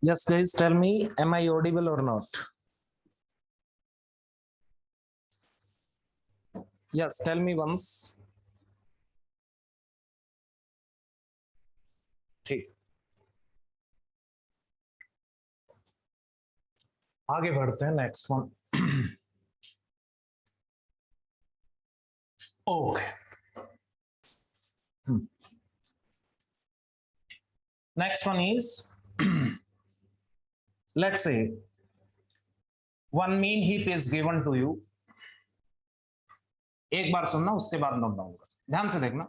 Just guys tell me, am I audible or not? Yes, tell me once. ठीक, आगे बढ़ते हैं next one. Okay, next one is let's say one mean heap is given to you. एक बार सुनना, उसके बाद note down कर, ध्यान से देखना.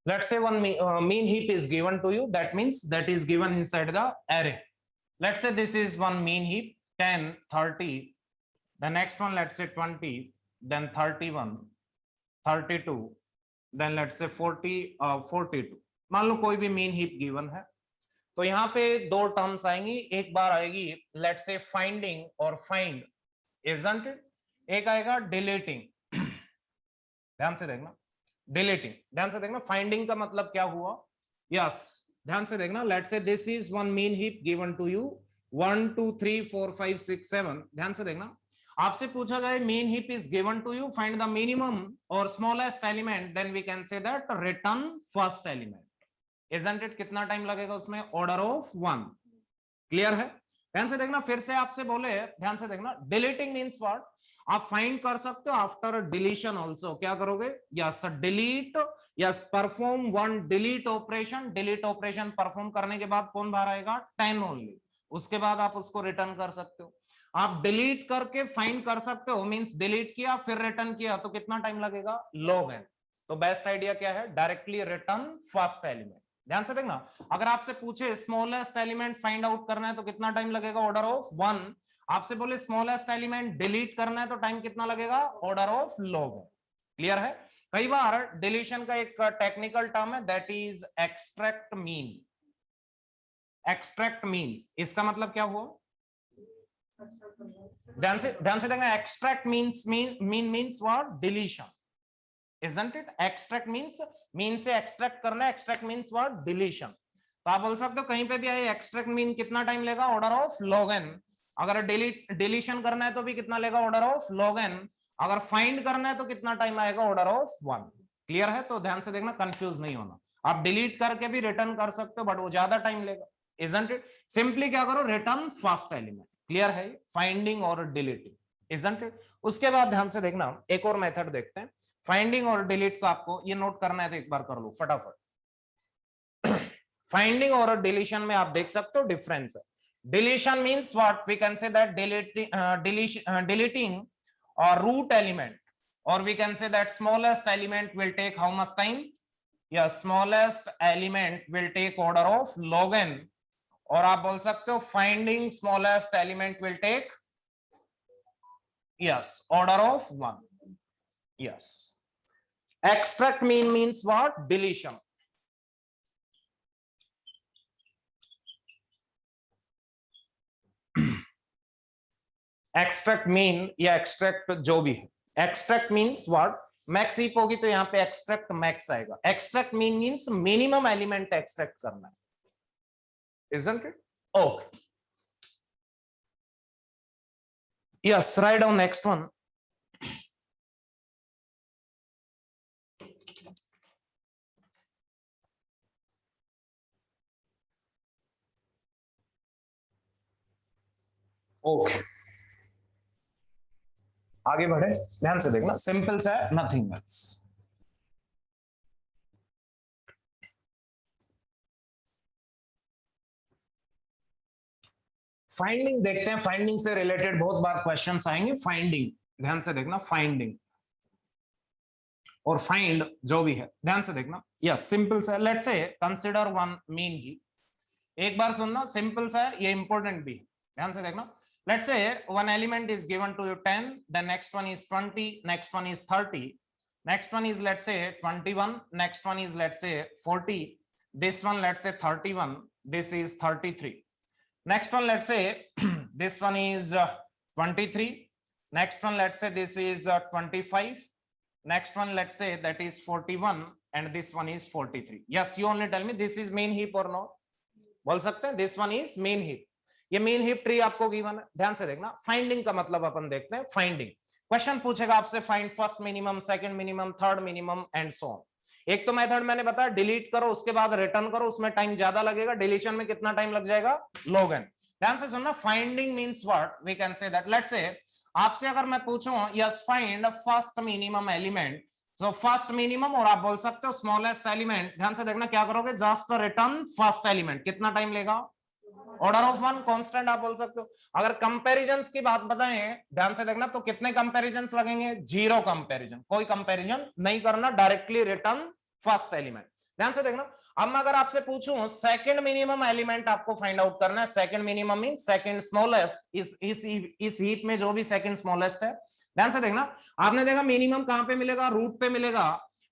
Let's say one mean heap is given to you. That means that is given inside the array. Let's say this is one mean heap, 10, 30. The next one, let's say 20, then 31, 32, then let's say 40, 42. मान लो कोई भी mean heap given है, तो यहाँ पे दो terms आएंगी. एक बार आएगी लेट्स से फाइंडिंग और फाइंड, इजंट इट. एक आएगा डिलीटिंग. ध्यान से देखना, डिलीटिंग. ध्यान से देखना, फाइंडिंग का मतलब क्या हुआ. यस, ध्यान से देखना. Let's say this is one min heap given to you, 1 2 3 4 5 6 7. ध्यान से देखना, आपसे पूछा जाए min heap is given to you, find the minimum और smallest element, then we can say that return first element. Isn't it. कितना time लगेगा उसमें, ऑर्डर ऑफ 1. क्लियर है. ध्यान से देखना, फिर से आपसे बोले, ध्यान से देखना, डिलीटिंग मींस व्हाट. आप फाइंड कर सकते हो आफ्टर डिलीशन ऑल्सो. क्या करोगे, yes delete, yes perform one delete operation. Delete operation perform करने के बाद कौन बाहर आएगा, 10 ओनली. उसके बाद आप उसको रिटर्न कर सकते हो. आप डिलीट करके फाइंड कर सकते हो, मींस डिलीट किया फिर रिटर्न किया, तो कितना टाइम लगेगा, log n. तो बेस्ट आइडिया क्या है, डायरेक्टली रिटर्न फर्स्ट एलिमेंट. ध्यान से देखना, अगर आपसे पूछे स्मॉलेस्ट एलिमेंट फाइंड आउट करना है तो कितना टाइम लगेगा, ऑर्डर ऑफ 1. आपसे बोले स्मॉलेस्ट एलिमेंट डिलीट करना है तो टाइम कितना लगेगा, ऑर्डर ऑफ log. क्लियर है. कई बार डिलीशन का एक टेक्निकल टर्म है, that is extract mean. Extract mean, इसका मतलब क्या हुआ, ध्यान से देखना. Extract means means what, deletion. Isn't it? Extract means से एक्सट्रैक्ट करना, एक्सट्रैक्ट मीन्स व्हाट, डिलीशन. तो आप बोल सकते हो कहीं पे भी आए एक्सट्रैक्ट मीन कितना टाइम लेगा, ऑर्डर ऑफ log n. अगर डिलीशन करना है तो भी कितना लेगा, ऑर्डर ऑफ log n. अगर फाइंड करना है तो कितना टाइम आएगा, ऑर्डर ऑफ 1. क्लियर है. तो ध्यान से देखना, कंफ्यूज नहीं होना. आप डिलीट करके भी रिटर्न कर सकते हो, बट वो ज्यादा टाइम लेगा. Isn't it? सिंपली क्या करो, रिटर्न फर्स्ट एलिमेंट. क्लियर है, फाइंडिंग और डिलीटिंग. Isn't it? उसके बाद ध्यान से देखना, एक और मेथड देखते हैं. फाइंडिंग और डिलीट को आपको ये नोट करना है तो एक बार कर लो फटाफट. फाइंडिंग और डिलीशन में आप देख सकते हो डिफरेंस है. Deletion means what, we can say that deleting और रूट एलिमेंट, और we can say that smallest element will take how much time, या smallest element will take order of log n. और आप बोल सकते हो finding smallest element will take, yes, order of 1. Yes. Extract mean means what, deletion. Extract mean या extract जो भी है, extract means what, max heap होगी तो यहाँ पे extract max आएगा. Extract mean means minimum element extract करना है. Isn't it? Okay. Yes, write down next one. Okay, आगे बढ़े. ध्यान से देखना, सिंपल सा है, नथिंग एल्स. फाइंडिंग देखते हैं. फाइंडिंग से रिलेटेड बहुत बार क्वेश्चंस आएंगे. फाइंडिंग, ध्यान से देखना, फाइंडिंग और फाइंड जो भी है, ध्यान से देखना. यस, सिंपल सा है. Let's say consider one mean he. एक बार सुनना, सिंपल सा है, ये इंपॉर्टेंट भी है. ध्यान से देखना. Let's say one element is given to you 10, the next one is 20, next one is 30, next one is let's say 21, next one is let's say 40, this one let's say 31, this is 33, next one let's say this one is 23, next one let's say this is 25, next one let's say that is 41, and this one is 43. Yes, you only tell me this is main heap or not. बोल सकते हैं this one is main heap. ये main heap tree आपको given है, ध्यान से देखना। Finding का मतलब अपन देखते हैं, फाइंडिंग क्वेश्चन पूछेगा आपसे find first minimum, second minimum, third minimum and so on. एक तो मेथड मैंने बताया डिलीट करो उसके बाद रिटर्न करो, उसमें टाइम ज्यादा लगेगा, डिलीशन में कितना टाइम लग जाएगा, log n। ध्यान से सुनना, finding means what, we can say that let's say आपसे अगर मैं पूछूं yes find first minimum element, तो फर्स्ट मिनिमम और आप बोल सकते हो स्मॉलेस्ट एलिमेंट। ध्यान से देखना क्या करोगे, जस्ट रिटर्न फर्स्ट एलिमेंट, कितना टाइम लेगा, ऑर्डर ऑफ वन कांस्टेंट आप बोल सकते हो। अगर कंपैरिजंस की बात बताएं, ध्यान से देखना, तो कितने कंपैरिजंस लगेंगे, 0 कंपैरिजन, कोई कंपैरिजन नहीं करना, डायरेक्टली रिटर्न फर्स्ट एलिमेंट। ध्यान से देखना, अब मैं अगर आपसे पूछूं सेकंड मिनिमम एलिमेंट आपको फाइंड आउट करना है, second minimum mean second smallest, इस हीप में जो भी सेकंड स्मॉलेस्ट है। ध्यान से देखना, आपने देखा मिनिमम कहां पे मिलेगा, रूट पे मिलेगा।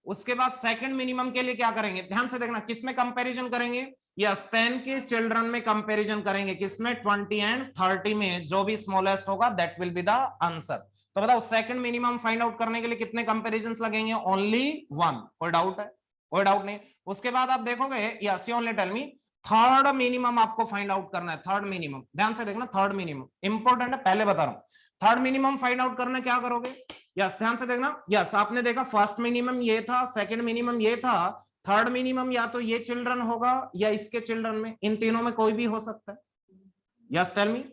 उसके बाद सेकंड मिनिमम के लिए क्या करेंगे, ध्यान से देखना, किसमें कंपैरिजन करेंगे, यस 10 के चिल्ड्रन में कंपैरिजन करेंगे, किसमें 20 एंड 30 में, जो भी स्मॉलेस्ट होगा that will be the answer. तो बताओ सेकंड मिनिमम फाइंड आउट करने के लिए कितने कंपैरिजंस लगेंगे, ओनली 1। कोई डाउट है, कोई डाउट नहीं। उसके बाद आप देखोगे yes only tell me third minimum आपको फाइंड आउट करना है, थर्ड मिनिमम। ध्यान से देखना, थर्ड मिनिमम इंपॉर्टेंट है, पहले बता रहा हूं। थर्ड मिनिमम फाइंड आउट करना क्या करोगे, यस ध्यान से देखना, यस आपने देखा फर्स्ट मिनिमम ये था, सेकंड मिनिमम ये था, थर्ड मिनिमम या तो ये चिल्ड्रन होगा या इसके चिल्ड्रन में, इन तीनों में कोई भी हो सकता है। यस टेल मी,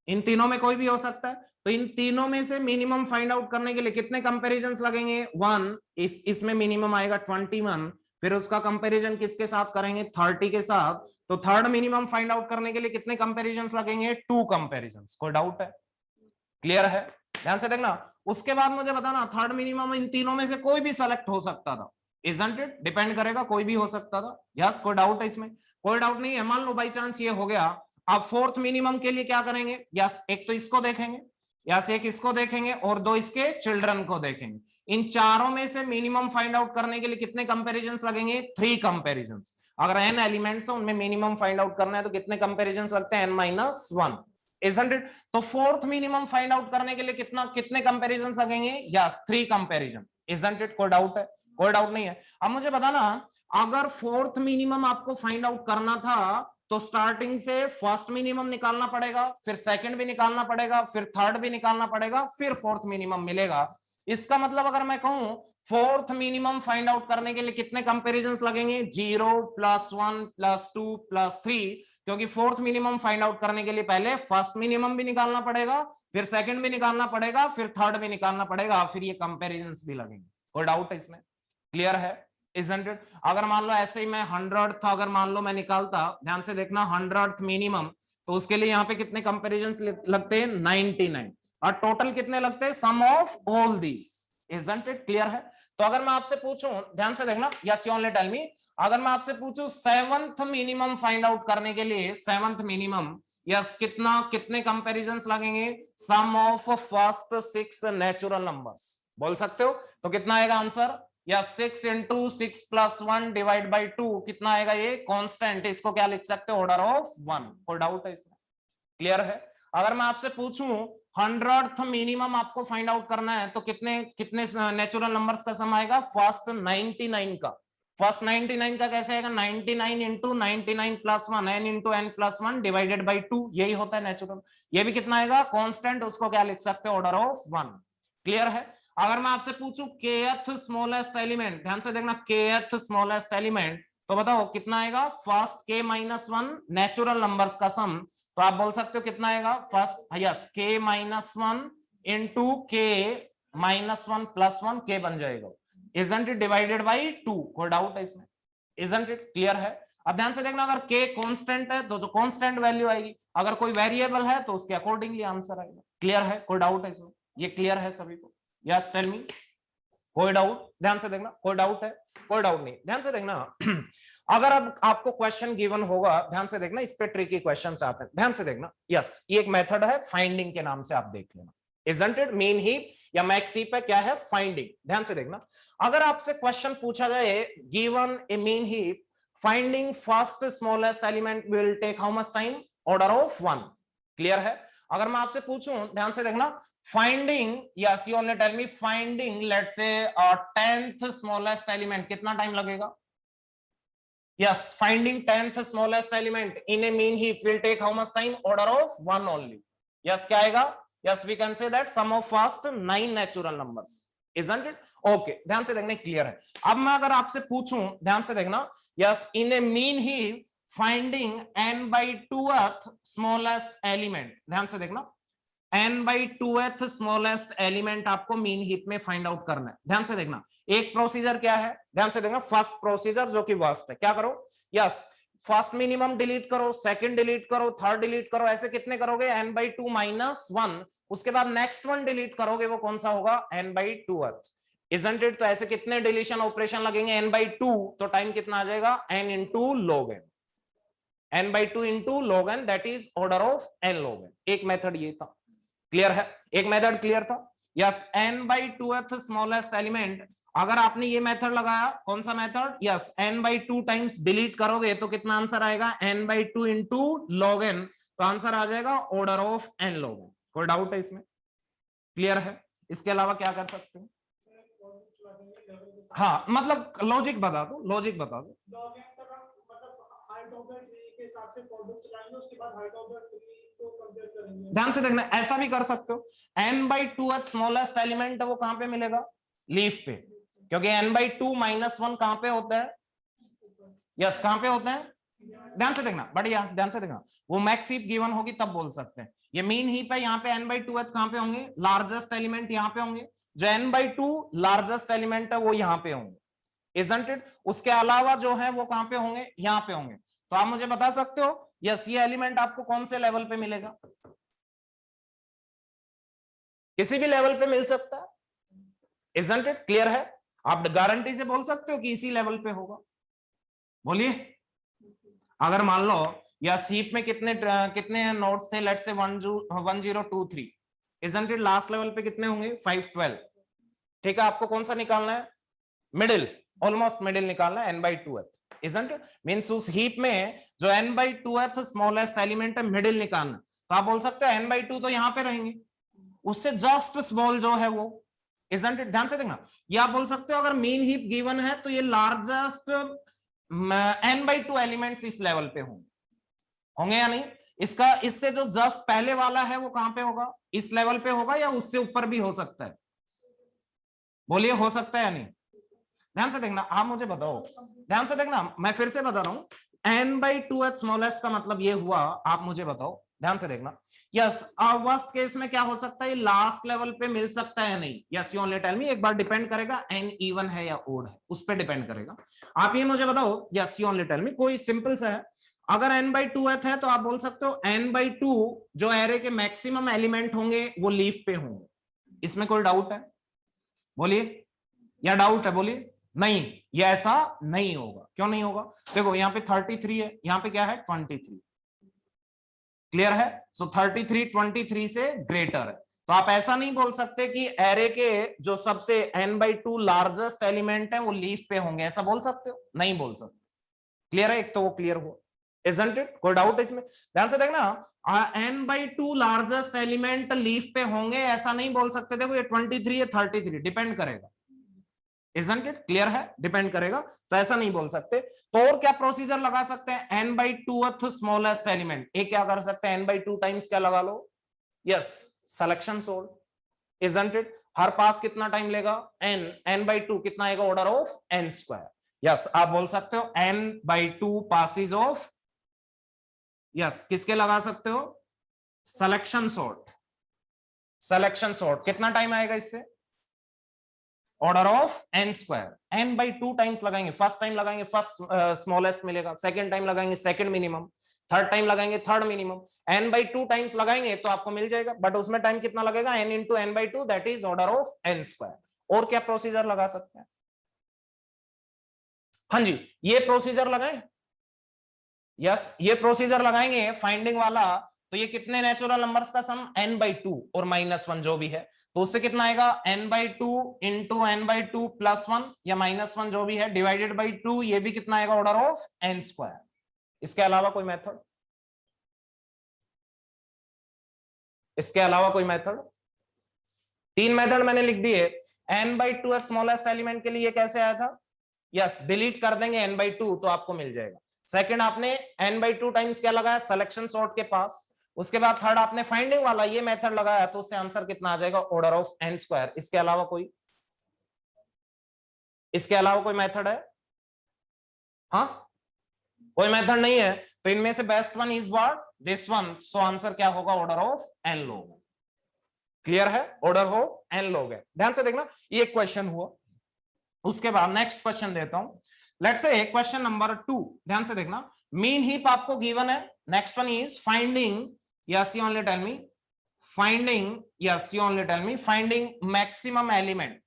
इन तीनों में कोई भी हो सकता है। तो इन तीनों में से मिनिमम फाइंड आउट करने के लिए कितने कंपैरिजंस लगेंगे, 1, इसमें मिनिमम आएगा 21, फिर उसका कंपैरिजन किसके साथ करेंगे, 30 के साथ। तो थर्ड मिनिमम फाइंड आउट करने के लिए कितने कंपैरिजंस लगेंगे, 2 कंपैरिजंस। कोई डाउट है, क्लियर है, ध्यान से देखना। उसके बाद मुझे बताना थर्ड मिनिमम इन तीनों में से कोई भी सेलेक्ट हो सकता था, इजंट इट, डिपेंड करेगा, कोई भी हो सकता था। यस कोई डाउट है इसमें, कोई डाउट नहीं है। मान लो बाई चांस ये हो गया, अब फोर्थ मिनिमम के लिए क्या करेंगे, यस एक तो इसको देखेंगे, यस एक इसको देखेंगे और 2 इसके चिल्ड्रन को देखेंगे। इन चारों में से मिनिमम फाइंड आउट करने के लिए कितने कंपैरिजंस लगेंगे, 3 कंपैरिजंस। अगर n एलिमेंट्स है उनमें मिनिमम फाइंड आउट करना है तो कितने कंपैरिजंस लगते हैं, n-1, isn't it? तो फोर्थ मिनिमम फाइंड आउट करने के लिए कितने कंपैरिजंस लगेंगे, यस 3 कंपैरिजन, isn't it? कोई डाउट है, कोई डाउट नहीं है। अब मुझे बताना, अगर फोर्थ मिनिमम आपको फाइंड आउट करना था तो स्टार्टिंग से फर्स्ट मिनिमम निकालना पड़ेगा, फिर सेकंड भी निकालना पड़ेगा, फिर थर्ड भी निकालना पड़ेगा, फिर फोर्थ मिनिमम मिलेगा। इसका मतलब अगर मैं कहूं फोर्थ मिनिमम फाइंड आउट करने के लिए कितने कंपैरिजंस लगेंगे, 0 +1 +2 +3, क्योंकि फोर्थ मिनिमम फाइंड आउट करने के लिए पहले फर्स्ट मिनिमम भी निकालना पड़ेगा, फिर सेकंड भी निकालना पड़ेगा, फिर थर्ड भी निकालना पड़ेगा, फिर ये कंपैरिजंस भी लगेंगे। कोई डाउट है इसमें, क्लियर है, isn't it? अगर मान लो ऐसे ही मैं 100 था, अगर मान लो मैं निकालता, ध्यान से देखना 100th मिनिमम, तो उसके लिए यहाँ पे कितने कंपैरिजंस लगते हैं, 99, और टोटल कितने लगते हैं, sum of all these, isn't it? Clear है। तो अगर मैं आपसे पूछूं, ध्यान से देखना, yes you only tell me, अगर मैं आपसे पूछूं सेवंथ मिनिमम फाइंड आउट करने के लिए, सेवंथ मिनिमम, यस कितने कंपैरिजंस लगेंगे, सम ऑफ फर्स्ट 6 नेचुरल नंबर्स, बोल सकते हो। तो कितना आएगा आंसर, या 6 × 6 + 1 / 2, कितना आएगा, ये कांस्टेंट, इसको क्या लिख सकते हो, ऑर्डर ऑफ 1। कोई डाउट है इसमें, क्लियर है। अगर मैं आपसे पूछूं 100th मिनिमम आपको फाइंड आउट करना है तो कितने कितने नेचुरल नंबर्स का सम आएगा, फर्स्ट 99 का, फर्स्ट 99 का कैसे आएगा, 99 × 99 + 1 n × n + 1 / 2, यही होता है नेचुरल। ये भी कितना आएगा, कांस्टेंट, उसको क्या लिख सकते हो, ऑर्डर ऑफ 1। क्लियर है। अगर मैं आपसे पूछूं kth स्मॉलेस्ट एलिमेंट, ध्यान से देखना, kth स्मॉलेस्ट एलिमेंट, तो बताओ कितना आएगा, फर्स्ट k-1 नेचुरल नंबर्स का सम, तो आप बोल सकते हो कितना आएगा, first yes k-1 × k-1 + 1 k बन जाएगा, isn't it, / 2। कोई डाउट है इसमें, isn't it? क्लियर है। अब ध्यान से देखना, अगर k कांस्टेंट है तो जो कांस्टेंट वैल्यू आएगी, अगर कोई वेरिएबल है तो उसके अकॉर्डिंगली आंसर आएगा। क्लियर है, कोई डाउट है इसमें, ये क्लियर है सभी को, यस टेल मी, कोई डाउट, ध्यान से देखना, कोई डाउट है, कोई डाउट नहीं, ध्यान से देखना। अगर अब आपको क्वेश्चन गिवन होगा, ध्यान से देखना, इस पे ट्रिकी क्वेश्चंस आते हैं, ध्यान से देखना। यस ये एक मेथड है, फाइंडिंग के नाम से आप देख लेना, isn't it? मेन हीप या मैक्स हीप है, क्या है, फाइंडिंग। ध्यान से देखना, अगर आपसे क्वेश्चन पूछा जाए given a min heap, finding first smallest element will take how much time, order of 1। Clear है। अगर मैं आपसे पूछूं, ध्यान से देखना, finding, yes you only tell me, finding let's say 10th smallest element, कितना टाइम लगेगा, Yes, finding 10th smallest element in a mean heap will take how much time? Order of 1 only. Yes, क्या आएगा? Yes, we can say that sum of first 9 natural numbers, isn't it? Okay, ध्यान से देखना, clear है। अब मैं अगर आपसे पूछूं, ध्यान से देखना, yes, in a mean heap finding n by 2th smallest element, ध्यान से देखना, n by 2th smallest element आपको मीन हीप में फाइंड आउट करना है। ध्यान से देखना, एक प्रोसीजर क्या है, ध्यान से देखना, फर्स्ट प्रोसीजर जो कि वर्स्ट है, क्या करो, यस, फर्स्ट मिनिमम डिलीट करो, सेकंड डिलीट करो, थर्ड डिलीट करो, ऐसे कितने करोगे, n by 2 minus 1, उसके बाद नेक्स्ट वन डिलीट करोगे, वो कौन सा होगा, n by 2th, isn't it? तो ऐसे कितने डिलीशन ऑपरेशन लगेंगे, n by 2, तो टाइम कितना आ जाएगा, n into log n, n by 2 into log n, that is order of n log n। एक मेथड ये था, क्लियर है, एक मेथड क्लियर था। Yes, n by 2th smallest element, अगर आपने ये मेथड लगाया, कौन सा method, yes, n by 2 times delete करोगे तो कितना आंसर आएगा, n by 2 into log n, तो आंसर आ जाएगा order of n log n। कोई डाउट है इसमें, क्लियर है? इसके अलावा क्या कर सकते हैं? हाँ, मतलब लॉजिक बता दो, लॉजिक बता दो। ध्यान से देखना, ऐसा भी कर सकते हो, n by 2th smallest element वो कहां पे मिलेगा, लीफ पे, क्योंकि n by 2 minus 1 कहां पे होता है, यस, कहां पे होता है, ध्यान से देखना, बट यस ध्यान से देखना, वो मैक्स हीप गिवन होगी तब बोल सकते हैं। ये मीन हीप है, यहाँ पे n by 2th कहां पे होंगे, लार्जेस्ट एलिमेंट यहाँ पे होंगे, जो n by 2 लार्जेस्ट एलिमेंट है वो यहाँ पे होंगे, isn't it? उसके अलावा जो है वो कहां पे होंगे, यहाँ पे होंगे। तो आप मुझे बता सकते हो, यस, ये एलिमेंट आपको कौन से लेवल पे मिलेगा, किसी भी लेवल पे मिल सकता है, isn't it? क्लियर है? आप गारंटी से बोल सकते हो कि इसी लेवल पे होगा, बोलिए। अगर मान लो यस, हीप में कितने नोड्स थे, let's say 1023, isn't it? Last level पे कितने होंगे, 512, ठीक है, आपको कौन सा निकालना है, मिडिल, ऑलमोस्ट मिडिल निकालना है, n by 2th, isn't it? Means उस हीप में जो n by 2th smallest element है, मिडिल निकालना, तो आप बोल सकते हो n by 2 तो यहां पे रहेंगे, उससे जस्ट स्मॉल जो है वो, isn't it? ध्यान से देखना, ये आप बोल सकते हो, अगर मीन हीप गिवन है तो ये लार्जेस्ट n by 2 एलिमेंट्स इस लेवल पे होंगे या नहीं, इसका इससे जो जस्ट पहले वाला है वो कहां पे होगा, इस लेवल पे होगा, या उससे ऊपर भी हो सकता है, बोलिए, हो सकता है या नहीं? ध्यान से देखना, आप मुझे बताओ, ध्यान से देखना, मैं फिर से बता रहा हूं, n by 2th स्मॉलेस्ट का मतलब ये हुआ, आप मुझे बताओ, ध्यान से देखना, यस, वर्स्ट केस में क्या हो सकता है, लास्ट लेवल पे मिल सकता है या नहीं, yes, you only tell me, एक बार डिपेंड करेगा n इवन है या ओड है, उस पर डिपेंड करेगा, आप ये मुझे बताओ, yes, you only tell me, कोई सिंपल सा है, अगर n by 2th है तो आप बोल सकते हो n by 2 जो एरे के मैक्सिमम एलिमेंट होंगे वो लीफ पे होंगे, इसमें कोई डाउट है, बोलिए, या डाउट है, बोलिए, नहीं, ये ऐसा नहीं होगा, क्यों नहीं होगा, देखो यहाँ पे 33 है, यहाँ पे क्या है, 23, क्लियर है, सो 33 23 से ग्रेटर है, तो आप ऐसा नहीं बोल सकते कि एरे के जो सबसे n by 2 लार्जेस्ट एलिमेंट है वो लीफ पे होंगे, ऐसा बोल सकते हो, नहीं बोल सकते, क्लियर है, एक तो वो क्लियर हुआ, isn't it? कोई डाउट इसमें? ध्यान से देखना, n by 2 largest element leaf पे होंगे ऐसा नहीं बोल सकते, देखो ये 23 है, 33, डिपेंड करेगा, isn't it? क्लियर है, डिपेंड करेगा, तो ऐसा नहीं बोल सकते, तो और क्या प्रोसीजर लगा सकते हैं, n by 2th smallest element, एक क्या कर सकते हैं, n by 2 टाइम्स क्या लगा लो, yes, selection sort, isn't it? हर पास कितना टाइम लेगा, n by 2 कितना आएगा, order of n square, yes, आप बोल सकते हो n by 2 passes of, yes, किसके लगा सकते हो, सिलेक्शन सॉर्ट, सिलेक्शन सॉर्ट, कितना टाइम आएगा इससे, order of n square, n by 2 times लगाएंगे, फर्स्ट टाइम लगाएंगे फर्स्ट स्मॉलेस्ट मिलेगा, सेकंड टाइम लगाएंगे सेकंड मिनिमम, थर्ड टाइम लगाएंगे third minimum, n by 2 times लगाएंगे तो आपको मिल जाएगा, बट उसमें टाइम कितना लगेगा, n into n by 2, that is order of n square. और क्या प्रोसीजर लगा सकते हैं, हाँ जी, ये प्रोसीजर लगाएं, यस, ये प्रोसीजर लगाएंगे फाइंडिंग वाला, तो ये कितने नेचुरल नंबर्स का सम, n by 2 और -1 जो भी है, तो उससे कितना आएगा, n by 2 into n by 2 +1 या -1 जो भी है, डिवाइडेड बाई 2, ये भी कितना आएगा, ऑर्डर ऑफ n स्क्वायर। इसके अलावा कोई मेथड, इसके अलावा कोई मेथड, 3 मेथड मैंने लिख दिए, n by 2 स्मॉलेस्ट एलिमेंट के लिए कैसे आया था, यस डिलीट कर देंगे n/2 तो आपको मिल जाएगा। सेकंड आपने n/2 टाइम्स क्या लगाया सिलेक्शन सॉर्ट के पास, उसके बाद थर्ड आपने फाइंडिंग वाला ये मेथड लगाया तो उससे आंसर कितना आ जाएगा ऑर्डर ऑफ n²। इसके अलावा कोई मेथड है? हाँ कोई मेथड नहीं है, तो इनमें से best one is what this one, so answer क्या होगा ऑर्डर ऑफ n लोग। क्लियर है, ऑर्डर हो n लोग है। ध्यान से देखना ये एक क्वेश्चन हुआ, उसके बाद नेक्स्ट क्वेश्चन देता हूं। लेट्स से क्वेश्चन नंबर 2, ध्यान से देखना मीन हीप आपको गिवन है। Next one is finding, yes you only tell me finding, yes you only tell me finding maximum element,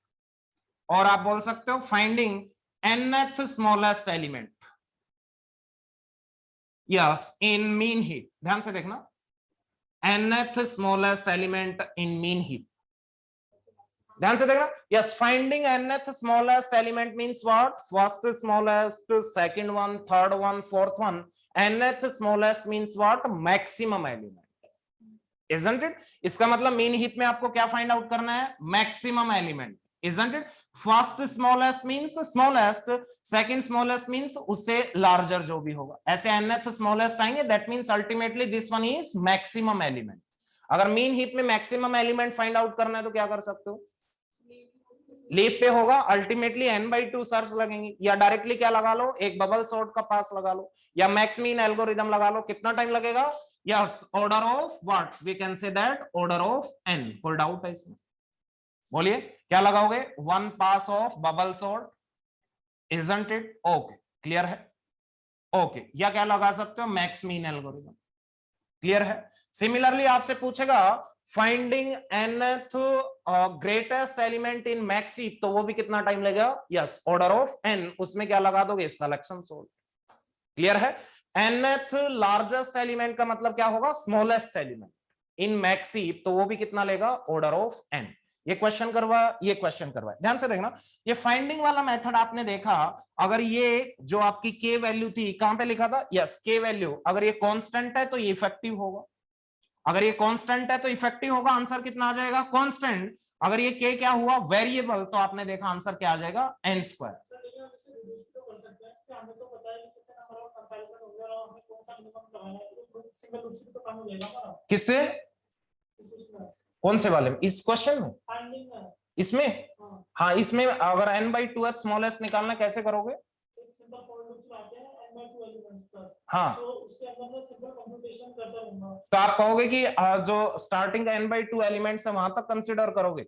और आप बोल सकते हो finding nth smallest element, yes in min heap. ध्यान से देखना nth smallest element in min heap, ध्यान से देखना yes finding nth smallest element means what first smallest, second one, third one, fourth one, nth smallest means what maximum element, isn't it. इसका मतलब mean heap में आपको क्या find out करना है maximum element, isn't it. First smallest means smallest, second smallest means उससे larger जो भी होगा, ऐसे nth स्मॉलेस्ट आएंगे, that means ultimately this one is maximum element. अगर मीन हीप में मैक्सिमम एलिमेंट फाइंड आउट करना है तो क्या कर सकते हो, लीप पे होगा, अल्टीमेटली n/2 सर्च लगेंगे, या डायरेक्टली क्या लगा लो एक बबल सॉर्ट का पास लगा लो, या मैक्स मीन एल्गोरिदम लगा लो। कितना टाइम लगेगा, yes order of what we can say that order of n। कोई डाउट है इसमें, बोलिए क्या लगाओगे, one pass of bubble sort, isn't it. Okay clear है, ओके या क्या लगा सकते हो मैक्स मीन एल्गोरिदम, क्लियर है। सिमिलरली आपसे पूछेगा finding nth greatest element in max heap, तो वो भी कितना टाइम लगेगा, यस ऑर्डर ऑफ n, उसमें क्या लगा दोगे सिलेक्शन सॉर्ट, क्लियर है। nth लार्जेस्ट एलिमेंट का मतलब क्या होगा smallest element in max heap, तो वो भी कितना लेगा ऑर्डर ऑफ n। ये क्वेश्चन करवा, ध्यान से देखना ये फाइंडिंग वाला मेथड आपने देखा, अगर ये जो आपकी k वैल्यू थी कहां पे लिखा था, यस k वैल्यू, अगर ये कांस्टेंट है तो ये इफेक्टिव होगा, अगर ये कांस्टेंट है तो इफेक्टिव होगा, आंसर कितना आ जाएगा कांस्टेंट। अगर ये k क्या हुआ वेरिएबल, तो आपने देखा आंसर क्या आ जाएगा n²। किससे, कौन से वाले में, इस क्वेश्चन में, इसमें, हाँ इसमें अगर n/2 स्मॉलेस्ट निकालना कैसे करोगे, हाँ तो आप कहोगे कि जो स्टार्टिंग का n/2 एलिमेंट्स है वहां तक कंसिडर करोगे,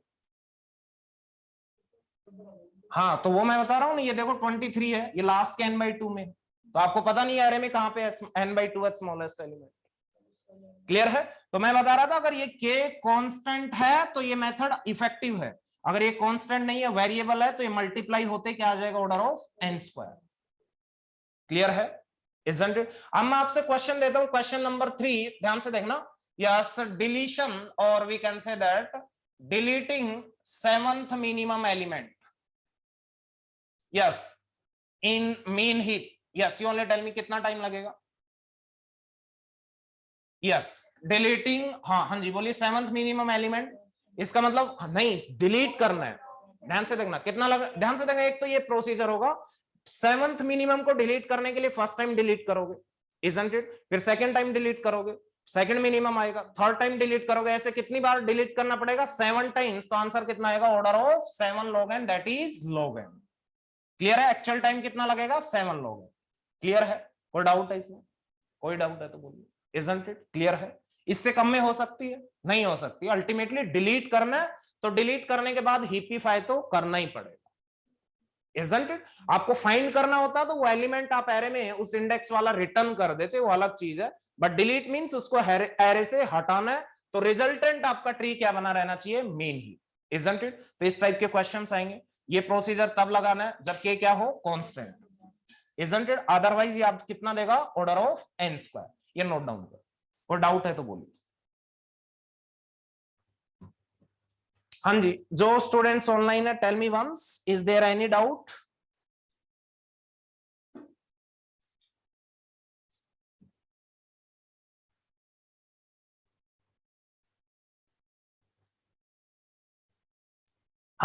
हाँ तो वो मैं बता रहा हूँ ना, ये देखो 23 है, ये लास्ट के n/2 में, तो आपको पता नहीं एरे में कहां पे n/2 स्मॉलेस्ट एलिमेंट, क्लियर है। तो मैं बता रहा था अगर ये k कांस्टेंट है तो ये मेथड इफेक्टिव है, अगर ये कांस्टेंट नहीं है वेरिएबल है तो ये मल्टीप्लाई होते क्या आ जाएगा ऑर्डर ऑफ n², क्लियर है, इजंट इट। अब मैं आपसे क्वेश्चन देता हूं क्वेश्चन नंबर 3, ध्यान से देखना, यस डिलीशन और we can say that deleting 7th minimum element, yes in min heap, yes you only tell me कितना टाइम लगेगा, यस डिलीटिंग, हाँ हाँ जी बोलिए 7th मिनिमम एलिमेंट, इसका मतलब नहीं डिलीट करना है, ध्यान से देखना कितना लगा, ध्यान से देखना एक तो ये प्रोसीजर होगा 7th मिनिमम को डिलीट करने के लिए फर्स्ट टाइम डिलीट करोगे, इजंट इट, फिर सेकंड टाइम डिलीट करोगे, सेकंड मिनिमम आएगा, थर्ड टाइम डिलीट करोगे, ऐसे कितनी बार डिलीट करना पड़ेगा 7 टाइम्स, तो आंसर कितना आएगा order of 7 log n, that is log n, clear है। एक्चुअल टाइम कितना लगेगा 7 log n, क्लियर है, कोई डाउट है इसमें, कोई डाउट है तो बोलिए, इजंट इट, क्लियर है। इससे कम में हो सकती है, नहीं हो सकती, अल्टीमेटली डिलीट करना है तो डिलीट करने के बाद हीपीफाई तो करना ही पड़ेगा, इजंट इट। आपको फाइंड करना होता तो वो एलिमेंट आप एरे में उस इंडेक्स वाला रिटर्न कर देते, वो अलग चीज है, बट डिलीट मींस उसको एरे से हटाना है, तो रिजल्टेंट आपका ट्री क्या बना रहना चाहिए मेन ही, इजंट इट। तो इस टाइप के क्वेश्चंस आएंगे, ये प्रोसीजर तब लगाना है जब के क्या हो कांस्टेंट, इजंट इट, अदरवाइज ये आप कितना देगा ऑर्डर ऑफ n², ये नोट डाउन कर, कोई डाउट है तो बोलिए। हाँ जी जो स्टूडेंट्स ऑनलाइन है tell me once is there any doubt,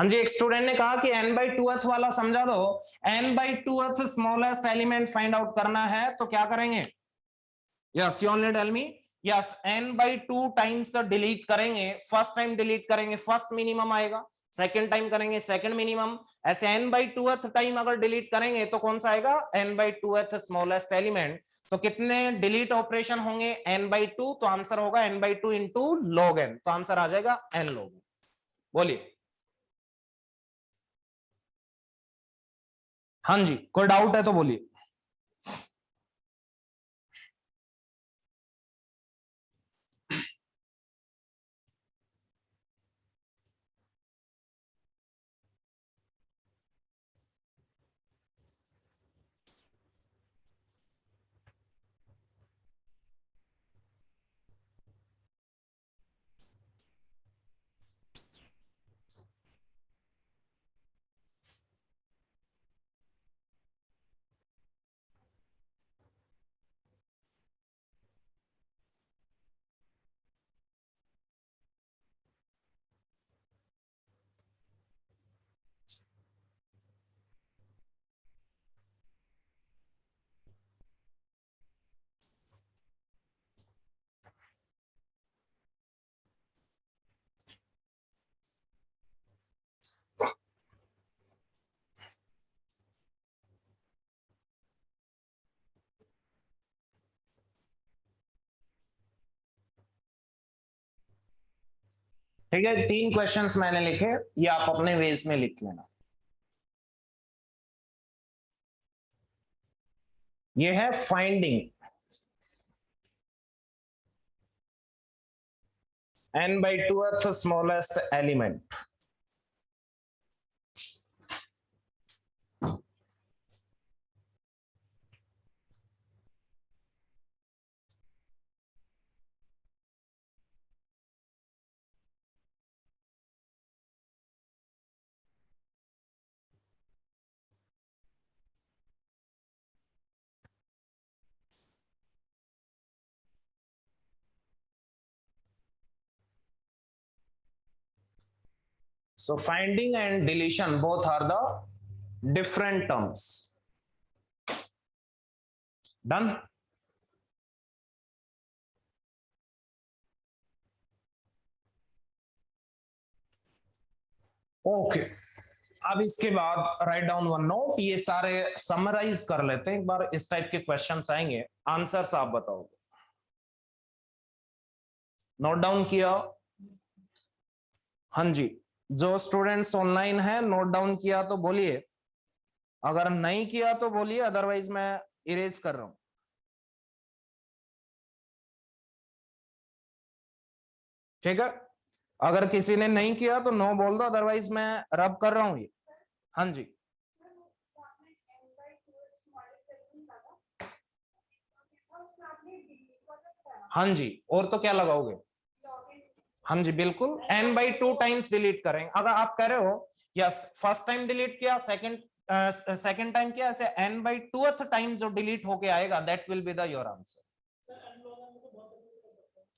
हाँ जी, एक स्टूडेंट ने कहा कि n by 2th वाला समझा दो। n by 2th smallest element find out करना है तो क्या करेंगे? Yes, you only tell me. Yes, n by 2 times delete करेंगे। फर्स्ट टाइम डिलीट करेंगे फर्स्ट मिनिमम आएगा, सेकंड टाइम करेंगे सेकंड मिनिमम, ऐसे n by 2th टाइम अगर डिलीट करेंगे तो कौन सा आएगा? n by 2th smallest element. तो कितने डिलीट ऑपरेशन होंगे? n by 2, तो आंसर होगा n by 2 into log n, तो आंसर आ जाएगा n log n। बोलिए। हाँ जी, कोई डाउट है तो बोलिए। ठीक है, 3 क्वेश्चंस मैंने लिखे, ये आप अपने वेज में लिख लेना। ये है finding n by 2th smallest element। So finding and deletion both are the different terms. Done? Okay. अब इसके बाद राइट डाउन वन नोट, ये सारे समराइज कर लेते हैं एक बार। इस टाइप के क्वेश्चंस आएंगे, आंसर्स आप बताओगे। नोट डाउन किया? हाँ जी, जो स्टूडेंट्स ऑनलाइन है नोट डाउन किया तो बोलिए, अगर नहीं किया तो बोलिए, अदरवाइज मैं इरेज कर रहा हूं। ठीक है, अगर किसी ने नहीं किया तो नो बोल दो, अदरवाइज मैं रब कर रहा हूं ये। हाँ जी, हाँ जी, और तो क्या लगाओगे? हाँ जी बिल्कुल, n by 2 टाइम्स डिलीट करेंगे। अगर आप कह रहे हो यस फर्स्ट टाइम डिलीट किया, सेकंड टाइम किया, ऐसे n by 2th टाइम जो डिलीट होके आएगा that will be the your answer.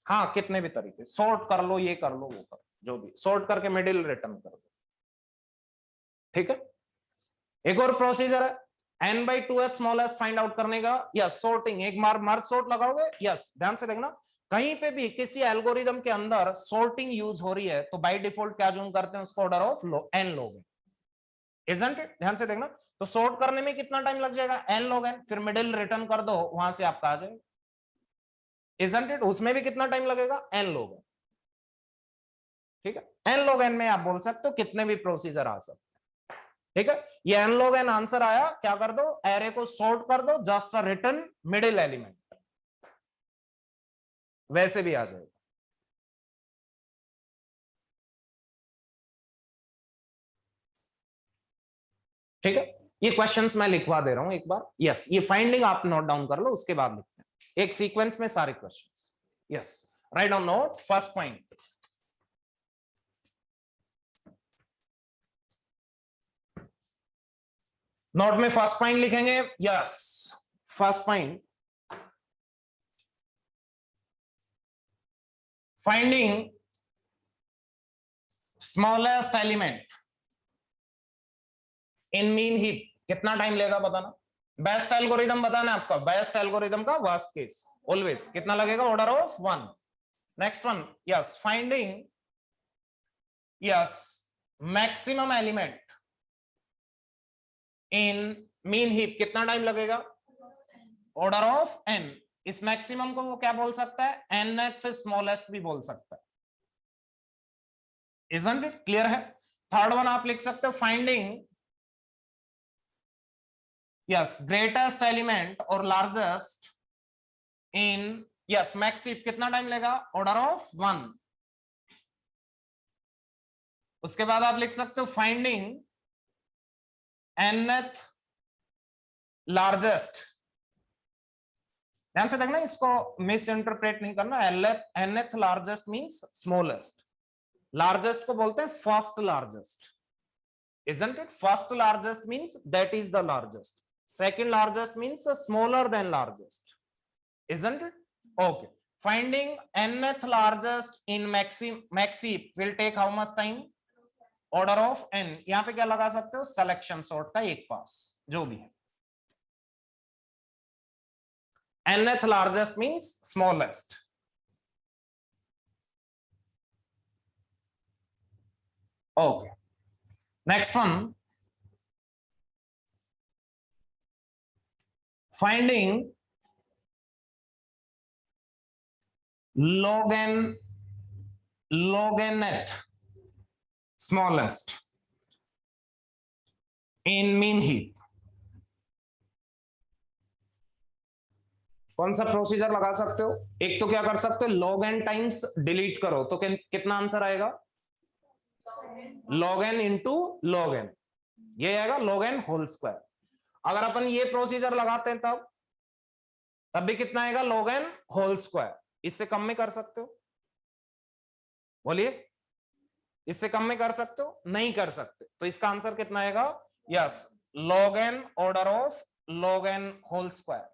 हाँ, कितने भी तरीके, सॉर्ट कर लो, ये कर लो, वो कर लो, जो भी सॉर्ट करके मिडिल रिटर्न कर दो। ठीक है, एक और प्रोसीजर है n by 2th smallest find out करने का। यस, सॉर्टिंग, एक बार मर्ज सॉर्ट लगाओगे। यस, ध्यान से देखना, कहीं पे भी किसी एल्गोरिदम के अंदर सॉर्टिंग यूज हो रही है तो बाय डिफॉल्ट क्या जूम करते हैं? उसको ऑर्डर ऑफ n लोग, इजंट इट? ध्यान से देखना, तो सॉर्ट करने में कितना टाइम लग जाएगा? n log n, फिर मिडिल रिटर्न कर दो, वहां से आपका आ जाएगा, इजंट इट? उसमें भी कितना टाइम लगेगा? n log n। ठीक है, n log n में आप बोल सकते हो कितने भी प्रोसीजर आ सकते। ठीक है, ये n log n आंसर आया, क्या कर दो? एरे को सॉर्ट कर दो, जस्ट रिटर्न मिडिल एलिमेंट, वैसे भी आ जाएगा। ठीक है, ये क्वेश्चंस मैं लिखवा दे रहा हूं एक बार। यस, ये फाइंडिंग आप नोट डाउन कर लो, उसके बाद लिखते हैं एक सीक्वेंस में सारे questions. Yes, write down node first point. Note में फर्स्ट पॉइंट लिखेंगे। Yes, first point, finding smallest element in min heap कितना टाइम लेगा बताना, बेस्ट एल्गोरिदम बताना आपका, बेस्ट एल्गोरिदम का वर्स्ट केस ऑलवेज कितना लगेगा, order of 1. Next one, yes finding yes maximum element in min heap कितना टाइम लगेगा, ऑर्डर ऑफ n. इस मैक्सिमम को वो क्या बोल सकता है, nth स्मॉलेस्ट भी बोल सकता है. Isn't it clear है? थर्ड वन आप लिख सकते हो, फाइंडिंग यस ग्रेटेस्ट एलिमेंट और largest in yes max heap कितना टाइम लेगा, ऑर्डर ऑफ 1. उसके बाद आप लिख सकते हो फाइंडिंग nth लार्जेस्ट. ध्यान से देखना, इसको मिस इंटरप्रेट नहीं करना. nth largest means smallest. Largest को बोलते हैं first largest. Isn't it? First largest means that is the largest. Second largest means smaller than largest. Isn't it? Okay. Finding nth largest in max heap will take how much time? Order of n. यहाँ पे क्या लगा सकते हो, selection sort का एक पास जो भी है. nth largest means smallest. Okay. Next one, finding log nth smallest in mean heap. कौन सा प्रोसीजर लगा सकते हो, एक तो क्या कर सकते हो, log n टाइम्स डिलीट करो तो कितना आंसर आएगा, log n into log n, ये आएगा log n होल स्क्वायर. अगर अपन ये प्रोसीजर लगाते हैं तब भी कितना आएगा, log n होल स्क्वायर. इससे कम में कर सकते हो, बोलिए, इससे कम में कर सकते हो, नहीं कर सकते. तो इसका आंसर कितना आएगा, yes log n order of log n whole square.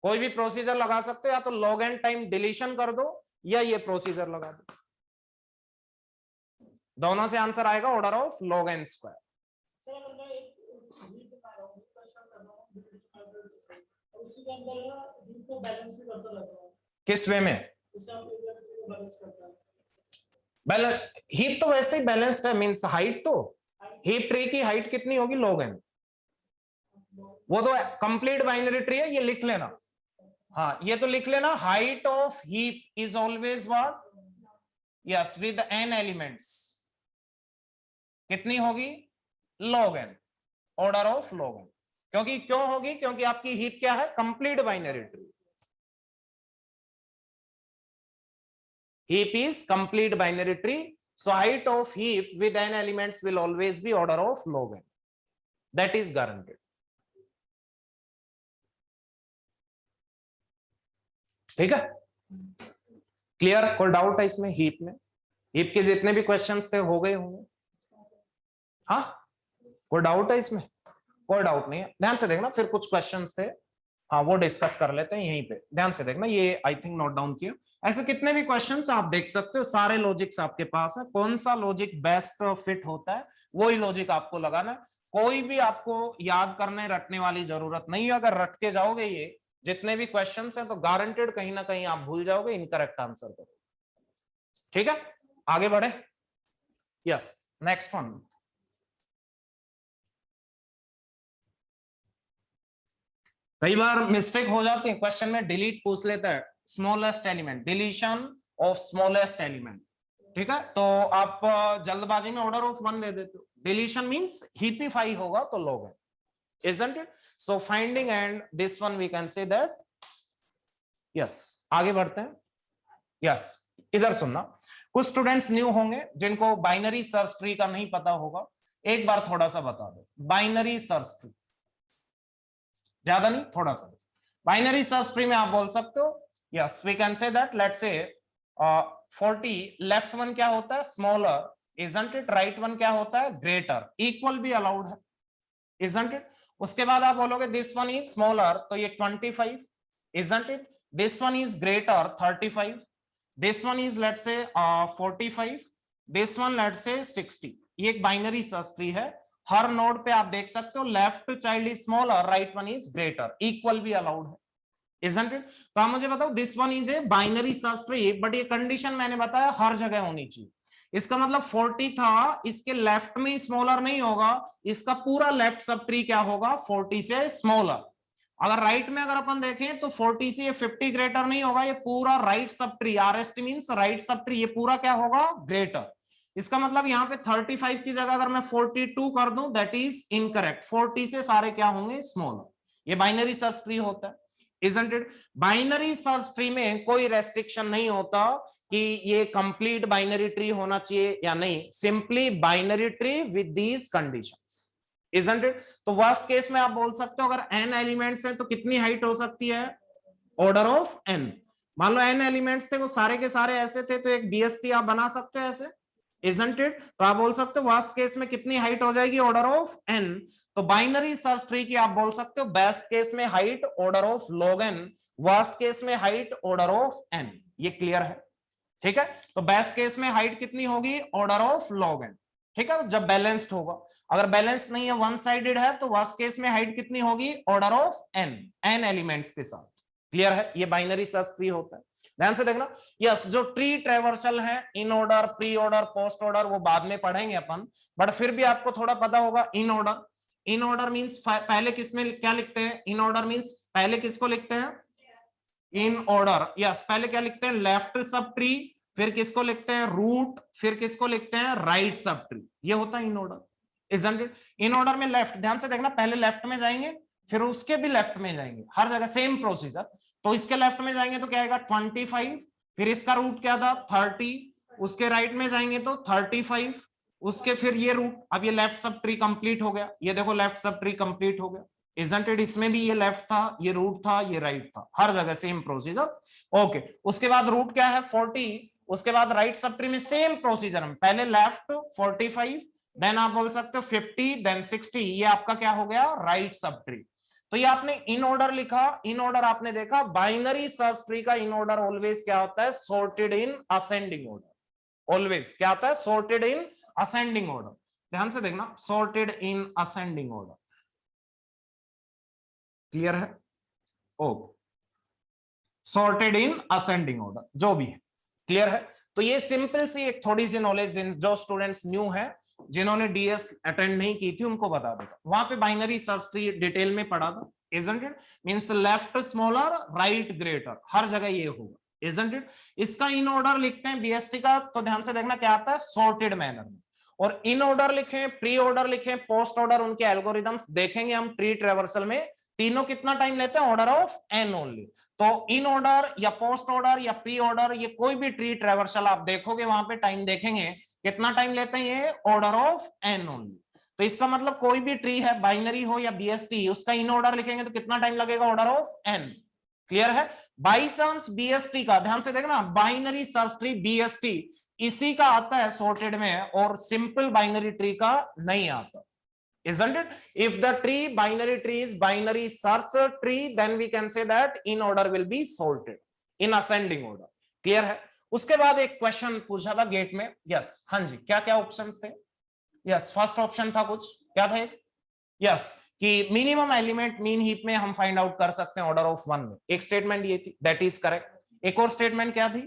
कोई भी प्रोसीजर लगा सकते हो, या तो log n टाइम डिलीशन कर दो या ये प्रोसीजर लगा दो, दोनों से आंसर आएगा order of log n square. किस वे में बैलेंस, हीप तो वैसे ही बैलेंस्ड है, मींस हाइट तो हीप ट्री की हाइट कितनी होगी, log n. वो तो कंप्लीट बाइनरी ट्री है, ये लिख लेना. हाँ ये तो लिख लेना, height of heap is always what, yes with n elements. कितनी होगी, log n, order of log n. क्योंकि क्यों होगी, क्योंकि आपकी हीप क्या है, complete binary tree. Heap is complete binary tree, so height of heap with n elements will always be order of log n. That is guaranteed. ठीक है, clear. कोई डाउट है इसमें, हीप में, हीप के जितने भी क्वेश्चंस थे हो गए होंगे. हाँ कोई डाउट है इसमें, कोई डाउट नहीं है. ध्यान से देखना, फिर कुछ क्वेश्चंस थे, हाँ वो डिस्कस कर लेते हैं यहीं पे. ध्यान से देखना, ये आई थिंक नोट डाउन किया. ऐसे कितने भी क्वेश्चंस आप देख सकते हो, सारे लॉजिक्स आपके पास है. कौन सा लॉजिक बेस्ट फिट होता है वही लॉजिक आपको लगाना. कोई भी आपको याद करने रटने वाली जरूरत नहीं है. अगर रट के जाओगे ये जितने भी क्वेश्चंस हैं तो गारंटेड कहीं ना कहीं आप भूल जाओगे, इनकरेक्ट आंसर करोगे. ठीक है, आगे बढ़े. यस नेक्स्ट वन, कई बार मिस्टेक हो जाती है क्वेश्चन में, डिलीट पूछ लेता है, smallest element, deletion of smallest element. ठीक है, तो आप जल्दबाजी में ऑर्डर ऑफ 1 दे देते हो. डिलीशन मींस हीपिफाई होगा तो log n, isn't it? So finding and this one we can say that yes. आगे बढ़ते हैं. yes, इधर सुनना, कुछ स्टूडेंट्स न्यू होंगे जिनको बाइनरी सर्च ट्री का नहीं पता होगा. एक बार थोड़ा सा बता दो, बाइनरी सर्च ट्री, ज्यादा नहीं थोड़ा सा. बाइनरी सर्च ट्री में आप बोल सकते हो, yes we can say that, let's say 40, left one क्या होता है, smaller, isn't it? Right one क्या होता है, ग्रेटर. इक्वल भी अलाउड है, isn't it? उसके बाद आप बोलोगे दिस वन इज स्मॉलर, तो ये 25, isn't it? This one is greater, 35. This one is let's say 45. This one let's say 60. ये एक बाइनरी सर्च ट्री है, हर नोड पे आप देख सकते हो left child is smaller, right one is greater, equal भी अलाउड है, isn't it? तो आप मुझे बताओ this one is a binary search tree, but ये कंडीशन मैंने बताया हर जगह होनी चाहिए। इसका मतलब 40 था, इसके लेफ्ट में स्मॉलर नहीं होगा, इसका पूरा लेफ्ट सब ट्री क्या होगा 40 से स्मॉलर। अगर राइट में अगर अपन देखें तो 40 से 50 ग्रेटर नहीं होगा, ये पूरा right sub tree, RST means right sub tree, ये पूरा क्या होगा ग्रेटर। इसका मतलब यहाँ पे 35 की जगह अगर मैं 42 कर दूं दैट इज इनकरेक्ट, 40 से सारे क्या होंगे स्मॉलर, ये बाइनरी सर्च ट्री होता है, isn't it? Binary search tree में कोई रेस्ट्रिक्शन नहीं होता कि ये कंप्लीट बाइनरी ट्री होना चाहिए या नहीं, simply binary tree with these conditions, isn't it? तो वर्स्ट केस में आप बोल सकते हो अगर n एलिमेंट्स हैं तो कितनी हाइट हो सकती है, ऑर्डर ऑफ n। मान लो n एलिमेंट्स थे, वो सारे के सारे ऐसे थे, तो एक BST आप बना सकते हो ऐसे, isn't it? तो आप बोल सकते हो वर्स्ट केस में कितनी हाइट हो जाएगी, ऑर्डर ऑफ n। तो बाइनरी सर्च ट्री की आप बोल सकते हो बेस्ट केस में height order of log n, worst case में हाइट ऑर्डर ऑफ n। ये क्लियर है, ठीक है? तो बेस्ट केस में हाइट कितनी होगी, ऑर्डर ऑफ log n, ठीक है, जब बैलेंस्ड होगा। अगर बैलेंस्ड नहीं है, वन साइडेड है, तो वर्स्ट केस में हाइट कितनी होगी, ऑर्डर ऑफ n एलिमेंट्स के साथ। क्लियर है? ये बाइनरी सर्च ट्री होता है। ध्यान से देखना, यस जो ट्री ट्रेवर्सल है, in order, pre order, post order, वो बाद में पढ़ेंगे अपन, बट फिर भी आपको थोड़ा पता होगा in order. In order means पहले किसमें क्या लिखते हैं, इन ऑर्डर मींस पहले किसको लिखते हैं, इन ऑर्डर, यस पहले क्या लिखते हैं, लेफ्ट सब ट्री, फिर किसको लिखते हैं रूट, फिर किसको लिखते हैं राइट सब ट्री, ये होता है in order, isn't it? In order में लेफ्ट, ध्यान से देखना, पहले लेफ्ट में जाएंगे, फिर उसके भी लेफ्ट में जाएंगे, हर जगह सेम प्रोसीजर। तो इसके लेफ्ट में जाएंगे तो क्या आएगा 25, फिर इसका रूट क्या था 30, उसके राइट में जाएंगे तो 35, उसके फिर ये रूट, अब ये लेफ्ट सब ट्री कंप्लीट हो गया, ये देखो लेफ्ट सब ट्री कंप्लीट हो गया, isn't it? इसमें भी ये लेफ्ट था, ये रूट था, ये राइट था, हर जगह सेम प्रोसीजर। ओके, उसके बाद रूट क्या है 40, उसके बाद राइट सब ट्री में सेम प्रोसीजर, हम पहले लेफ्ट 45, देन आप बोल सकते हो 50, देन 60, ये आपका क्या हो गया राइट सब ट्री। तो ये आपने इन ऑर्डर लिखा, इन ऑर्डर आपने देखा, बाइनरी सर्च ट्री का इन ऑर्डर ऑलवेज क्या होता है, sorted in ascending order, always क्या होता है, सॉर्टेड इन असेंडिंग ऑर्डर। ध्यान से देखना, sorted in ascending order, clear है? Okay, sorted in ascending order, जो भी है, क्लियर है? तो ये सिंपल सी एक थोड़ी सी नॉलेज जो स्टूडेंट्स न्यू है, जिन्होंने डीएस अटेंड नहीं की थी, उनको बता देता। वहां पे बाइनरी सर्च ट्री डिटेल में पढ़ा था, isn't it? Means left smaller, right greater, हर जगह ये होगा, isn't it? इसका इन ऑर्डर लिखते हैं बीएसटी का, तो ध्यान से देखना क्या आता है, सॉर्टेड मैनर में। और इन ऑर्डर लिखे, प्री ऑर्डर लिखे, पोस्ट ऑर्डर, उनके एल्गोरिदम्स देखेंगे हम ट्री ट्रेवर्सल में, तीनों कितना टाइम लेते हैं, ऑर्डर ऑफ एन ओनली। तो इन ऑर्डर या पोस्ट ऑर्डर या प्री ऑर्डर, ये कोई भी ट्री ट्रेवर्सल आप देखोगे, वहां पे टाइम देखेंगे कितना टाइम लेते हैं, ये ऑर्डर ऑफ एन ओनली। तो इसका मतलब कोई भी ट्री है, बाइनरी हो या बीएसटी, उसका इन ऑर्डर लिखेंगे तो कितना टाइम लगेगा, ऑर्डर ऑफ एन। क्लियर है? बाई चांस बीएसटी का, ध्यान से देखना, बाइनरी सर्च ट्री बीएसटी इसी का आता है सॉर्टेड में, और सिंपल बाइनरी ट्री का नहीं आता, isn't it? If the tree, binary tree is binary search tree, then we can say that in order will be sorted in ascending order. Clear है? उसके बाद एक क्वेश्चन पूछा था गेट में, यस, हाँ जी, क्या क्या ऑप्शंस थे? यस, फर्स्ट ऑप्शन था कुछ, क्या था? यस, कि मिनिमम एलिमेंट मीन हीप में हम फाइंड आउट कर सकते हैं ऑर्डर ऑफ 1 में, एक स्टेटमेंट ये थी, दैट इज करेक्ट। एक और स्टेटमेंट क्या थी,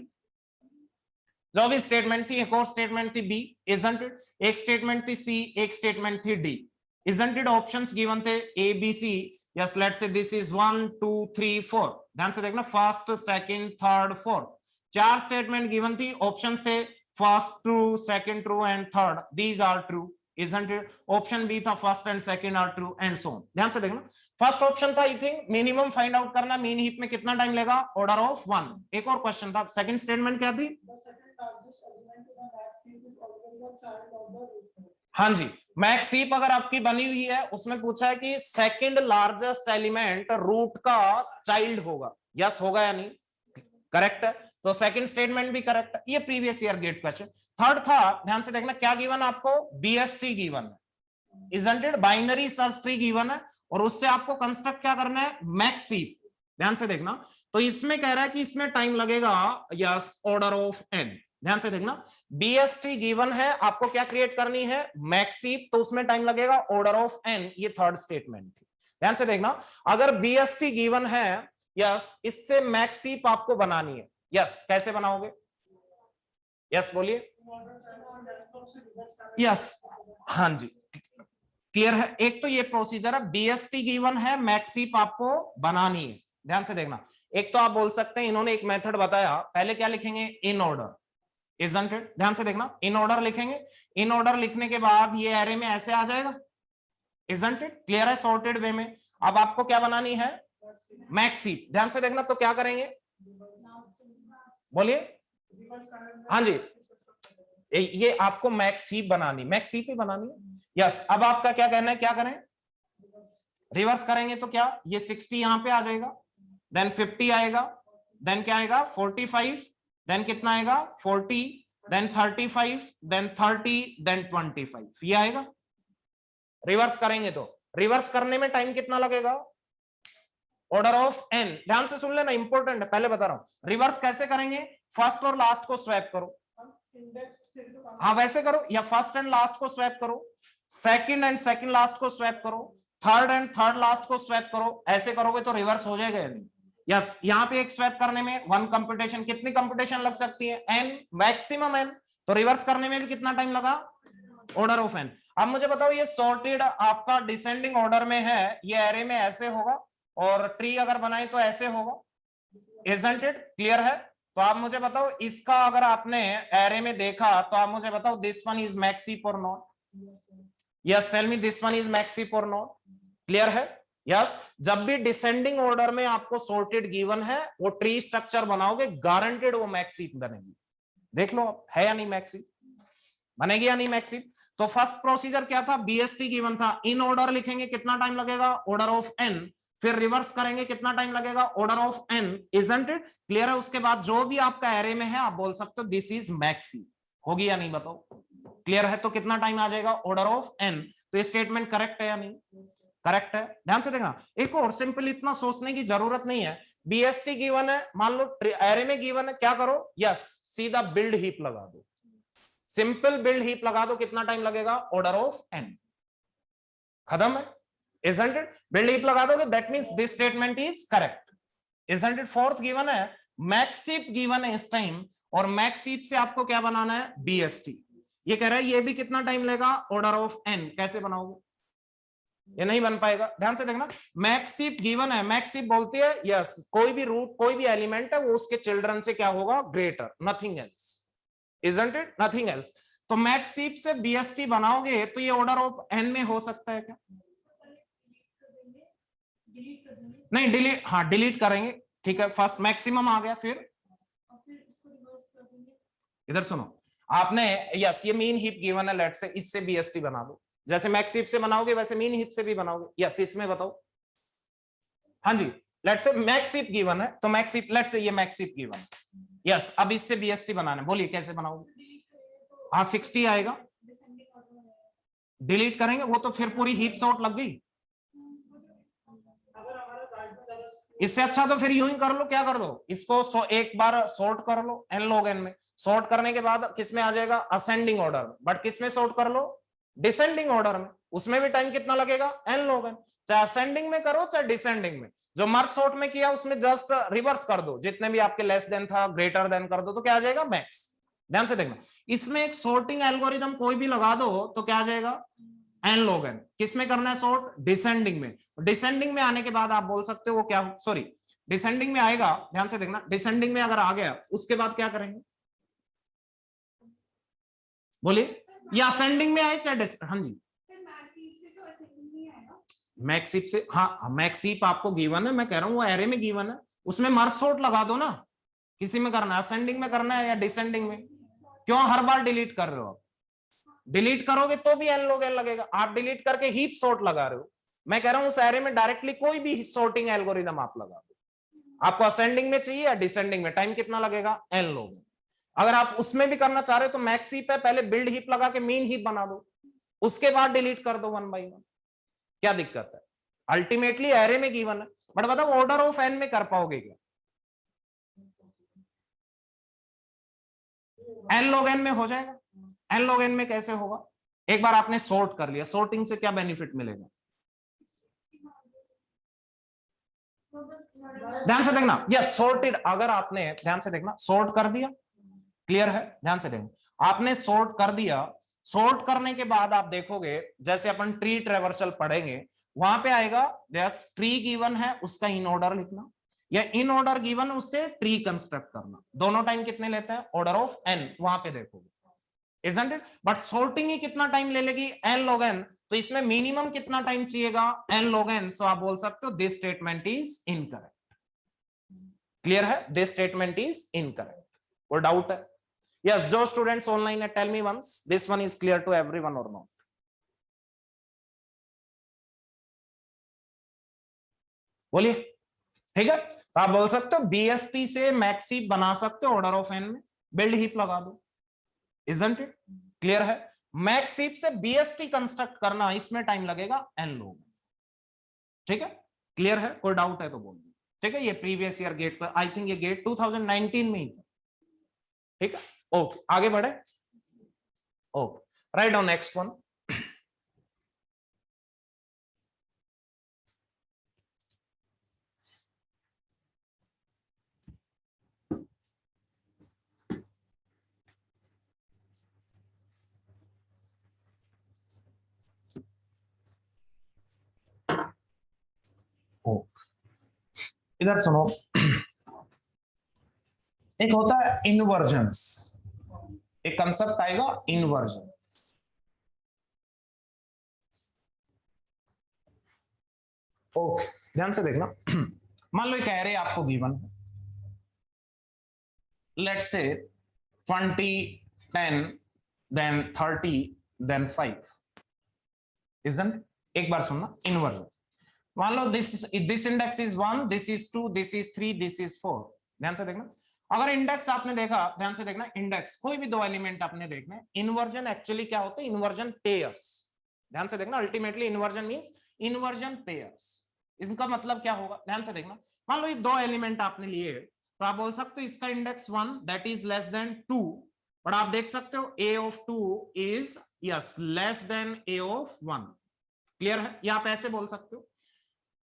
जो भी स्टेटमेंट थी, एक और स्टेटमेंट थी बी, isn't it? एक स्टेटमेंट थी सी, एक स्टेटमेंट थी D, isn't it? Options given थे A B C, yes, let's say this is 1 2 3 4, ध्यान से देखना, first second third fourth, 4 statement given थी, ऑप्शंस थे first true, second true and third, these are true, isn't it? Option B था first and second are true and so on. ध्यान से देखना, first option था I think minimum find out करना, min heap में कितना time लेगा, order of 1। एक और क्वेश्चन था, सेकंड स्टेटमेंट क्या थी, हाँ जी, मैक्स हीप अगर आपकी बनी हुई है, उसमें पूछा है कि सेकंड लार्जेस्ट एलिमेंट रूट का चाइल्ड होगा, यस होगा या नहीं, करेक्ट है, तो सेकंड स्टेटमेंट भी करेक्ट है, ये previous year GATE question. Third था, ध्यान से देखना, क्या गिवन आपको, बीएसटी गिवन है, isn't it? Binary search tree given है, और उससे आपको कंस्ट्रक्ट क्या करना है, मैक्स हीप। ध्यान से देखना, तो इसमें कह रहा है कि इसमें टाइम लगेगा, यस, ऑर्डर ऑफ एन, ध्यान से देखना, बीएसटी गिवन है, आपको क्या क्रिएट करनी है, मैक्स हीप, तो उसमें टाइम लगेगा, ऑर्डर ऑफ एन, ये थर्ड स्टेटमेंट थी। ध्यान से देखना, अगर बीएसटी गिवन है, यस, इससे मैक्स हीप आपको बनानी है। यस, कैसे बनाओगे? यस बोलिए। यस, हाँ जी, क्लियर है। एक तो ये प्रोसीजर है, बीएसटी गिवन है, मैक्स हीप आपको बनानी है। ध्यान से देखना, एक तो आप बोल सकते हैं, इन्होंने एक मेथड बताया, पहले क्या लिखेंगे, इन ऑर्डर, इजंट इट। ध्यान से देखना, इन ऑर्डर लिखेंगे, इन ऑर्डर लिखने के बाद ये एरे में ऐसे आ जाएगा, इजंट इट, क्लियर है, सॉर्टेड वे में। अब आपको क्या बनानी है, मैक्स हीप। ध्यान से देखना, तो क्या करेंगे, बोलिए। हाँ जी, ये आपको मैक्स हीप बनानी, मैक्स हीप ही बनानी है। यस, अब आपका क्या कहना है, क्या करें, रिवर्स करेंगे तो क्या, ये 60 यहां पे आ जाएगा, देन 50 आएगा, देन क्या आएगा 45, देन कितना आएगा 40, देन 35, देन 30, देन 25, ये आएगा। रिवर्स करेंगे तो, रिवर्स करने में टाइम कितना लगेगा, ऑर्डर ऑफ एन। ध्यान से सुन लेना, इंपॉर्टेंट है, पहले बता रहा हूं। रिवर्स कैसे करेंगे, फर्स्ट और लास्ट को स्वैप करो, हाँ वैसे करो, या फर्स्ट एंड लास्ट को स्वैप करो, सेकंड एंड सेकंड लास्ट को स्वैप करो, थर्ड एंड थर्ड लास्ट को स्वैप करो, ऐसे करोगे तो रिवर्स हो जाएगा। यस, यहाँ पे एक स्वैप करने में वन कंप्यूटेशन, कितनी कंप्यूटेशन लग सकती है, एन, मैक्सिमम एन, तो रिवर्स करने में भी कितना टाइम लगा, ऑर्डर ऑफ एन। अब मुझे बताओ, ये सॉर्टेड आपका डिसेंडिंग ऑर्डर में है, ये एरे में ऐसे होगा, और ट्री अगर बनाए तो ऐसे होगा, इजंट इट, क्लियर है। तो आप मुझे बताओ, इसका अगर आपने एरे में देखा तो आप मुझे बताओ, this one is max heap or not, yes tell me, this one is max heap or not, clear है। यस, जब भी डिसेंडिंग ऑर्डर में आपको सॉर्टेड गिवन है, वो ट्री स्ट्रक्चर बनाओगे, गारंटेड वो मैक्स हीप बनेगी। देख लो है या नहीं, मैक्स हीप बनेगी या नहीं मैक्स हीप। तो फर्स्ट प्रोसीजर क्या था, बीएसटी गिवन था, इन ऑर्डर लिखेंगे, कितना टाइम लगेगा, ऑर्डर ऑफ एन, फिर रिवर्स करेंगे, कितना टाइम लगेगा, order of n, isn't it, clear है। उसके बाद जो भी आपका एरे में है, आप बोल सकते हो दिस इज मैक्स हीप, होगी या नहीं बताओ, क्लियर है। तो कितना टाइम आ जाएगा, ऑर्डर ऑफ एन। तो ये स्टेटमेंट करेक्ट है या नहीं, करेक्ट है। ध्यान से देखना, एक और सिंपल, इतना सोचने की जरूरत नहीं है, बीएसटी गिवन है, मान लो एरे में गिवन है, क्या करो, यस सीधा बिल्ड हीप लगा दो, सिंपल बिल्ड हीप लगा दो, कितना टाइम लगेगा, ऑर्डर ऑफ एन, खत्म है, इजंट इट। बिल्ड हीप लगा दोगे, that means this statement is correct, isn't it. Fourth given है, मैक्स हीप गिवन है इस टाइम, और मैक्स हीप से आपको क्या बनाना है, बीएसटी। ये कह रहा है ये भी कितना टाइम लेगा, ऑर्डर ऑफ एन, कैसे बनाओगे, ये नहीं बन पाएगा। ध्यान से देखना, मैक्स हीप गिवन है, मैक्स हीप बोलती है यस, कोई भी रूट, कोई भी एलिमेंट है, वो उसके चिल्ड्रन से क्या होगा, greater, nothing else, isn't it, nothing else. तो मैक्स हीप से बीएसटी बनाओगे तो ये ऑर्डर ऑफ एन में हो सकता है क्या, नहीं डिलीट, हाँ डिलीट करेंगे, ठीक है। फर्स्ट मैक्सिमम आ गया, फिर इधर सुनो, आपने यस, ये मीन हीप गिवन है, लेट से इससे बीएसटी बना दो, जैसे मैक्स हीप से बनाओगे वैसे मीन हीप से भी बनाओगे। यस, इसमें बताओ, हाँ जी, लेट से मैक्स हीप गिवन है, तो मैक्स हीप, लेट से ये मैक्स हीप गिवन, यस, अब इससे बीएसटी बनाना है, बोलिए कैसे बनाओगे। हाँ 60 आएगा, डिलीट करेंगे, वो तो फिर पूरी हीप सॉर्ट लग गई। इससे अच्छा तो फिर यूं ही कर लो, क्या कर दो, इसको एक बार सॉर्ट कर लो एन लॉग एन में, सॉर्ट करने के बाद किस में आ जाएगा, असेंडिंग ऑर्डर में, बट किस में सॉर्ट कर लो, डिसेंडिंग ऑर्डर में, उसमें भी टाइम कितना लगेगा, एन लॉग एन। चाहे असेंडिंग में करो चाहे डिसेंडिंग में, जो मर्ज सॉर्ट में किया उसमें जस्ट रिवर्स कर दो, जितने भी आपके लेस देन था ग्रेटर देन कर दो, तो क्या आ जाएगा, मैक्स। ध्यान से देखना, इसमें एक सॉर्टिंग एल्गोरिदम कोई भी लगा दो तो क्या आ जाएगा, एन लॉग एन। किस में करना है सॉर्ट, डिसेंडिंग में। डिसेंडिंग में आने के बाद आप बोल सकते हो वो क्या, सॉरी डिसेंडिंग में आएगा, ध्यान से देखना, डिसेंडिंग में अगर आ गया उसके बाद क्या करेंगे, बोलिए, या असेंडिंग में आए चाहे, हाँ जी, मैक्स हीप से, हाँ मैक्स हीप आपको गिवन है, मैं कह रहा हूँ वो एरे में गिवन है, उसमें मर्ज सॉर्ट लगा दो ना, किसी में करना है, असेंडिंग में करना है या डिसेंडिंग में, क्यों हर बार डिलीट कर रहे हो आप, डिलीट करोगे तो भी एन लॉग एन लगेगा, आप डिलीट करके हीप सॉर्ट लगा रहे हो, मैं कह रहा हूं उस एरे में डायरेक्टली कोई भी सॉर्टिंग एल्गोरिदम आप लगा दो, आपको असेंडिंग में चाहिए या डिसेंडिंग में, टाइम कितना लगेगा, एन लॉग। अगर आप उसमें भी करना चाह रहे हो तो मैक्स हीप है, पहले बिल्ड हीप लगा के मीन हीप बना दो, उसके बाद डिलीट कर दो वन बाई वन, क्या दिक्कत है, अल्टीमेटली एरे में गिवन है, बट बताओ ऑर्डर ऑफ एन में कर पाओगे क्या, एन लॉग एन में हो जाएगा। एन लॉग एन में कैसे होगा, एक बार आपने सॉर्ट कर लिया, सॉर्टिंग से क्या बेनिफिट मिलेगा, ध्यान से देखना, यस सॉर्टेड, अगर आपने ध्यान से देखना सॉर्ट कर दिया, क्लियर है, ध्यान से देखना, आपने सॉर्ट कर दिया, सॉर्ट करने के बाद आप देखोगे जैसे अपन ट्री ट्रेवर्सल पढ़ेंगे वहां पे आएगा यस ट्री गिवन है उसका इन ऑर्डर लिखना, या इन ऑर्डर गिवन उससे ट्री कंस्ट्रक्ट करना, दोनों टाइम कितने लेते हैं, ऑर्डर ऑफ एन, वहां पे देखोगे, isn't it? बट सॉर्टिंग ही कितना टाइम ले लेगी, एन लॉग एन, तो इसमें मिनिमम कितना टाइम चाहिएगा, एन लॉग एन, सो आप बोल सकते हो this statement is incorrect, clear है, दिस स्टेटमेंट इज इनकरेक्ट, कोई डाउट है, यस जो स्टूडेंट्स ऑनलाइन है tell me once this one is clear to everyone और नॉट, बोलिए, ठीक है, तो आप बोल सकते हो बीएसटी से मैक्स हीप बना सकते हो ऑर्डर ऑफ एन में, बिल्ड हीप लगा दो, isn't it? क्लियर है, मैक्स हीप से बीएसटी कंस्ट्रक्ट करना इसमें टाइम लगेगा एन लोग, ठीक है, क्लियर है, कोई डाउट है तो बोल दो, ठीक है, ये प्रीवियस ईयर गेट पर, आई थिंक ये गेट 2019 में ही था, ठीक है, ओके आगे बढ़े, okay right on next one, इधर सुनो, एक होता है इनवर्जन्स, एक कंसेप्ट आएगा इनवर्जन्स, ओके ध्यान से देखना, मान लो एक एरे आपको गिवन है, let's say 20 10 then 30 then 5, isn't, एक बार सुनना, इनवर्जन, मान लो this index is 1, this is 2, this is 3, this is 4, ध्यान से देखना, अगर इंडेक्स आपने देखा, ध्यान से देखना, इंडेक्स कोई भी दो एलिमेंट आपने देखना, इन्वर्जन एक्चुअली क्या होता है, इन्वर्जन पेयर्स, ध्यान से देखना, ultimately inversion means inversion pairs, इसका मतलब क्या होगा, ध्यान से देखना, मान लो ये दो एलिमेंट आपने लिए, तो आप बोल सकते हो इसका index 1 that is less than 2, but आप देख सकते हो a of 2 is yes less than a of 1, clear है, या आप ऐसे बोल सकते हो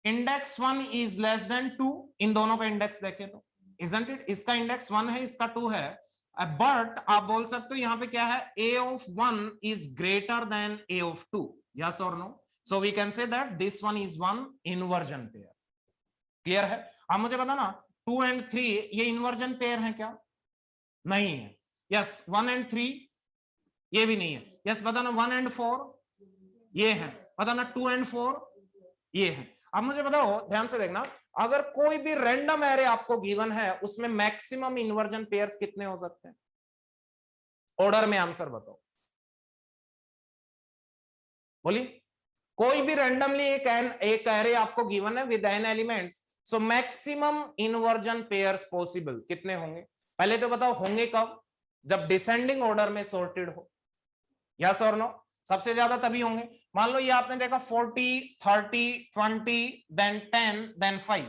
इंडेक्स 1 इज लेस देन 2, इन दोनों का इंडेक्स देखें तो, isn't it, इसका इंडेक्स 1 है, इसका 2 है, बट आप बोल सकते हो यहां पे क्या है, a of 1 is greater than a of 2, yes or no, so we can say that this one is one inversion pair, clear है, अब मुझे बताना 2 and 3 ये इन्वर्जन पेयर है क्या, नहीं है, यस 1 and 3 ये भी नहीं है, यस बताना 1 and 4 ये है, बताना 2 and 4 ये है, अब मुझे बताओ ध्यान से देखना, अगर कोई भी रैंडम एरे आपको गिवन है उसमें मैक्सिमम इन्वर्जन पेयर्स कितने हो सकते हैं, ऑर्डर में आंसर बताओ, बोलिए, कोई भी रैंडमली एक एरे आपको गिवन है with n elements, so maximum inversion pairs possible कितने होंगे, पहले तो बताओ होंगे कब, जब डिसेंडिंग ऑर्डर में सॉर्टेड हो, यस और नो, सबसे ज्यादा तभी होंगे, मान लो ये आपने देखा 40 30 20 देन 10 देन 5,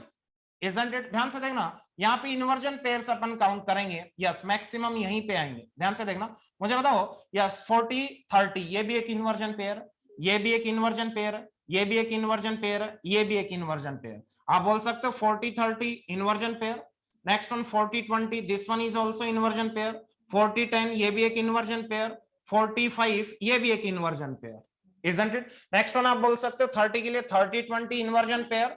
isn't it, ध्यान से देखना, यहाँ पे इन्वर्जन पेयर्स अपन काउंट करेंगे, यस मैक्सिमम यहीं पे आएंगे, ध्यान से देखना, मुझे बताओ यस 40 30 ये भी एक इन्वर्जन पेयर, ये भी एक इन्वर्जन पेयर, ये भी एक इन्वर्जन पेयर, ये भी एक इन्वर्जन पेयर, आप बोल सकते हो 40 30 inversion pair, next one 40 20 this one is also inversion pair, 40 10 ये भी एक इन्वर्जन पेयर, 45 ये भी एक inversion pair, isn't it, next one आप बोल सकते हो 30 के लिए 30 20 inversion pair,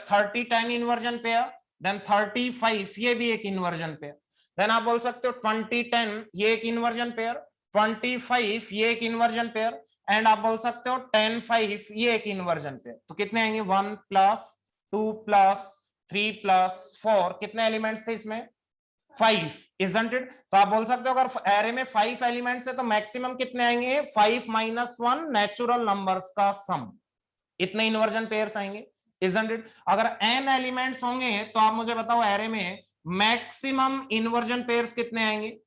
30 10 inversion pair, then 35 ये भी एक इन्वर्जन पेयर, देन आप बोल सकते हो 20 10 ये एक इन्वर्जन पेयर, 25 ये एक इन्वर्जन पेयर, एंड आप बोल सकते हो 10 5 ये एक इन्वर्जन पेयर, तो कितने आएंगे 1 प्लस 2 प्लस 3 प्लस 4, कितने एलिमेंट्स थे इसमें 5, isn't it, तो आप बोल सकते हो अगर एरे में 5 एलिमेंट्स है तो मैक्सिमम कितने आएंगे 5 माइनस 1 नेचुरल नंबर्स का सम, इतने इन्वर्जन पेयर्स आएंगे, isn't it, अगर n एलिमेंट्स होंगे तो आप मुझे बताओ एरे में मैक्सिमम इन्वर्जन पेयर्स कितने आएंगे,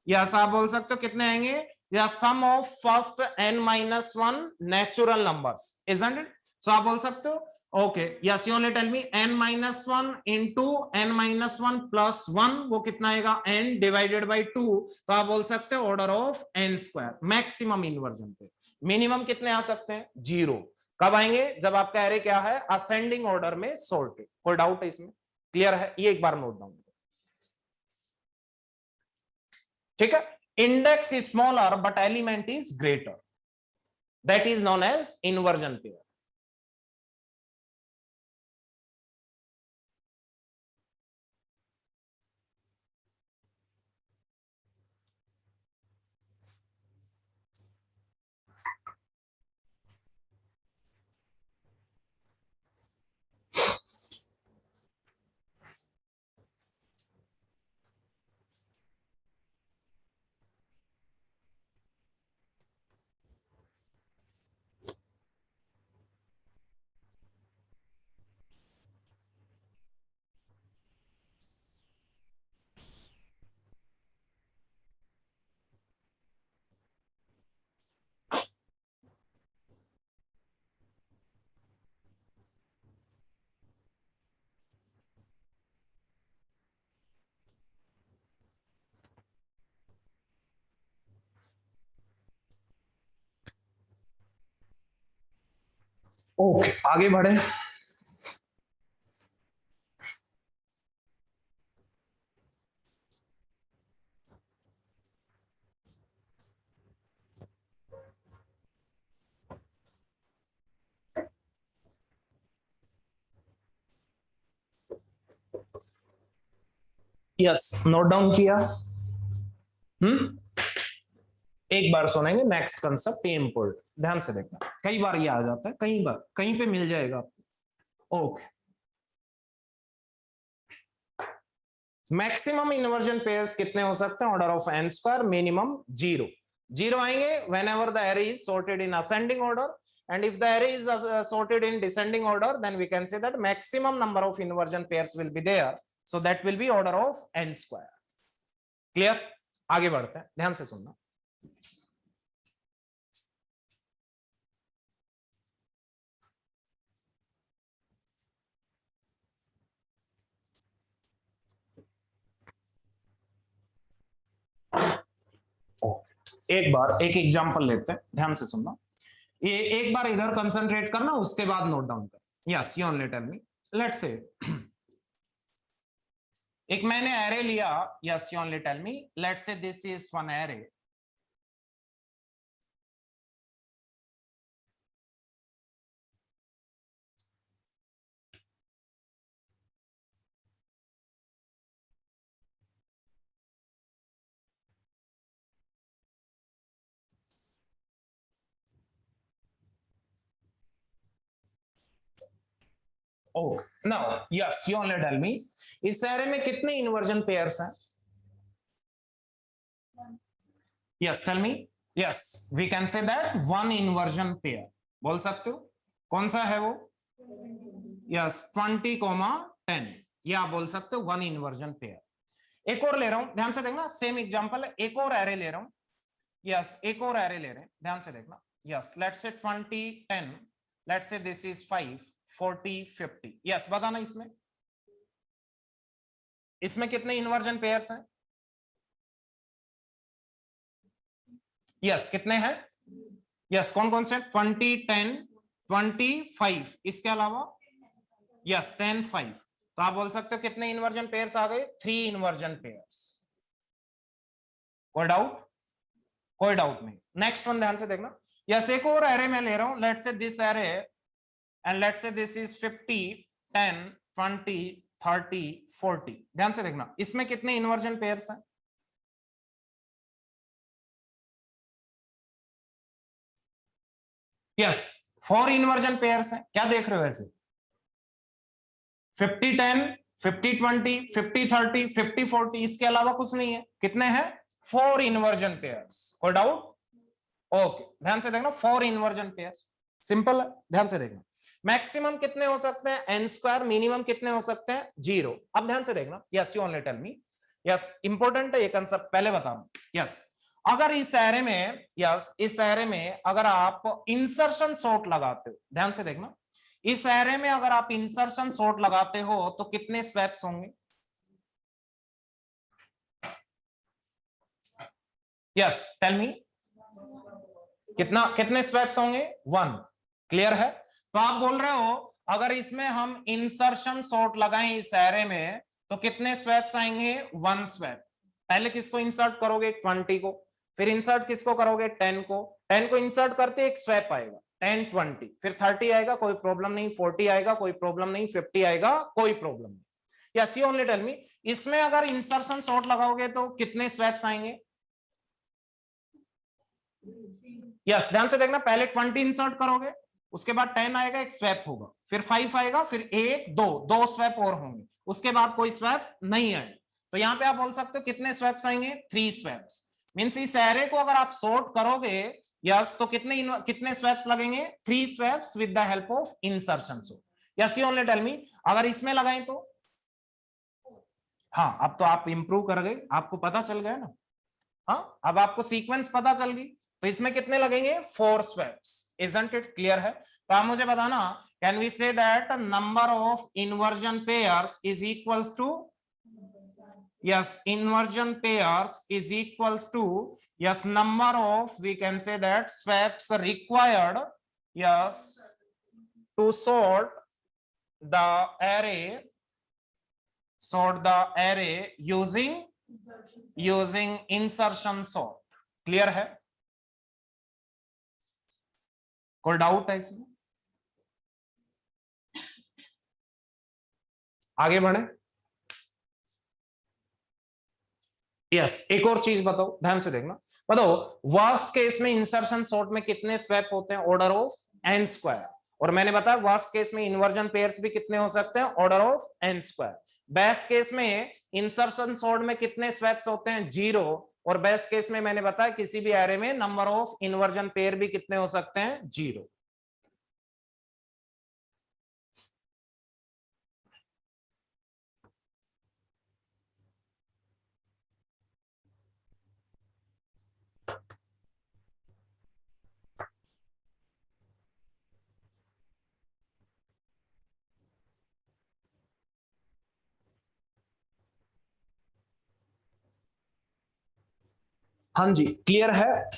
यस आप बोल सकते हो कितने आएंगे, या sum of first n minus 1 natural numbers, isn't it, so आप बोल सकते हो okay yes you only tell me n-1 into n-1 plus 1 वो कितना आएगा n डिवाइडेड बाई 2, तो आप बोल सकते हो order of n square maximum inversion पे। मिनिमम कितने आ सकते हैं 0। कब आएंगे जब आपका एरे क्या है असेंडिंग ऑर्डर में सॉर्टेड। कोई डाउट है इसमें? क्लियर है? ये एक बार नोट डाउन। ठीक है, index is smaller but element is greater, that is known as inversion pair. Okay आगे बढ़े। यस नोट डाउन किया। एक बार सुनेंगे नेक्स्ट कंसेप्ट, ये इंपोर्ट ध्यान से देखना, कई बार ये आ जाता है, कई बार कहीं पे मिल जाएगा आपको। ओके मैक्सिमम इन्वर्जन पेयर्स कितने हो सकते हैं order of n square, minimum 0। 0 आएंगे whenever the array is sorted in ascending order, and if the array is sorted in descending order, then we can say that maximum number of inversion pairs will be there, so that will be order of n square। Clear? आगे बढ़ते हैं, ध्यान से सुनना। एक बार एक example लेते हैं, ध्यान से सुनना। ये एक बार इधर कंसंट्रेट करना, उसके बाद नोट डाउन कर। Yes you only tell me, let's say एक मैंने एरे लिया, yes you only tell me, let's say this is one array. Okay now yes you only tell me, इस एरे में कितने इन्वर्जन पेयर्स हैं? Yes tell me. Yes we can say that one inversion pair. बोल सकते हो कौन सा है वो? यस 20,10, ये आप बोल सकते हो वन इन्वर्जन पेयर। एक और ले रहा हूं, ध्यान से देखना, सेम एग्जांपल है, एक और एरे ले रहा हूं। यस एक और एरे ले रहे हैं, ध्यान से देखना। यस लेट्स से 20, 10, let's say this is 5, 40, 50। Yes बताना इसमें कितने इन्वर्जन पेयर्स हैं? यस कितने हैं? यस कौन कौन से? 20, 10, 25, इसके अलावा यस 10, 5। तो आप बोल सकते हो कितने इन्वर्जन पेयर्स आ गए? 3 इन्वर्जन पेयर्स। कोई डाउट? कोई डाउट नहीं। नेक्स्ट वन ध्यान से देखना। यस एक और एरे में ले रहा हूं, let's say this array and let's say this is 50, 10, 20, 30, 40। ध्यान से देखना इसमें कितने इन्वर्जन पेयर्स हैं? यस 4 इन्वर्जन पेयर्स हैं। क्या देख रहे हो ऐसे? 50, 10, 50, 20, 50, 30, 50, 40, इसके अलावा कुछ नहीं है। कितने हैं? 4 इन्वर्जन पेयर्स। कोई डाउट? ओके ध्यान से देखना, 4 इन्वर्जन पेयर्स, सिंपल है, ध्यान से देखना। मैक्सिमम कितने हो सकते हैं? n square. मिनिमम कितने हो सकते हैं? 0। अब ध्यान से देखना, yes you only tell me. Yes important है ये कंसेप्ट, पहले बता रहा हूं। यस अगर इस एरे में, यस इस एरे में अगर आप इंसर्शन सॉर्ट लगाते हो, ध्यान से देखना, इस एरे में अगर आप इंसर्शन सॉर्ट लगाते हो तो कितने स्वैप्स होंगे? यस टेल मी, कितने स्वैप्स होंगे? 1। क्लियर है? तो आप बोल रहे हो अगर इसमें हम इंसर्शन सॉर्ट लगाएं इस एरे में तो कितने स्वैप्स आएंगे? 1 स्वैप। पहले किसको इंसर्ट करोगे? 20 को। फिर इंसर्ट किसको करोगे? 10 को। 10 को इंसर्ट करते एक स्वैप आएगा, 10 20, फिर 30 आएगा, कोई प्रॉब्लम नहीं, 40 आएगा, कोई प्रॉब्लम नहीं, 50 आएगा, कोई प्रॉब्लम नहीं। Yes you only tell me, इसमें अगर इंसर्शन सॉर्ट लगाओगे तो कितने स्वैप्स आएंगे? यस ध्यान से देखना, पहले 20 इंसर्ट करोगे, उसके बाद 10 आएगा, एक स्वैप होगा, फिर 5 आएगा, फिर 1 2 दो स्वैप और होंगे, उसके बाद कोई स्वैप नहीं आएगा। तो यहां पे आप बोल सकते हो कितने स्वैप्स आएंगे? 3 स्वैप्स। मींस इस एरे को अगर आप सॉर्ट करोगे यस तो कितने स्वैप्स लगेंगे? 3 swaps with the help of insertion sort. Yes you only tell me, अगर इसमें लगाएं तो? हाँ अब तो आप इंप्रूव कर गए, आपको पता चल गया ना। हाँ अब आपको सीक्वेंस पता चल गई। तो इसमें कितने लगेंगे? 4 स्वैप्स। इजंट इट क्लियर है? तो आप मुझे बताना, can we say that number of inversion pairs is equals to? Yes inversion pairs is equals to yes number of, we can say that swaps required yes to sort the array using insertion sort। Clear है? कोई doubt है इसमें? आगे बढ़े। Yes एक और चीज बताओ, ध्यान से देखना, बताओ वर्स्ट केस में इंसर्शन सॉर्ट में कितने स्वैप होते हैं? Order of n square. और मैंने बताया वर्स्ट केस में इन्वर्जन पेयर्स भी कितने हो सकते हैं? Order of n square. Best case में इंसर्शन सॉर्ट में कितने स्वैप्स होते हैं? 0। और बेस्ट केस में मैंने बताया किसी भी एरे में नंबर ऑफ इन्वर्जन पेयर भी कितने हो सकते हैं? 0। हाँ जी क्लियर है?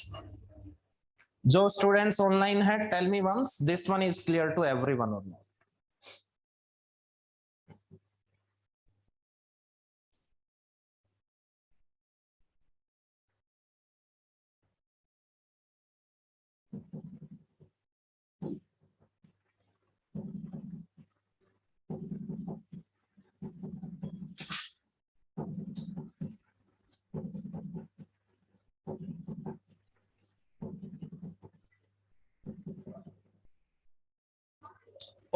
जो स्टूडेंट्स ऑनलाइन है tell me once this one is clear to everyone और नॉट?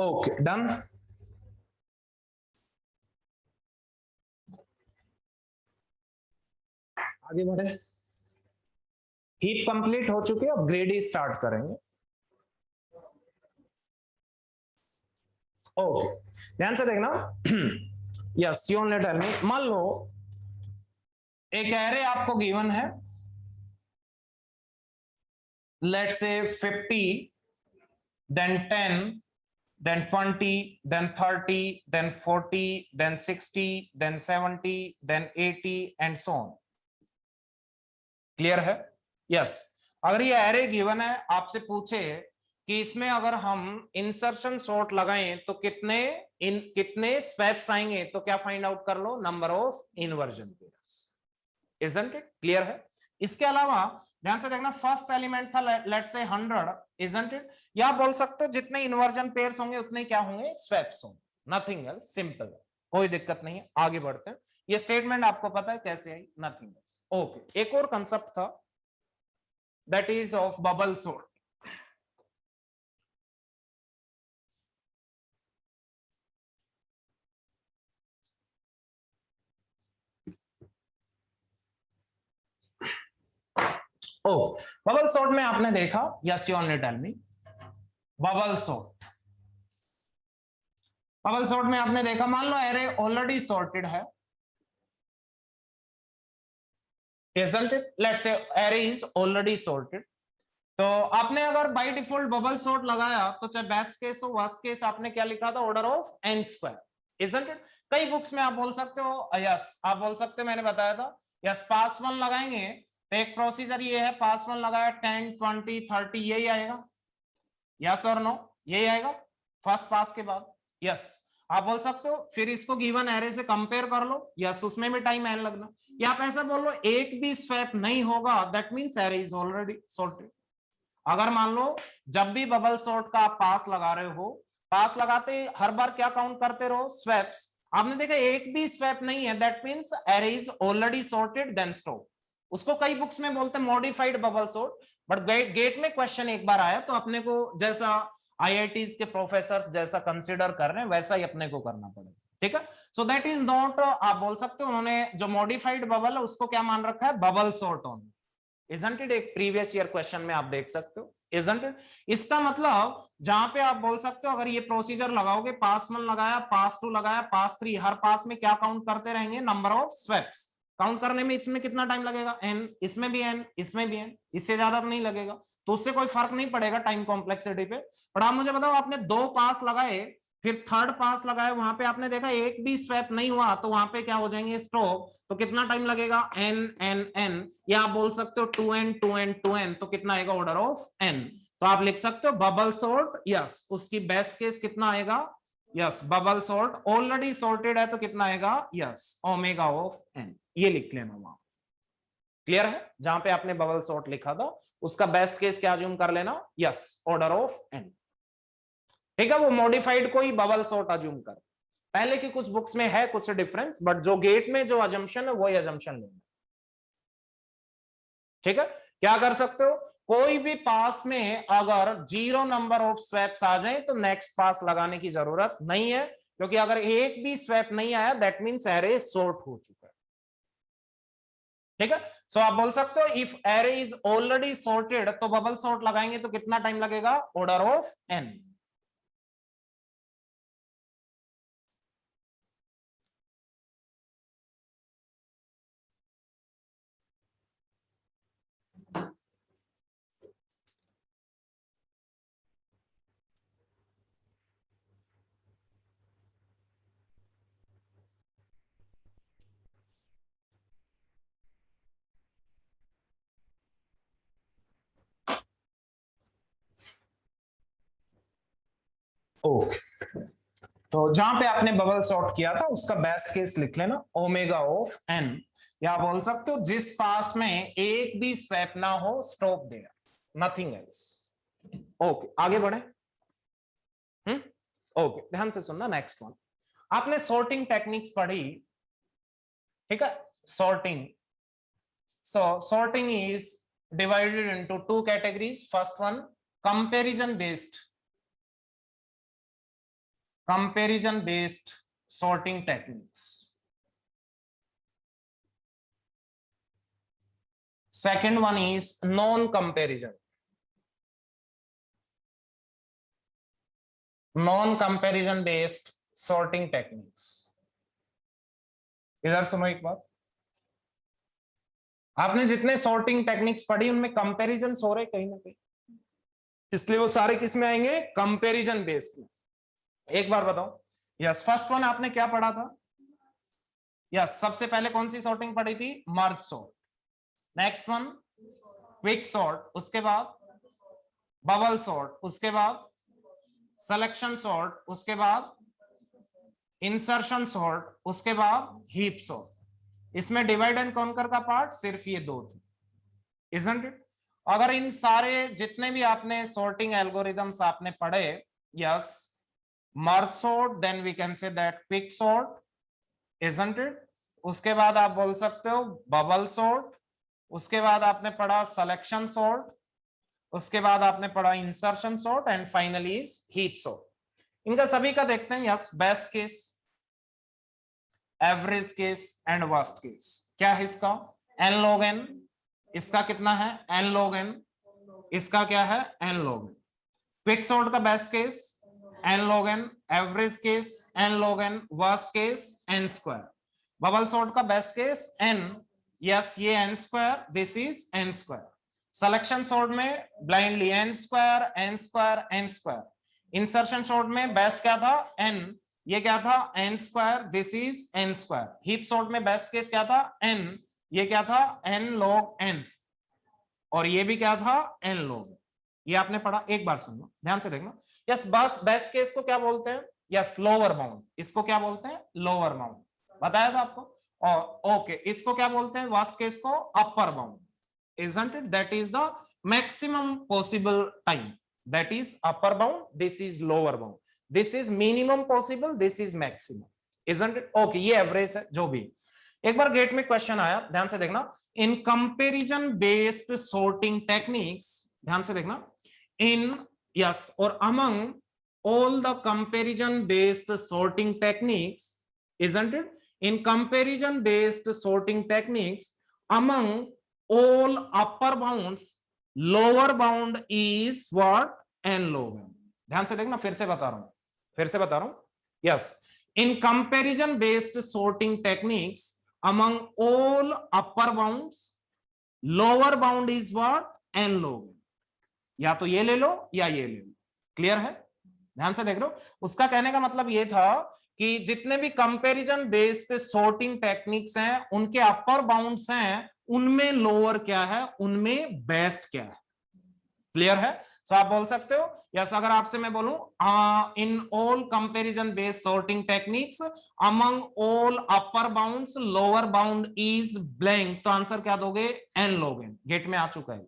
Okay done. आगे बढ़े। हीप कंप्लीट हो चुके, अब ग्रेड ही स्टार्ट करेंगे। ओके ध्यान से देखना। Yes you only tell me, मान लो एक एरे आपको गिवन है, let's say 50 then 10 then 20 then 30 then 40 then 60 then 70 then 80 and so on। Clear है? यस अगर ये एरे गिवन है, आपसे पूछे कि इसमें अगर हम इंसर्शन सॉर्ट लगाएं तो कितने स्वैप्स आएंगे, तो क्या फाइंड आउट कर लो? Number of inversion pairs. Isn't it clear है? इसके अलावा ध्यान से देखना, फर्स्ट एलिमेंट था लेट्स से 100, इजंट इट? या बोल सकते हो जितने इन्वर्जन पेयर्स होंगे उतने क्या होंगे? स्वैप्स होंगे, नथिंग एल्स, सिंपल, कोई दिक्कत नहीं है। आगे बढ़ते हैं, ये स्टेटमेंट आपको पता है कैसे आई, नथिंग एल्स। ओके एक और कंसेप्ट था that is of bubble sort. Oh bubble sort में आपने देखा, yes you only tell me, bubble sort, bubble sort में आपने देखा, मान लो एरे ऑलरेडी सॉर्टेड है, isn't it? Let's say array is already sorted, तो आपने अगर बाय डिफॉल्ट बबल सॉर्ट लगाया तो चाहे बेस्ट केस हो वर्स्ट केस आपने क्या लिखा था, order of n square, isn't it? कई बुक्स में आप बोल सकते हो यस, आप बोल सकते हो मैंने बताया था यस, पास वन लगाएंगे तो एक प्रोसीजर ये है, पास वन लगाया 10 20 30 यही आएगा, यस और नो, यही आएगा फर्स्ट पास के बाद, यस। आप बोल सकते हो फिर इसको गिवन एरे से कंपेयर कर लो, यस उसमें भी टाइम एन लगना, या आप ऐसा बोल लो एक भी स्वैप नहीं होगा, that means array is already sorted. अगर मान लो जब भी बबल सॉर्ट का आप पास लगा रहे हो, पास लगाते हर बार क्या काउंट करते रहो, स्वैप्स, आपने देखा एक भी स्वैप नहीं है, that means array is already sorted then stop. उसको कई बुक्स में बोलते हैं modified bubble sort, but GATE में क्वेश्चन एक बार आया तो अपने को जैसा आईआईटीज के प्रोफेसर जैसा कंसिडर कर रहे हैं वैसा ही अपने को करना पड़ेगा, ठीक है। सो दैट इज नॉट, आप बोल सकते हो उन्होंने जो मॉडिफाइड बबल है उसको क्या मान रखा है, bubble sort only, isn't it? एक प्रीवियस ईयर क्वेश्चन में आप देख सकते हो, isn't it? इसका मतलब जहां पे आप बोल सकते हो अगर ये प्रोसीजर लगाओगे, पास वन लगाया, पास टू लगाया, पास थ्री, हर पास में क्या काउंट करते रहेंगे, नंबर ऑफ स्वेप्स काउंट करने में इसमें कितना टाइम लगेगा, एन, इसमें भी एन, इसमें भी एन, इससे ज्यादा तो नहीं लगेगा, तो उससे कोई फर्क नहीं पड़ेगा टाइम कॉम्प्लेक्सिटी पे। पर आप मुझे बताओ आपने दो पास लगाए, फिर थर्ड पास लगाए, वहां पे आपने देखा एक भी स्वैप नहीं हुआ, तो वहां पे क्या हो जाएंगे, स्ट्रोक, तो कितना टाइम लगेगा, एन एन एन, या आप बोल सकते हो 2n 2n 2n, तो कितना आएगा, ऑर्डर ऑफ n। तो आप लिख सकते हो बबल सॉर्ट, यस उसकी बेस्ट केस कितना आएगा, yes bubble sort already sorted है तो कितना आएगा, यस ओमेगा ऑफ n, ये लिख लेना वहां, क्लियर है? जहां पे आपने बबल सॉर्ट लिखा था उसका बेस्ट केस क्या अज्यूम कर लेना, यस ऑर्डर ऑफ n, ठीक है। वो मॉडिफाइड को ही बबल सॉर्ट अज्यूम कर, पहले की कुछ बुक्स में है कुछ डिफरेंस, बट जो गेट में जो अजम्पशन है वही अजम्पशन लेना, ठीक है। क्या कर सकते हो, कोई भी पास में अगर 0 नंबर ऑफ स्वैप्स आ जाए तो नेक्स्ट पास लगाने की जरूरत नहीं है, क्योंकि अगर एक भी स्वैप नहीं आया दैट मींस एरे सॉर्ट हो चुका है, ठीक है। सो आप बोल सकते हो if array is already sorted तो बबल सॉर्ट लगाएंगे तो कितना टाइम लगेगा, ऑर्डर ऑफ n। ओके, तो जहां पे आपने बबल सॉर्ट किया था उसका बेस्ट केस लिख लेना, ओमेगा ऑफ n, या बोल सकते हो जिस पास में एक भी स्वैप ना हो, stop there, nothing else. Okay आगे बढ़े, ओके ध्यान से सुनना, नेक्स्ट वन, आपने सॉर्टिंग टेक्निक्स पढ़ी, ठीक है, sorting. So sorting is divided into two categories, first one comparison based sorting techniques, second one is non comparison based sorting techniques। इधर सुनो एक बात, आपने जितने सॉर्टिंग टेक्निक्स पढ़ी उनमें कंपैरिजन हो रहे कहीं ना कहीं, इसलिए वो सारे किस में आएंगे, कंपैरिजन बेस्ड में। एक बार बताओ, यस फर्स्ट वन आपने क्या पढ़ा था, यस सबसे पहले कौन सी सॉर्टिंग पढ़ी थी, merge sort, next one quick sort, उसके बाद बबल सॉर्ट, उसके बाद सिलेक्शन सॉर्ट, उसके बाद इंसर्शन सॉर्ट, उसके बाद हीप सॉर्ट। इसमें डिवाइड एंड कॉन्कर का पार्ट सिर्फ ये दो थे, इजंट इट? अगर इन सारे जितने भी आपने सॉर्टिंग एल्गोरिदम्स आपने पढ़े, yes merge sort, then we can say that quick sort, isn't it? उसके बाद आप बोल सकते हो बबल सॉर्ट, उसके बाद आपने पढ़ा सिलेक्शन सॉर्ट, उसके बाद आपने पढ़ा insertion sort, and finally is heap sort. इनका सभी का देखते हैं, yes best case, average case and worst case. क्या है इसका, n log n, इसका कितना है n log n, इसका क्या है n log n। Quick sort का best case n log n, average case n log n, worst case n square. Bubble sort का बेस्ट केस n, यस ये n square, this is n square. Selection sort में blindly n square n square n square. Insertion sort में best क्या था n, ये क्या था n square, this is n square. Heap sort में best case क्या था n, ये क्या था n log n, और ये भी क्या था n log। ये आपने पढ़ा, एक बार सुनना ध्यान से देखना। यस, बस बेस्ट केस को क्या बोलते हैं, यस लोअर बाउंड, इसको क्या बोलते हैं लोअर बाउंड, बताया था आपको। और ओके, इसको क्या बोलते हैं वर्स्ट केस को upper bound, isn't it? That is the maximum possible time, that is upper bound, this is lower bound, this is minimum possible, this is maximum, isn't it? Okay, ये average है जो भी। एक बार gate में question आया, ध्यान से देखना, in comparison based sorting techniques, ध्यान से देखना, इन यस और among all the comparison based sorting techniques, isn't it? In comparison based sorting techniques, among all upper bounds, lower bound is what? n log n। ध्यान से देखना, फिर से बता रहा हूं, yes, in comparison based sorting techniques, among all upper bounds, lower bound is what? n log n। या तो ये ले लो या ये ले लो, क्लियर है? ध्यान से देख रहे हो, उसका कहने का मतलब ये था कि जितने भी कंपैरिजन बेस्ड सॉर्टिंग टेक्निक्स हैं, उनके अपर बाउंड्स हैं, उनमें लोअर क्या है, उनमें बेस्ट क्या है, क्लियर है? सो आप बोल सकते हो यस, अगर आपसे मैं बोलूं in all comparison based sorting techniques among all upper bounds lower bound is blank, तो आंसर क्या दोगे n log n। गेट में आ चुका है,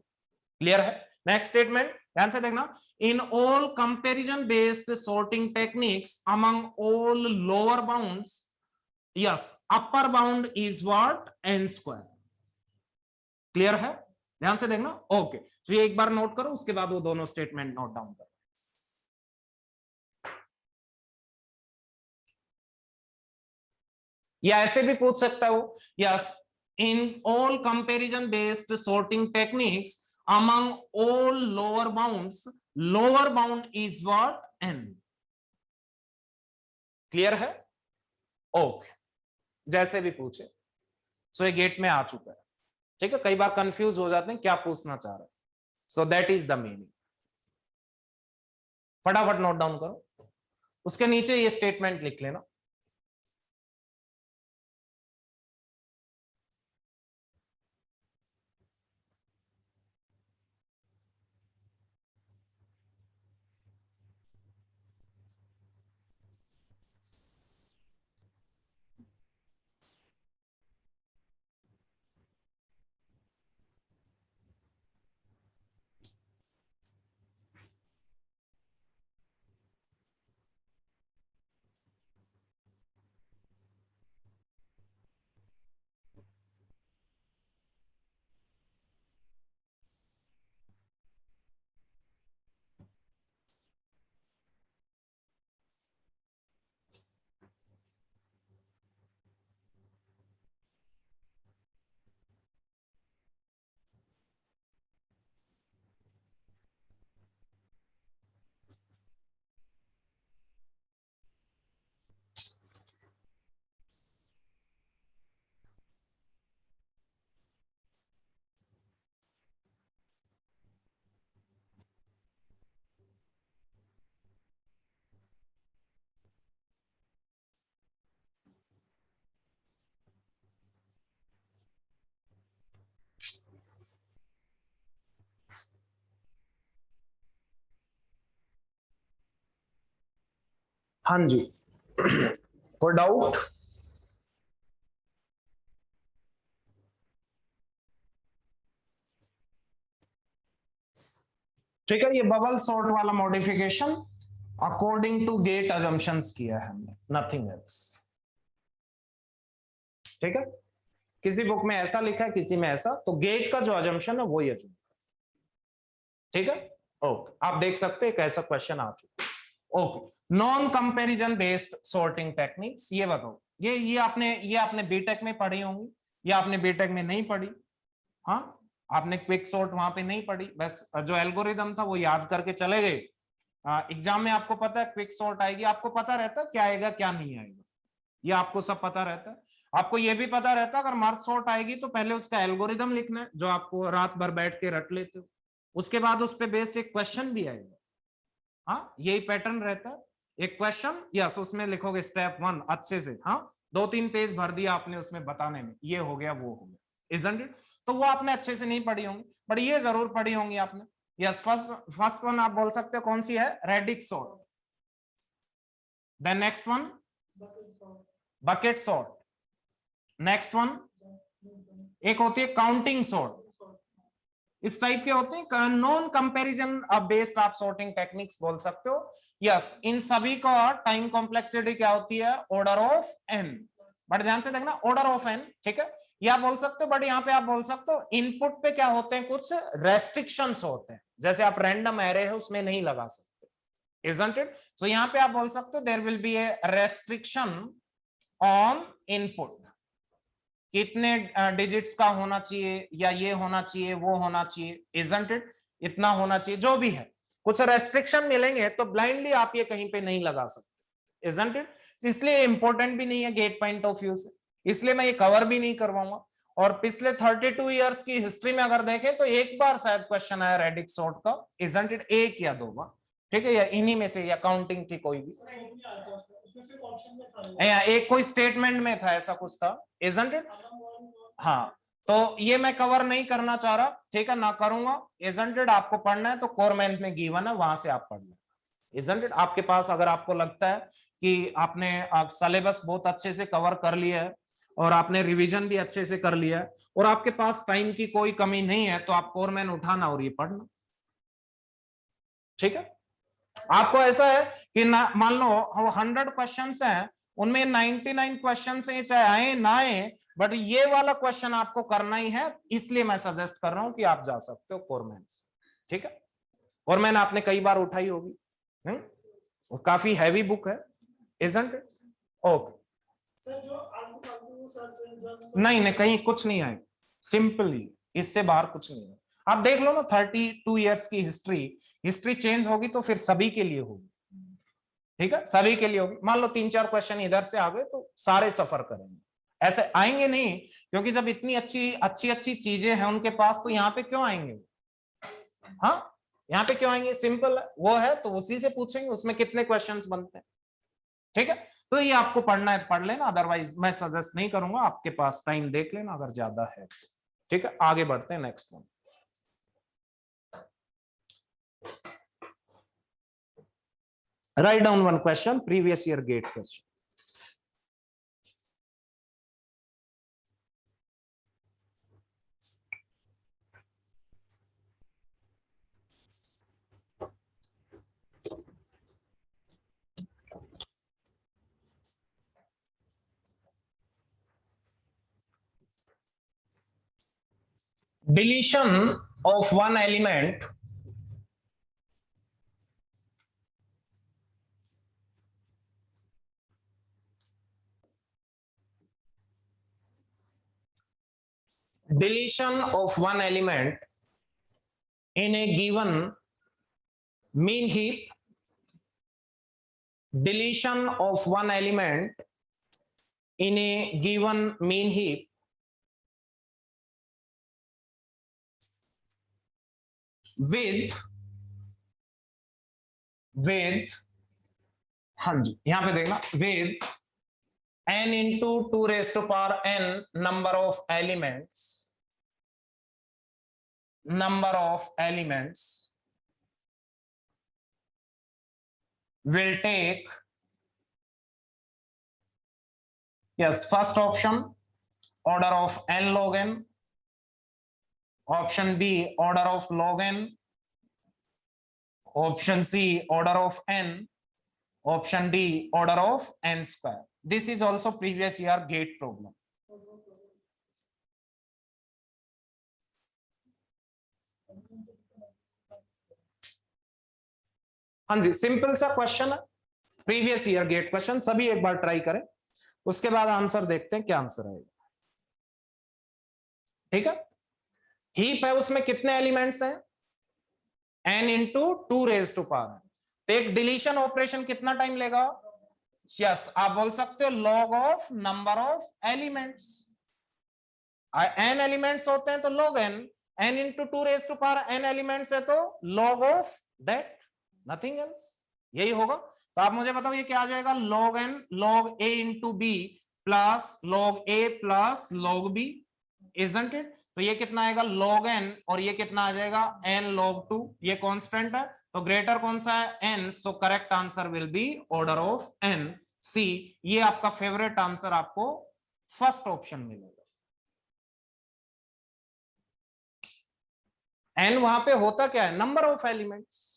क्लियर है? नेक्स्ट स्टेटमेंट ध्यान से देखना, in all comparison based sorting techniques among all lower bounds, yes upper bound is what n square, clear है? ध्यान से देखना, ओके। तो ये एक बार नोट करो, उसके बाद वो दोनों स्टेटमेंट नोट डाउन करो। या ऐसे भी पूछ सकता हो, yes in all comparison based sorting techniques among all lower bounds, lower bound is what? n, clear है? ओके, जैसे भी पूछे। सो ये गेट में आ चुका है, ठीक है? कई बार कंफ्यूज हो जाते हैं क्या पूछना चाह रहे हैं, so that is the meaning. फटाफट नोट डाउन करो, उसके नीचे ये स्टेटमेंट लिख लेना। हाँ जी, कोई डाउट? ठीक है, ये बबल सॉर्ट वाला modification according to GATE assumptions किया है हमने, नथिंग एल्स, ठीक है? किसी बुक में ऐसा लिखा है, किसी में ऐसा, तो गेट का जो अजम्पशन है वो ये, ठीक है? ओके, आप देख सकते हैं कैसा क्वेश्चन आ चुका है। Okay, non comparison based sorting techniques, ये बताओ, ये आपने बीटेक में पढ़ी होंगी, या आपने बीटेक में नहीं पढ़ी? हाँ, आपने क्विक सॉर्ट वहां पे नहीं पढ़ी, बस जो एल्गोरिदम था वो याद करके चले गए। एग्जाम में आपको पता है क्विक सॉर्ट आएगी, आपको पता रहता है क्या आएगा क्या नहीं आएगा, ये आपको सब पता रहता है। आपको ये भी पता रहता अगर मर्ज सॉर्ट आएगी तो पहले उसका एल्गोरिदम लिखना है, जो आपको रात भर बैठ के रट लेते हो, उसके बाद उस पर बेस्ड एक क्वेश्चन भी आएगा। हाँ, यही पैटर्न रहता है, एक क्वेश्चन, यस, उसमें लिखोगे स्टेप 1 अच्छे से, हाँ 2-3 पेज भर दिया आपने उसमें बताने में, ये हो गया वो हो गया, इजंट इट? तो वो आपने अच्छे से नहीं पढ़ी होंगी, बट ये जरूर पढ़ी होंगी आपने। यस, फर्स्ट वन आप बोल सकते हो कौन सी है, radix sort. Then next one bucket sort. Next one एक होती है काउंटिंग सॉर्ट। इस टाइप के होते हैं नॉन कंपैरिजन बेस्ड आप सॉर्टिंग टेक्निक्स बोल सकते हो। यस, इन सभी का टाइम कॉम्प्लेक्सिटी क्या होती है, ऑर्डर ऑफ एन। बट ध्यान से देखना, ऑर्डर ऑफ एन, ठीक है, ये आप बोल सकते हो। बट यहाँ पे आप बोल सकते हो इनपुट पे क्या होते हैं, कुछ रेस्ट्रिक्शंस होते हैं, जैसे आप रैंडम एरे है उसमें नहीं लगा सकते, isn't it? So यहाँ पे आप बोल सकते हो there will be a restriction on input, कितने डिजिट्स का होना चाहिए, या ये होना चाहिए, वो होना चाहिए, isn't it? इतना होना चाहिए, जो भी है, कुछ रेस्ट्रिक्शन मिलेंगे, तो ब्लाइंडली आप ये कहीं पे नहीं लगा सकते, isn't it? इसलिए इंपॉर्टेंट भी नहीं है गेट पॉइंट ऑफ व्यू से, इसलिए मैं ये कवर भी नहीं करवाऊंगा। और पिछले 32 इयर्स की हिस्ट्री में अगर देखें तो एक बार शायद क्वेश्चन आया रेडिक्स सॉर्ट का, isn't it? एक या दो बार, ठीक है, या इन्हीं में से, या काउंटिंग थी कोई भी, या एक कोई स्टेटमेंट में था, ऐसा कुछ था, isn't it? हाँ, तो ये मैं कवर नहीं करना चाह रहा, ठीक है, ना करूंगा, isn't it? आपको पढ़ना है तो कोरमैन में गिवन है, वहां से आप पढ़ लें, isn't it? आपके पास अगर आपको लगता है कि आपने सिलेबस बहुत अच्छे से कवर कर लिया है और आपने रिवीजन भी अच्छे से कर लिया है और आपके पास टाइम की कोई कमी नहीं है, तो आप कोरमैन उठाना और ये पढ़ना, ठीक है। आपको ऐसा है कि मान लो 100 क्वेश्चन हैं, उनमें 99 क्वेश्चन है, चाहे आए ना आए, बट ये वाला क्वेश्चन आपको करना ही है, इसलिए मैं सजेस्ट कर रहा हूं कि आप जा सकते हो कोरमैन से, ठीक है। कोरमैन आपने कई बार उठाई होगी, वो काफी हैवी बुक है, isn't it? ओके, नहीं नहीं, कहीं कुछ नहीं आए, सिंपली इससे बाहर कुछ नहीं है। आप देख लो ना, 32 इयर्स की हिस्ट्री चेंज होगी तो फिर सभी के लिए होगी, ठीक है, सभी के लिए होगी। मान लो 3-4 क्वेश्चन इधर से आ गए तो सारे सफर करेंगे, ऐसे आएंगे नहीं, क्योंकि जब इतनी अच्छी चीजें हैं उनके पास, तो यहाँ पे क्यों आएंगे, हाँ यहाँ पे क्यों आएंगे, सिंपल वो है, तो उसी से पूछेंगे उसमें कितने क्वेश्चंस बनते हैं, ठीक है। तो ये आपको पढ़ना है पढ़ लेना, अदरवाइज मैं सजेस्ट नहीं करूंगा, आपके पास टाइम देख लेना अगर ज्यादा है, ठीक है। आगे बढ़ते हैं, next one. Write down one question, previous year GATE question. Deletion of one element in a given mean heap, deletion of one element in a given mean heap with हाँ जी, यहां पे देखना, with n into 2 raised to power n number of elements will take, yes, first option order of n log n, option B order of log n, option C order of n, option D order of n square. This is also previous year GATE problem. हाँ जी, simple सा question है, previous year GATE question, सभी एक बार try करें, उसके बाद answer देखते हैं क्या आंसर आएगा, ठीक है। हीप है, उसमें कितने एलिमेंट्स हैं, n into 2 raised to power, तो एक डिलीशन ऑपरेशन कितना टाइम लेगा, यस, आप बोल सकते हो log of number of elements. n elements होते हैं तो log n, n into 2 raise to power n elements है तो log of that, nothing else, यही होगा। तो आप मुझे बताओ ये क्या आ जाएगा, log n log a into b plus log a plus log b, isn't it? तो ये कितना आएगा log n, और ये कितना आ जाएगा n log 2, ये कांस्टेंट है तो ग्रेटर कौन सा है n, so correct answer will be order of n, सी। ये आपका फेवरेट आंसर आपको फर्स्ट ऑप्शन मिलेगा। n वहां पे होता क्या है, नंबर ऑफ एलिमेंट्स।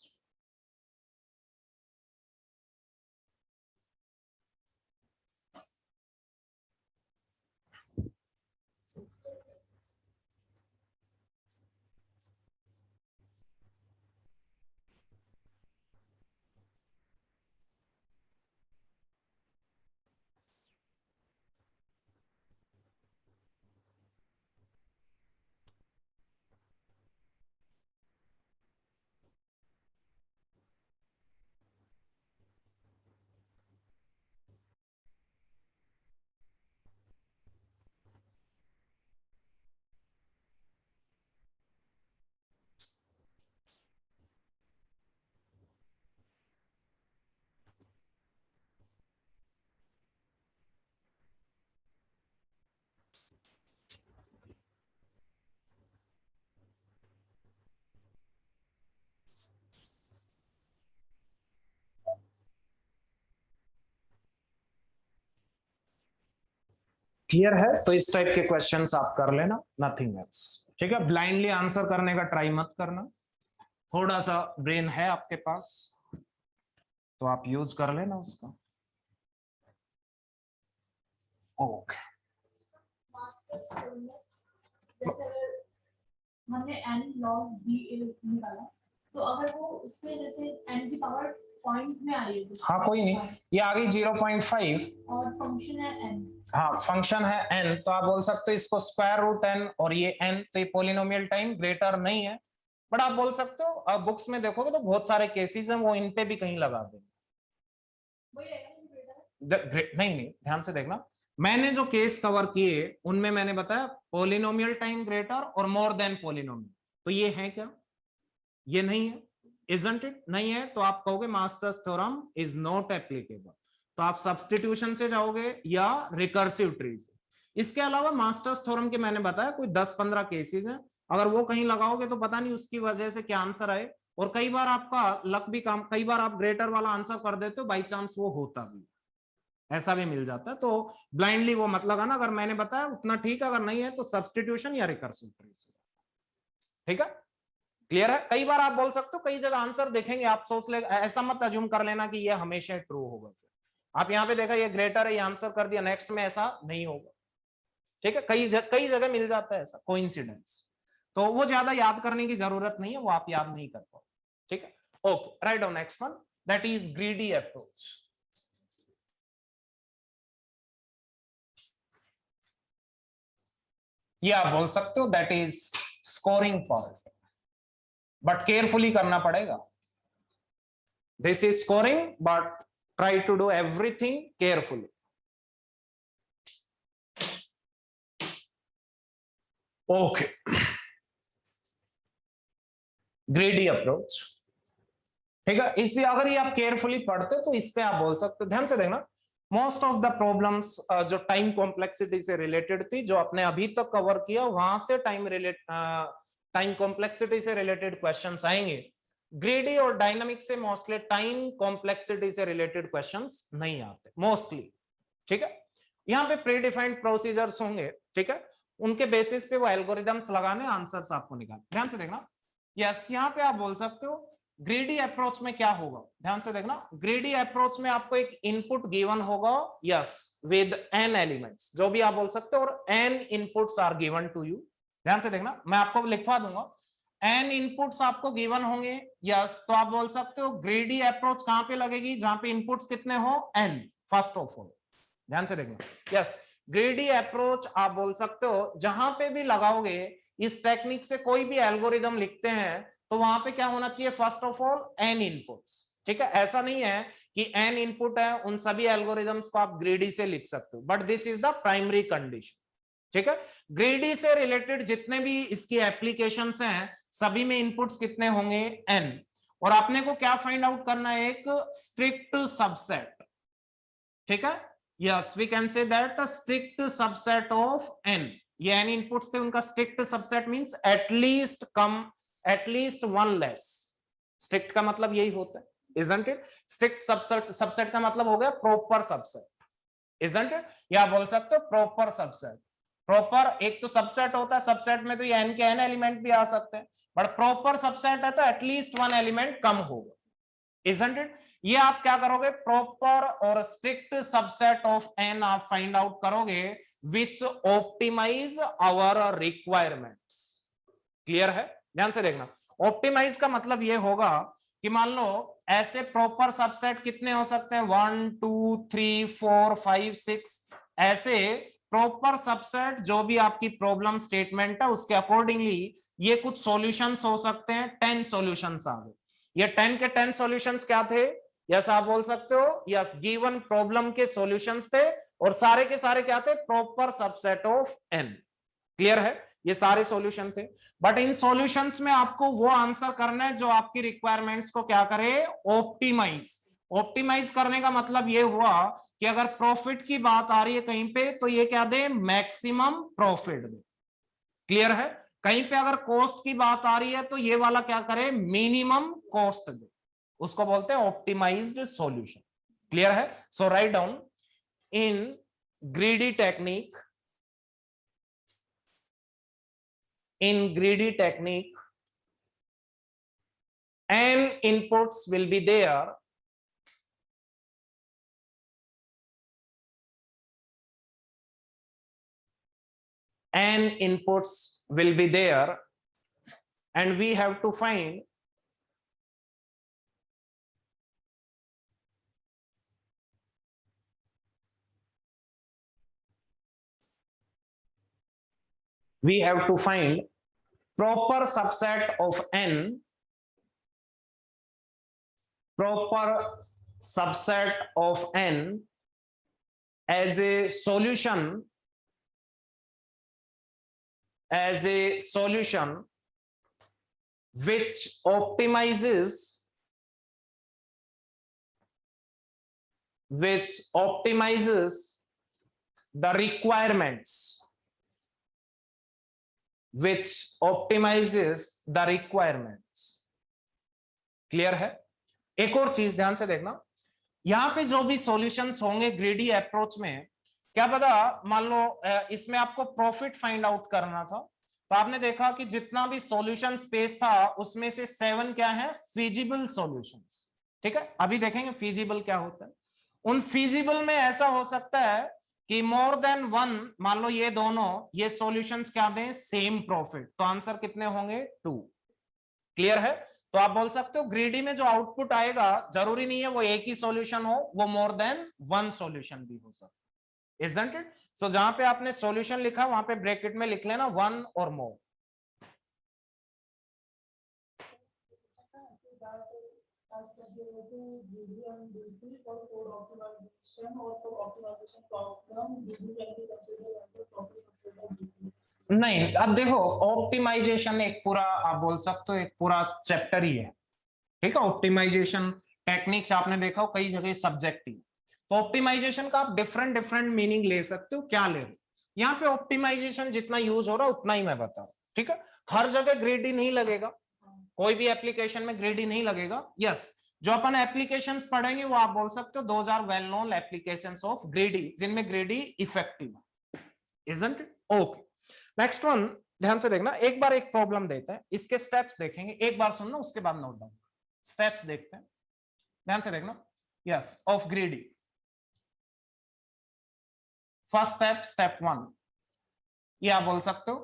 क्लियर है? तो इस टाइप के क्वेश्चंस आप कर लेना, नथिंग एल्स, ठीक है। ब्लाइंडली आंसर करने का ट्राई मत करना, थोड़ा सा ब्रेन है आपके पास तो आप यूज कर लेना उसका। ओके, जैसे अगर हमने n log b निकाला तो अगर वो उससे जैसे n की पावर पॉइंट में आ रही है, हाँ कोई नहीं, ये आ गई 0.5 और फंक्शन है n, हाँ फंक्शन है n, तो आप बोल सकते हो इसको स्क्वायर रूट n, और ये n, तो ये पोलिनोमियल टाइम ग्रेटर नहीं है, बट आप बोल सकते हो अब बुक्स में देखोगे तो बहुत सारे केसेस हैं वो इन पे भी कहीं लगा देंगे। नहीं नहीं, ध्यान से देखना, मैंने जो केस कवर किए उनमें मैंने बताया पोलिनोमियल टाइम ग्रेटर और मोर देन पोलिनोमियल, तो ये है क्या, ये नहीं है, इजंट इट? नहीं है तो आप कहोगे masters theorem is not applicable, तो आप सब्स्टिट्यूशन से जाओगे या रिकर्सिव ट्री से। इसके अलावा मास्टर्स थ्योरम के मैंने बताया कोई 10-15 केसेस हैं, अगर वो कहीं लगाओगे तो पता नहीं उसकी वजह से क्या आंसर आए, और कई बार आपका लक भी काम, कई बार आप ग्रेटर वाला आंसर कर देते हो बाई चांस वो होता भी, ऐसा भी मिल जाता है। तो ब्लाइंडली वो मत लगाना, अगर मैंने बताया उतना ठीक है, अगर नहीं है तो सब्स्टिट्यूशन या रिकर्सिव ट्री से, ठीक है। क्लियर है? कई बार आप बोल सकते हो कई जगह आंसर देखेंगे आप सोच ले, ऐसा मत अज्यूम कर लेना कि ये हमेशा ट्रू होगा, फिर आप यहाँ पे देखा ये ग्रेटर है ये आंसर कर दिया, नेक्स्ट में ऐसा नहीं होगा, ठीक है। कई जगह मिल जाता है ऐसा कोइंसिडेंस, तो वो ज्यादा याद करने की जरूरत नहीं है, वो आप याद नहीं कर पाओ, ठीक है। Okay, write down next one, that is greedy approach. ये आप बोल सकते हो that is scoring part, but carefully करना पड़ेगा। This is scoring but try to do everything carefully. Okay, greedy approach, ठीक है। इसे अगर ये आप केयरफुली पढ़ते तो इस पे आप बोल सकते हो, ध्यान से देखना, मोस्ट ऑफ द प्रॉब्लम्स जो टाइम कॉम्प्लेक्सिटी से रिलेटेड थी, जो आपने अभी तक कवर किया वहां से टाइम कॉम्प्लेक्सिटी से रिलेटेड क्वेश्चंस आएंगे। ग्रेडी और डायनामिक से मोस्टली टाइम कॉम्प्लेक्सिटी से रिलेटेड क्वेश्चंस नहीं आते मोस्टली, ठीक है। यहाँ पे प्री डिफाइंड प्रोसीजर्स होंगे, ठीक है, उनके बेसिस पे वो एल्गोरिदम्स लगाने, आंसर्स आपको निकालने। ध्यान से देखना, यस यहाँ पे आप बोल सकते हो ग्रेडी अप्रोच में क्या होगा, ध्यान से देखना, ग्रेडी अप्रोच में आपको एक इनपुट गिवन होगा, यस, विद n एलिमेंट्स, जो भी आप बोल सकते हो, और n inputs are given to you. ध्यान से देखना, मैं आपको लिखवा दूंगा, n इनपुट्स आपको गिवन होंगे, यस, तो आप बोल सकते हो ग्रेडी अप्रोच कहां पे लगेगी, जहां पे इनपुट्स कितने हो n, फर्स्ट ऑफ ऑल। ध्यान से देखना, यस, ग्रेडी अप्रोच आप बोल सकते हो जहां पे भी लगाओगे, इस टेक्निक से कोई भी एल्गोरिदम लिखते हैं तो वहां पे क्या होना चाहिए, first of all n inputs, ठीक है, ऐसा नहीं है कि n इनपुट है उन सभी एल्गोरिदम्स को आप ग्रीडी से लिख सकते हो, but this is the primary condition. ठीक है, ग्रीडी से रिलेटेड जितने भी इसकी एप्लीकेशंस हैं सभी में इनपुट्स कितने होंगे, n, और आपने को क्या फाइंड आउट करना है, एक स्ट्रिक्ट सबसेट। ठीक है, yes we can say that strict subset of n, ये n इनपुट्स थे, उनका strict subset means at least one less. Strict का मतलब यही होता है, isn't it? स्ट्रिक्ट सबसेट का मतलब हो गया प्रॉपर सबसेट, isn't it? या बोल सकते हो प्रॉपर सबसेट। प्रॉपर एक तो सबसेट होता है, सबसेट में तो ये n के n एलिमेंट भी आ सकते हैं, बट प्रॉपर सबसेट है तो एटलीस्ट वन एलिमेंट कम होगा, isn't it? ये आप क्या करोगे, प्रॉपर और स्ट्रिक्ट सबसेट ऑफ n आप फाइंड आउट करोगे विच ऑप्टिमाइज आवर रिक्वायरमेंट्स। क्लियर है, ध्यान से देखना। ऑप्टिमाइज का मतलब ये होगा कि मान लो ऐसे प्रॉपर सबसेट कितने हो सकते हैं, 1 2 3 4 5 6, ऐसे प्रॉपर सबसेट जो भी आपकी प्रॉब्लम स्टेटमेंट है उसके अकॉर्डिंगली ये कुछ सॉल्यूशंस हो सकते हैं। 10 सॉल्यूशंस आ गए, ये 10 के 10 सॉल्यूशंस क्या थे, यस आप बोल सकते हो, यस गिवन प्रॉब्लम के सॉल्यूशंस थे, और सारे के सारे क्या थे, proper subset of n। Clear है, ये सारे सॉल्यूशन थे, बट इन सॉल्यूशंस में आपको वो आंसर करना है जो आपकी रिक्वायरमेंट्स को क्या करे, ऑप्टिमाइज। ऑप्टिमाइज करने का मतलब ये हुआ कि अगर प्रॉफिट की बात आ रही है कहीं पे तो ये क्या दे, मैक्सिमम प्रॉफिट दे। क्लियर है, कहीं पे अगर कॉस्ट की बात आ रही है तो ये वाला क्या करे, मिनिमम कॉस्ट दे, उसको बोलते हैं ऑप्टिमाइज्ड सॉल्यूशन। क्लियर है, so write down in greedy technique, in greedy technique n inputs will be there, n inputs will be there, and we have to find proper subset of n, proper subset of n as a solution, which optimizes the requirements, which optimizes the requirements। Clear है, एक और चीज ध्यान से देखना, यहां पे जो भी सॉल्यूशंस होंगे ग्रीडी अप्रोच में, क्या पता मान लो इसमें आपको प्रॉफिट फाइंड आउट करना था, तो आपने देखा कि जितना भी सॉल्यूशन स्पेस था उसमें से 7 क्या है, फिजिबल सॉल्यूशंस। ठीक है, अभी देखेंगे फिजिबल क्या होता है। उन फिजिबल में ऐसा हो सकता है कि मोर देन वन, मान लो ये दोनों ये सॉल्यूशंस क्या दें, सेम प्रॉफिट, तो आंसर कितने होंगे, 2। क्लियर है, तो आप बोल सकते हो ग्रीडी में जो आउटपुट आएगा जरूरी नहीं है वो एक ही सॉल्यूशन हो, वो मोर देन वन सॉल्यूशन भी हो सकता है, isn't it? सो जहां पे आपने सॉल्यूशन लिखा वहां पे ब्रैकेट में लिख लेना 1 और मोर। नहीं, अब देखो ऑप्टिमाइजेशन एक पूरा आप बोल सकते हो एक पूरा चैप्टर ही है। ठीक है, ऑप्टिमाइजेशन टेक्निक्स आपने देखा हो कई जगह सब्जेक्ट ही, तो ऑप्टिमाइजेशन का आप डिफरेंट मीनिंग ले सकते हो, क्या ले रहे हो। यहाँ पे ऑप्टिमाइजेशन जितना यूज हो रहा है उतना ही मैं बता रहा हूँ। ठीक है, हर जगह ग्रेडी नहीं लगेगा, कोई भी एप्लीकेशन में ग्रेडी नहीं लगेगा। यस, जो अपन एप्लीकेशंस पढ़ेंगे वो आप बोल सकते हो those are well known applications of greedy, जिनमें greedy effective, isn't it? Okay, next one ध्यान से देखना, एक बार एक प्रॉब्लम देते हैं, इसके स्टेप्स देखेंगे, एक बार सुनना उसके बाद नोट डाउन, स्टेप्स देखते हैं, ध्यान से देखना। Yes, of ग्रेडी, first step, step 1, ये आप बोल सकते हो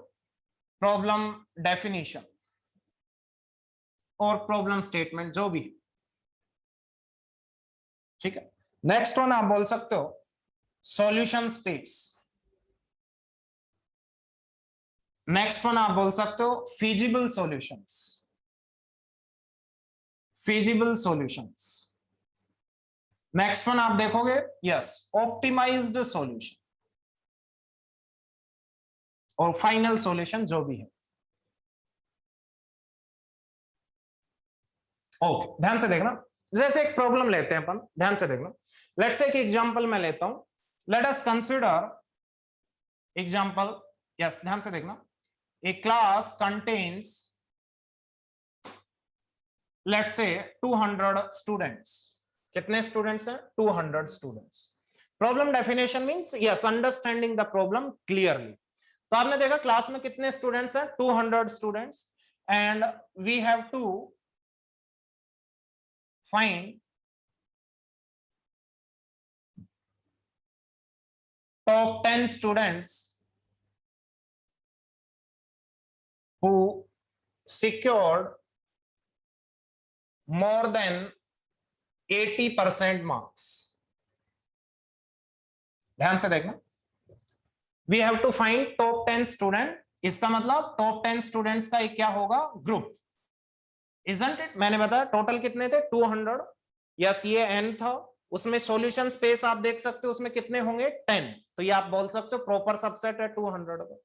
प्रॉब्लम डेफिनेशन और प्रॉब्लम स्टेटमेंट जो भी है। ठीक है, नेक्स्ट वन आप बोल सकते हो सॉल्यूशन स्पेस, नेक्स्ट वन आप बोल सकते हो feasible solutions, feasible solutions. Next one आप देखोगे, यस, ऑप्टिमाइज्ड सॉल्यूशन और फाइनल सॉल्यूशन जो भी है। ओके, ध्यान से देखना। जैसे एक प्रॉब्लम लेते हैं अपन, ध्यान से देखना। लेट्स से एक एग्जांपल मैं लेता हूं। Late us consider example, yes, ध्यान से देखना। ए class contains let's say 200 students. कितने स्टूडेंट्स हैं? 200 students. Problem definition means yes, understanding the problem clearly. तो आपने देखा क्लास में कितने स्टूडेंट्स हैं? 200 students, and we have to find top 10 students who secured more than 80% marks. ध्यान से देखना, we have to find top 10 student। इसका मतलब top 10 स्टूडेंट्स का एक क्या होगा? Group, isn't it? मैंने बताया टोटल कितने थे? 200। यस, ये n था। उसमें सॉल्यूशन स्पेस आप देख सकते हो, उसमें कितने होंगे? 10। तो ये आप बोल सकते हो प्रॉपर सबसेट है 200 का।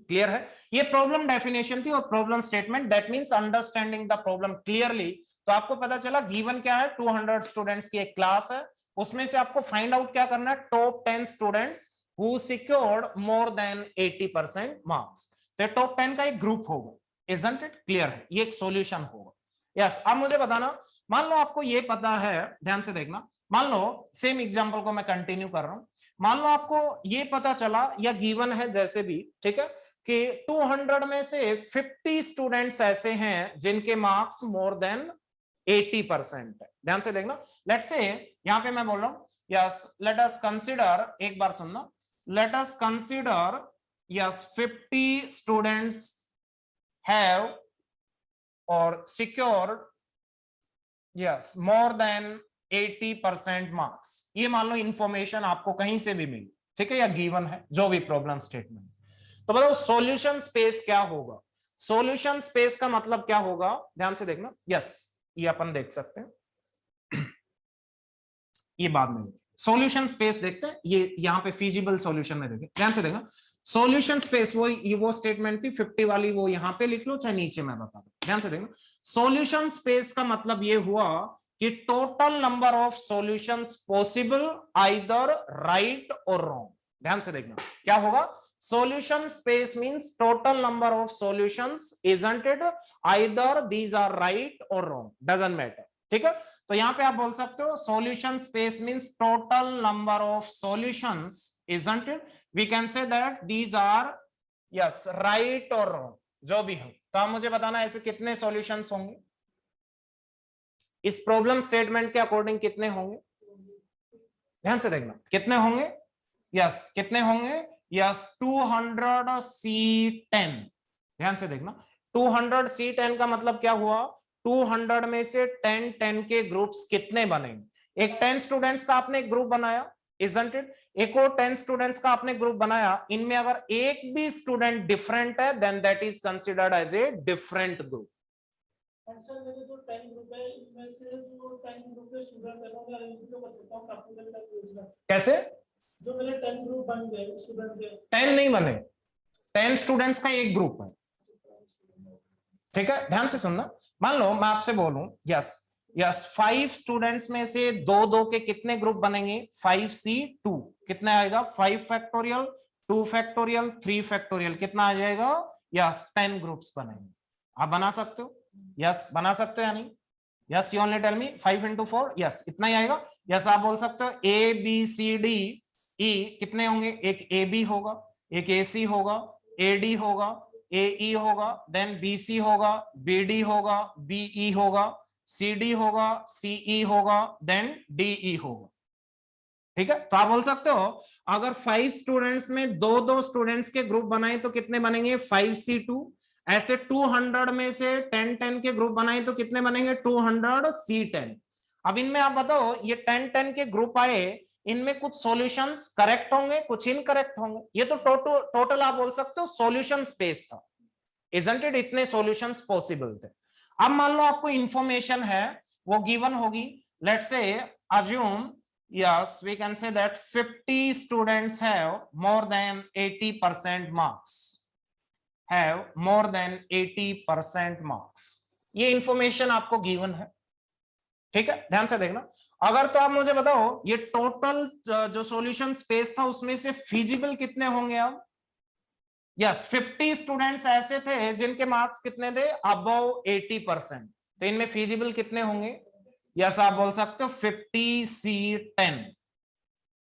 क्लियर है? ये प्रॉब्लम डेफिनेशन थी और problem statement, that means understanding the problem clearly. तो आपको पता चला गिवन क्या है? 200 स्टूडेंट्स की एक क्लास है, उसमें से आपको फाइंड आउट क्या करना है? Top 10 students who secured more than 80% marks. तो टॉप 10 का एक ग्रुप होगा, इजंट इट? क्लियर है? ये एक सॉल्यूशन होगा। यस, अब मुझे बताना, मान लो आपको ये पता है, ध्यान से देखना, मान लो सेम एग्जांपल को मैं कंटिन्यू कर रहा हूं। मान लो आपको ये पता चला या गिवन है जैसे भी, ठीक है, कि 200 में से 50 स्टूडेंट्स ऐसे हैं जिनके मार्क्स मोर देन 80% है। ध्यान से देखना। लेट्स से यहां पे मैं बोल रहा हूं, यस, लेट अस कंसीडर, एक बार सुनना, let us consider, yes, 50 students have और secured, yes, more than 80% marks. ये मान लो इंफॉर्मेशन आपको कहीं से भी मिली, ठीक है, या गिवन है, जो भी प्रॉब्लम स्टेटमेंट। तो बताओ सॉल्यूशन स्पेस क्या होगा? सॉल्यूशन स्पेस का मतलब क्या होगा? ध्यान से देखना। यस, ये अपन देख सकते हैं, ये बाद में सॉल्यूशन स्पेस देखते हैं। ये यहाँ पे फिजिबल सॉल्यूशन में देखें, ध्यान से देखना। सॉल्यूशन स्पेस वो स्टेटमेंट थी 50 वाली, वो यहां पे लिख लो चाहे नीचे मैं बता दूं। ध्यान से देखना, सॉल्यूशन स्पेस का मतलब ये हुआ कि total number of solutions possible, either right और रॉन्ग। ध्यान से देखना, क्या होगा? Solution space means total number of solutions, isn't it? Either these are right और रॉन्ग, डजंट मैटर। ठीक है, तो यहां पे आप बोल सकते हो solution space means total number of solutions, isn't it? We can say that these are, yes, right और रॉन्ग, जो भी हो। तो आप मुझे बताना ऐसे कितने सॉल्यूशंस होंगे इस प्रॉब्लम स्टेटमेंट के अकॉर्डिंग? कितने होंगे? ध्यान से देखना, कितने होंगे? यस, कितने होंगे? Yes, 200C10। ध्यान से देखना, 200C10 का मतलब क्या हुआ? 200 में से 10 के ग्रुप्स कितने बनेंगे? एक 10 स्टूडेंट्स का आपने एक ग्रुप बनाया, इजंट इट? एक और 10 स्टूडेंट्स का आपने ग्रुप बनाया, इनमें अगर एक भी स्टूडेंट डिफरेंट है then that is considered as a different group. Sir मेरे जो 10 ग्रुप है, इनमें से जो 10 ग्रुप के स्टूडेंट है मैं इनको तो कर सकता हूं प्रैक्टिकल का यूज। कैसे? जो मेरे 10 ग्रुप बन गए स्टूडेंट के, 10 नहीं बने, 10 स्टूडेंट्स का एक ग्रुप है, ठीक है? ध्यान से सुनना, मान लो मैं आपसे बोलूं, यस यस, 5 स्टूडेंट्स में से 2 के कितने ग्रुप बनेंगे? 5C2 कितने आएगा? 5 फैक्टोरियल, 2 फैक्टोरियल, 3 फैक्टोरियल, कितना आ जाएगा? यस, 10 ग्रुप्स बनेंगे। आप बना सकते हो? यस, बना सकते हो या नहीं? Yes, you only tell me. 5 into 4, yes, इतना ही आएगा। यस, आप बोल सकते हो ABCDE कितने होंगे? एक AB होगा, एक AC होगा, AD होगा, AE होगा, देन BC होगा, BD होगा, BE होगा, CD होगा, CE होगा, देन DE होगा। ठीक है, तो आप बोल सकते हो अगर 5 स्टूडेंट्स में 2 स्टूडेंट्स के ग्रुप बनाए तो कितने बनेंगे? 5C2। ऐसे 200 में से 10 के ग्रुप बनाए तो कितने बनेंगे? 200C10। अब इनमें आप बताओ, ये 10 के ग्रुप आए, इनमें कुछ सॉल्यूशंस करेक्ट होंगे, कुछ इनकरेक्ट होंगे। ये तो टोटल आप बोल सकते हो सॉल्यूशन स्पेस था, इजंट इट? इतने सॉल्यूशंस पॉसिबल थे। अब मान लो आपको इंफॉर्मेशन है, वो गिवन होगी, let's say assume yes, we can say that 50 students have more than 80% marks. Have more than 80% marks. ये इंफॉर्मेशन आपको गिवन है, ठीक है, ध्यान से देखना। अगर तो आप मुझे बताओ ये टोटल जो सॉल्यूशन स्पेस था उसमें से फिजिबल कितने होंगे अब? यस, 50 स्टूडेंट्स ऐसे थे जिनके मार्क्स कितने थे? अबव 80%। तो इनमें फिजिबल कितने होंगे? यस, आप बोल सकते हो 50C10,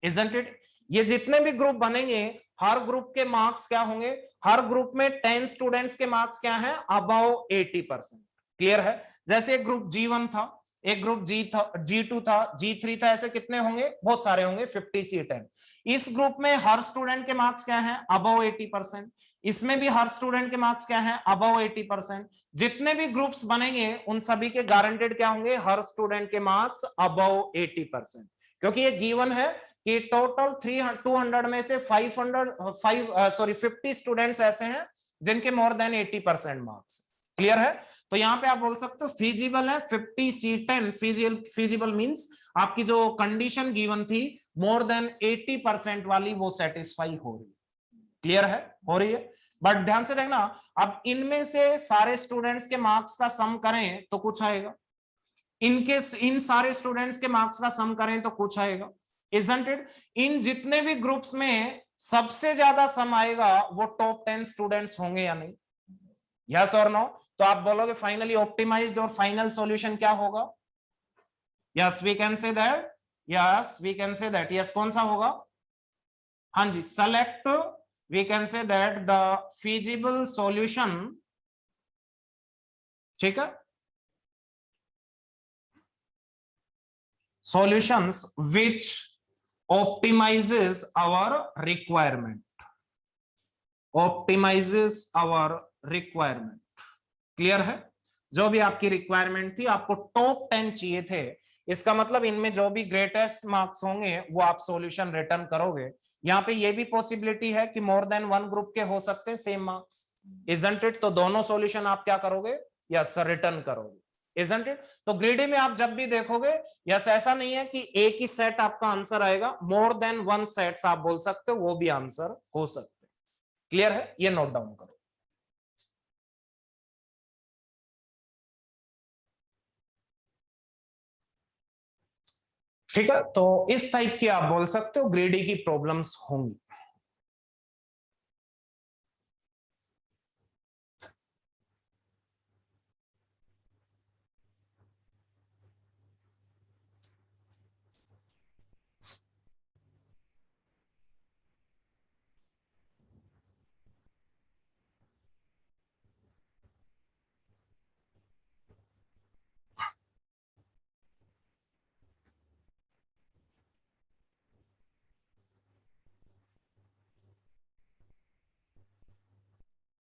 इजंट इट? ये जितने भी ग्रुप बनेंगे हर ग्रुप के मार्क्स क्या होंगे? हर ग्रुप में 10 स्टूडेंट्स के मार्क्स क्या है? अबव 80%। क्लियर है? जैसे एक ग्रुप G1 था, एक ग्रुप G2 था, G3 था, ऐसे कितने होंगे? बहुत सारे होंगे, 50C10। इस ग्रुप में हर स्टूडेंट के मार्क्स क्या है? अबव 80%। इसमें भी हर स्टूडेंट के मार्क्स क्या है? अबव 80%। जितने भी ग्रुप्स बनेंगे उन सभी के गारंटेड क्या होंगे? हर स्टूडेंट के मार्क्स अबव 80%। क्योंकि ये गिवन है कि टोटल 200 में से 50 स्टूडेंट्स ऐसे हैं जिनके मोर देन 80% मार्क्स। क्लियर है? तो यहां पे आप बोल सकते हो फिजिबल है 50C10। फिजिबल मींस आपकी जो कंडीशन गिवन थी मोर देन 80% वाली वो सेटिस्फाई हो रही। क्लियर है? हो रही है। बट ध्यान से देखना, अब इनमें से सारे स्टूडेंट्स के मार्क्स का सम करें तो कुछ आएगा, इनके इन सारे स्टूडेंट्स के मार्क्स का सम करें तो कुछ आएगा, इजंट इट? इन जितने भी ग्रुप्स में सबसे ज्यादा सम आएगा वो टॉप 10 स्टूडेंट्स होंगे या नहीं? यस और नो? तो आप बोलोगे फाइनली ऑप्टिमाइज्ड और फाइनल सॉल्यूशन क्या होगा? Yes we can say that, yes we can say that. Yes, कौन सा होगा? हाँ जी, select, we can say that the feasible solution, ठीक है, solutions which optimizes our requirement, optimizes our requirement। Clear है? जो भी आपकी रिक्वायरमेंट थी, आपको टॉप 10 चाहिए थे, इसका मतलब इनमें जो भी ग्रेटेस्ट मार्क्स होंगे वो आप सॉल्यूशन रिटर्न करोगे। यहाँ पे ये भी पॉसिबिलिटी है कि मोर देन वन ग्रुप के हो सकते हैं सेम मार्क्स, इजंट इट? तो दोनों सॉल्यूशन आप क्या करोगे? यस, रिटर्न करोगे, इजंट इट? तो ग्रेडी में आप जब भी देखोगे, यस, ऐसा नहीं है कि एक ही सेट आपका आंसर आएगा, मोर देन वन सेट्स आप बोल सकते हो, वो भी आंसर हो सकते हैं। क्लियर है? ये नोट डाउन करो। ठीक है, तो इस टाइप की आप बोल सकते हो ग्रेडी की प्रॉब्लम्स होंगी।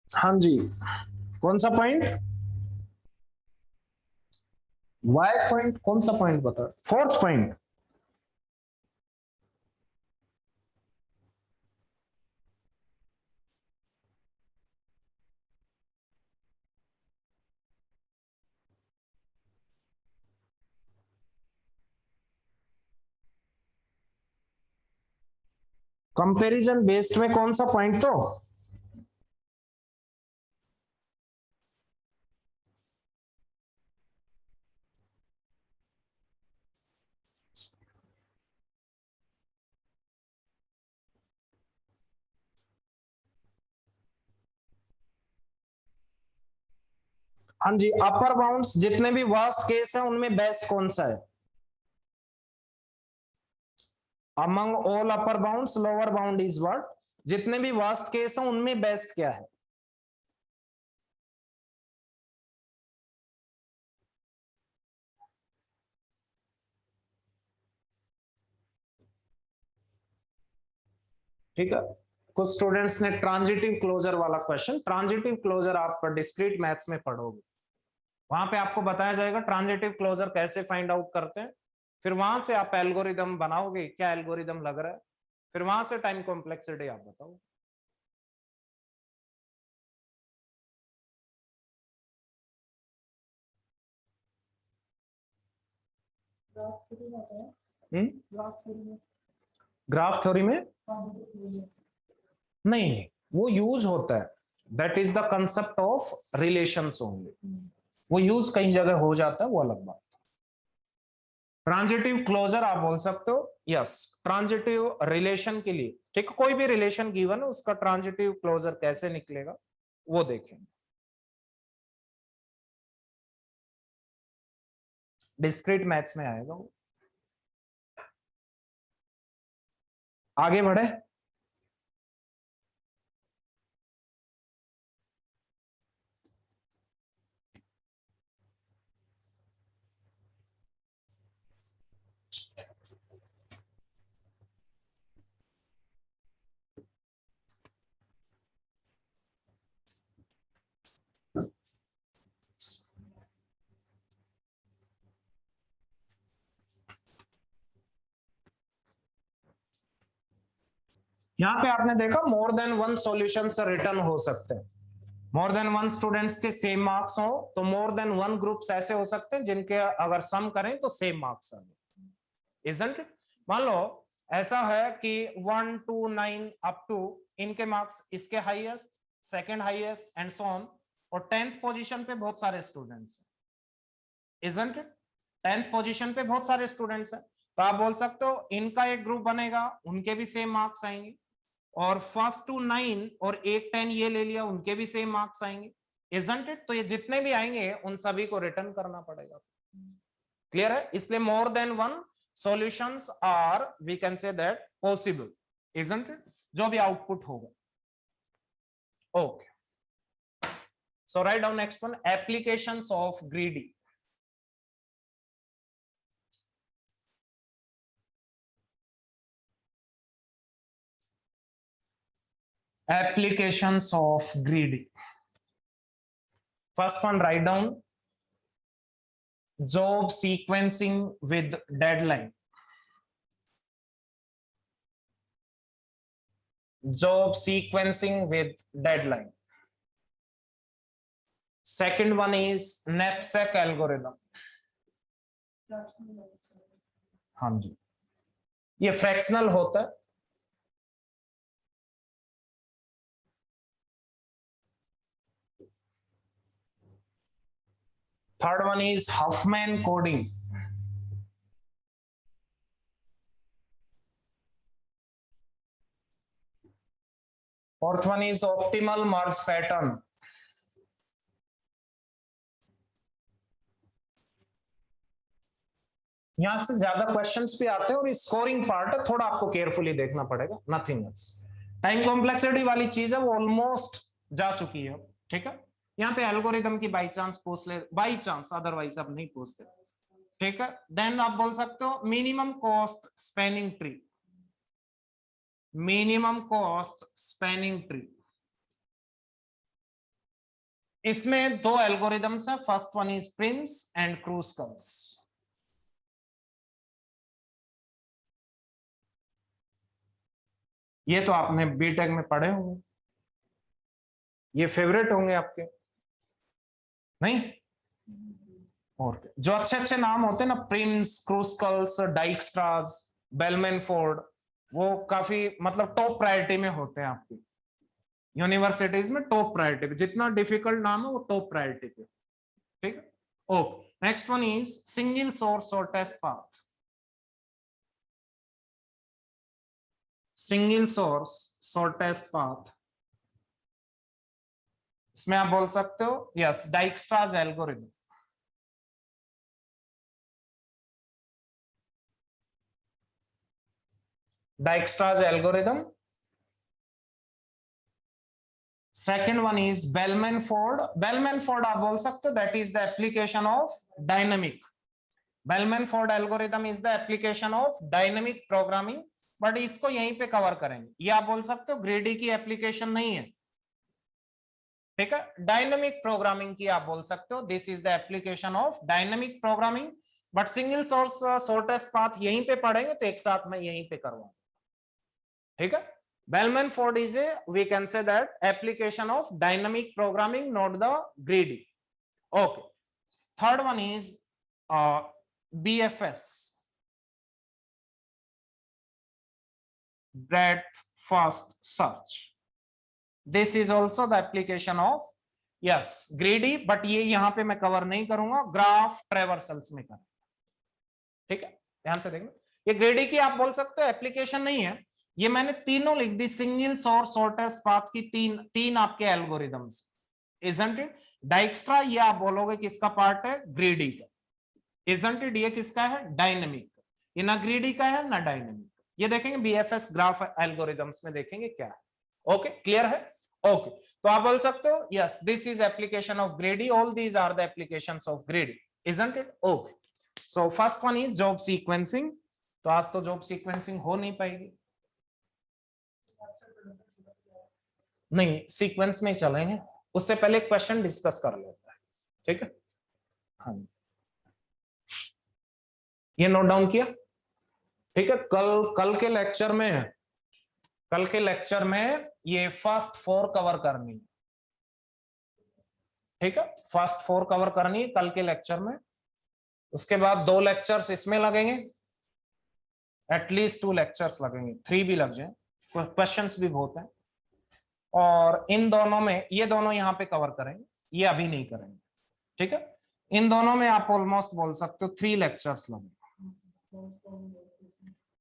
हाँ जी, कौन सा पॉइंट? Y point? कौन सा पॉइंट बता? Fourth point? कंपैरिजन बेस्ड में कौन सा पॉइंट? तो हाँ जी, अपर बाउंड्स जितने भी वर्स्ट केस है उनमें बेस्ट कौन सा है? Among all upper bounds lower bound is what? जितने भी वर्स्ट केस है उनमें बेस्ट क्या है? ठीक है, कुछ स्टूडेंट्स ने ट्रांजिटिव क्लोजर वाला क्वेश्चन, ट्रांजिटिव क्लोजर आप डिस्क्रीट मैथ्स में पढ़ोगे, वहां पे आपको बताया जाएगा ट्रांजिटिव क्लोजर कैसे फाइंड आउट करते हैं। फिर वहां से आप एल्गोरिदम बनाओगे, क्या एल्गोरिदम लग रहा है, फिर वहां से टाइम कॉम्प्लेक्सिटी आप बताओ। ड्रॉप शुरू होता है ग्राफ थ्योरी में नहीं, वो यूज होता है, that is the concept of relations only, वो यूज कई जगह हो जाता है, वो अलग बात। ट्रांजिटिव क्लोजर आप बोल सकते हो, यस, ट्रांजिटिव रिलेशन के लिए, ठीक है, कोई भी रिलेशन गिवन है उसका ट्रांजिटिव क्लोजर कैसे निकलेगा वो देखेंगे। डिस्क्रीट मैथ्स में आएगा वो। आगे बढ़े, यहां पे आपने देखा मोर देन वन सॉल्यूशन रिटर्न हो सकते हैं, मोर देन वन स्टूडेंट्स के सेम मार्क्स हो तो मोर देन वन ग्रुप्स ऐसे हो सकते हैं जिनके अगर सम करें तो सेम मार्क्स आ जाए, इजंट इट। मान लो ऐसा है कि 1 2 9 अप टू इनके मार्क्स, इसके highest, second highest and so on, और 10th पोजीशन पे बहुत सारे स्टूडेंट्स हैं, इजंट इट। 10th पोजीशन पे बहुत सारे स्टूडेंट्स हैं, तो आप बोल सकते हो इनका एक ग्रुप बनेगा, उनके भी सेम मार्क्स आएंगे, और फर्स्ट टू 9 और एक 10 ये ले लिया, उनके भी सेम मार्क्स आएंगे, इजंट इट। तो ये जितने भी आएंगे उन सभी को रिटर्न करना पड़ेगा, क्लियर है। इसलिए more than one solutions are, we can say that possible, isn't it, जो भी आउटपुट होगा। Okay, so write down next one, applications of greedy. Applications of greedy. First one, write down job sequencing with deadline. Job sequencing with deadline. Second one is knapsack algorithm. हाँ जी, ये fractional होता है। Third one is Huffman coding. Fourth one is optimal merge pattern. यहां से ज्यादा questions भी आते हैं और स्कोरिंग पार्ट है, थोड़ा आपको केयरफुली देखना पड़ेगा, नथिंग एल्स। टाइम कॉम्प्लेक्सिटी वाली चीज है वो ऑलमोस्ट जा चुकी है, ठीक है। यहाँ पे एल्गोरिदम की बाई चांस पूछ ले, बाई चांस, अदरवाइज अब नहीं पूछते, ठीक है। देन आप बोल सकते हो minimum cost spanning tree, minimum cost spanning tree. इसमें दो एल्गोरिदम्स है, first one is Prim's and Kruskal's. ये तो आपने बीटेक में पढ़े होंगे, ये फेवरेट होंगे आपके, नहीं? और जो अच्छे अच्छे नाम होते हैं ना, प्रिंस, क्रूस्कल्स, डाइकस्ट्रास, बेलमैनफोर्ड, वो काफी मतलब टॉप प्रायोरिटी में होते हैं आपकी यूनिवर्सिटीज में, टॉप प्रायोरिटी पे। जितना डिफिकल्ट नाम है वो टॉप प्रायोरिटी पे, ठीक है। Okay, next one is single source shortest path. Single source shortest path, इसमें आप बोल सकते हो yes Dijkstra's algorithm. Dijkstra's algorithm. Second one is Bellman Ford. Bellman Ford आप बोल सकते हो that is the application of dynamic. Bellman Ford algorithm is the application of dynamic programming, but इसको यहीं पे कवर करेंगे। ये आप बोल सकते हो ग्रीडी की एप्लीकेशन नहीं है, ठीक है। डायनेमिक प्रोग्रामिंग की आप बोल सकते हो this is the application of dynamic programming, but single source shortest path यहीं पे पढ़ेंगे तो एक साथ में यहीं पे करवाऊंगा, ठीक है। Bellman Ford is a, we can say that application of dynamic programming, not the greedy. Okay, third one is BFS, breadth first search. This is also the application of yes greedy, but ये यहां पे मैं cover नहीं करूंगा, graph traversals में करें। ठीक है, ध्यान से देखना, ये ग्रेडी की आप बोल सकते हो एप्लीकेशन नहीं है, ये मैंने तीनों लिख दी, सिंगल सोर्स शॉर्टेस्ट पाथ की तीन आपके एल्गोरिदम्स, इजंट इट? डाइक्स्ट्रा ये आप बोलोगे किसका पार्ट है? ग्रेडी का। Isn't it? ये किसका है? डायनेमिक। ये ना ग्रेडी का है ना डायनेमिक। ये देखेंगे बीएफएस ग्राफ एल्गोरिदम्स में, देखेंगे क्या है। ओके, क्लियर है? ओके, तो आप बोल सकते हो yes this is application of greedy, all these are the applications of greedy, isn't it? Okay, so first one is job sequencing. तो आज तो जॉब सीक्वेंसिंग हो नहीं पाएगी, नहीं सीक्वेंस में चलेंगे, उससे पहले क्वेश्चन डिस्कस कर लेते हैं, ठीक है? हाँ, ये नोट डाउन किया? ठीक है, कल के लेक्चर में ये फर्स्ट 4 कवर करनी है, ठीक है? फर्स्ट 4 कवर करनी है कल के लेक्चर में। उसके बाद 2 लेक्चर्स इसमें लगेंगे, एटलीस्ट 2 लेक्चर्स लगेंगे, 3 भी लग जाए, क्वेश्चंस भी बहुत हैं। और इन दोनों में, ये दोनों यहाँ पे कवर करेंगे, ये अभी नहीं करेंगे, ठीक है? इन दोनों में आप ऑलमोस्ट बोल सकते हो 3 लेक्चर्स लगेंगे,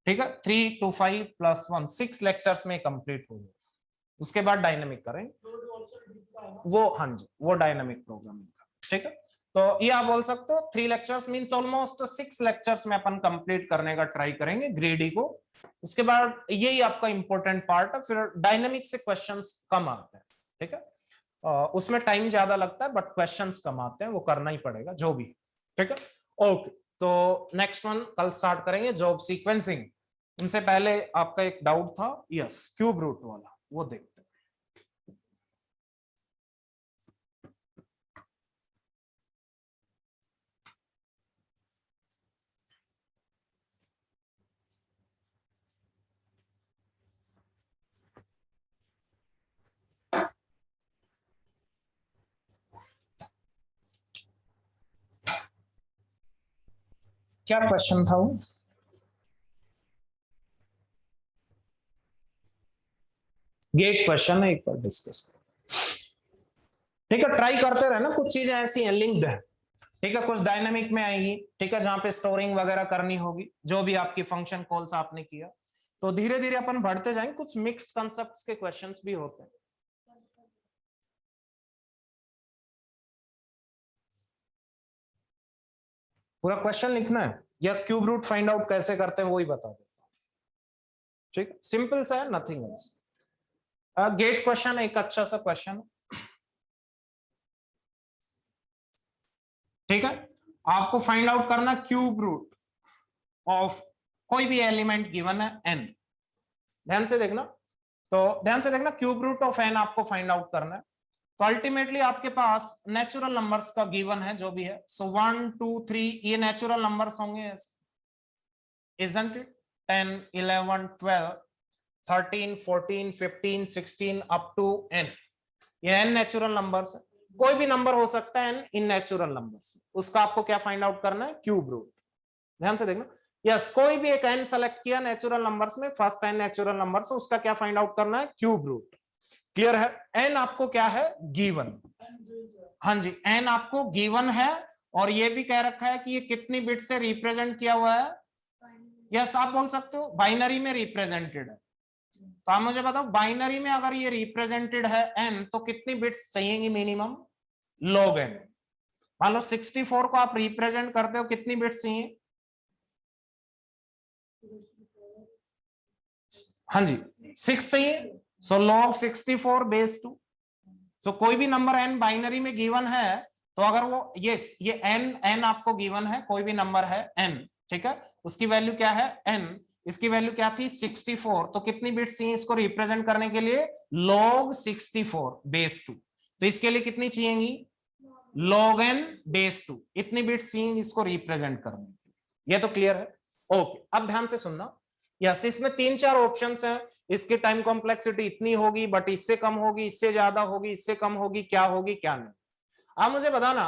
ठीक है? 3 to 5 + 1 6 लेक्चर्स में कंप्लीट हो गए। उसके बाद डायनेमिक करेंगे वो, हाँ जी, वो डायनेमिक प्रोग्रामिंग का, ठीक है? तो ये आप बोल सकते हो 3 लेक्चर्स मींस ऑलमोस्ट 6 लेक्चर्स में अपन कंप्लीट करने का ट्राई करेंगे ग्रेडी को। उसके बाद यही आपका इंपॉर्टेंट पार्ट है, फिर डायनेमिक से क्वेश्चंस कम आते हैं, ठीक है? उसमें टाइम ज्यादा लगता है बट क्वेश्चंस कम आते हैं, वो करना ही पड़ेगा जो भी, ठीक है? ओके, तो नेक्स्ट वन कल स्टार्ट करेंगे, जॉब सीक्वेंसिंग। उनसे पहले आपका एक डाउट था, यस क्यूब रूट वाला, वो देखते हैं। क्या क्वेश्चन था वो? गेट क्वेश्चन है, एक बार डिस्कस करो, ठीक है? ट्राई करते रहे ना, कुछ चीजें ऐसी हैं लिंक्ड है, ठीक है? कुछ डायनामिक में आएगी, ठीक है, जहां पे स्टोरिंग वगैरह करनी होगी, जो भी आपकी फंक्शन कॉल्स आपने किया, तो धीरे धीरे अपन बढ़ते जाएंगे। कुछ मिक्स्ड कॉन्सेप्ट्स के क्वेश्चंस भी होते हैं। पूरा क्वेश्चन लिखना है या क्यूब रूट फाइंड आउट कैसे करते हैं वो ही बता देता हूं, ठीक? सिंपल सा है, नथिंग एल्स। गेट क्वेश्चन एक अच्छा सा क्वेश्चन, ठीक है? आपको फाइंड आउट करना क्यूब रूट ऑफ कोई भी एलिमेंट गिवन है n, ध्यान से देखना, तो ध्यान से देखना, क्यूब रूट ऑफ n आपको फाइंड आउट करना है। तो अल्टीमेटली आपके पास नेचुरल नंबर्स का गिवन है जो भी है, सो 1 2 3 ये नेचुरल नंबर्स होंगे, isn't it? 10 11 12 13 14 15 16 up to n, ये n नेचुरल नंबर्स है, कोई भी नंबर हो सकता है n इन नेचुरल नंबर्स, उसका आपको क्या फाइंड आउट करना है? Cube root. ध्यान से देखना, यस कोई भी एक n सेलेक्ट किया नेचुरल नंबर्स में, फर्स्ट n नेचुरल नंबर्स, उसका क्या फाइंड आउट करना है? Cube root. क्लियर है? n आपको क्या है? गिवन। हाँ जी, n आपको गिवन है, और ये भी कह रखा है कि ये कितनी बिट से रिप्रेजेंट किया हुआ है? यस आप बोल सकते हो बाइनरी में रिप्रेजेंटेड है। तो आप मुझे बताओ, बाइनरी में अगर ये रिप्रेजेंटेड है n, तो कितनी बिट्स चाहिएगी मिनिमम? log n। मान लो 64 को आप रिप्रेजेंट करते हो, कितनी बिट्स चाहिए? हाँ जी 6 चाहिए, सो log 64 बेस 2। सो कोई भी नंबर n बाइनरी में गिवन है, तो अगर वो ये n आपको गिवन है, कोई भी नंबर है n, ठीक है, उसकी वैल्यू क्या है? n, इसकी वैल्यू क्या थी? 64। तो कितनी बिट्स चाहिए इसको रिप्रेजेंट करने के लिए? log 64 base 2। तो इसके लिए कितनी चाहिएगी? log n बेस 2, इतनी बिट्स चाहिए इसको रिप्रेजेंट करने के लिए। ये तो क्लियर है? ओके, अब ध्यान से सुनना, यस इसमें 3-4 ऑप्शंस हैं, इसकी टाइम कॉम्प्लेक्सिटी इतनी होगी, बट इससे कम होगी, इससे ज्यादा होगी, इससे कम होगी, क्या होगी क्या नहीं। आप मुझे बताना,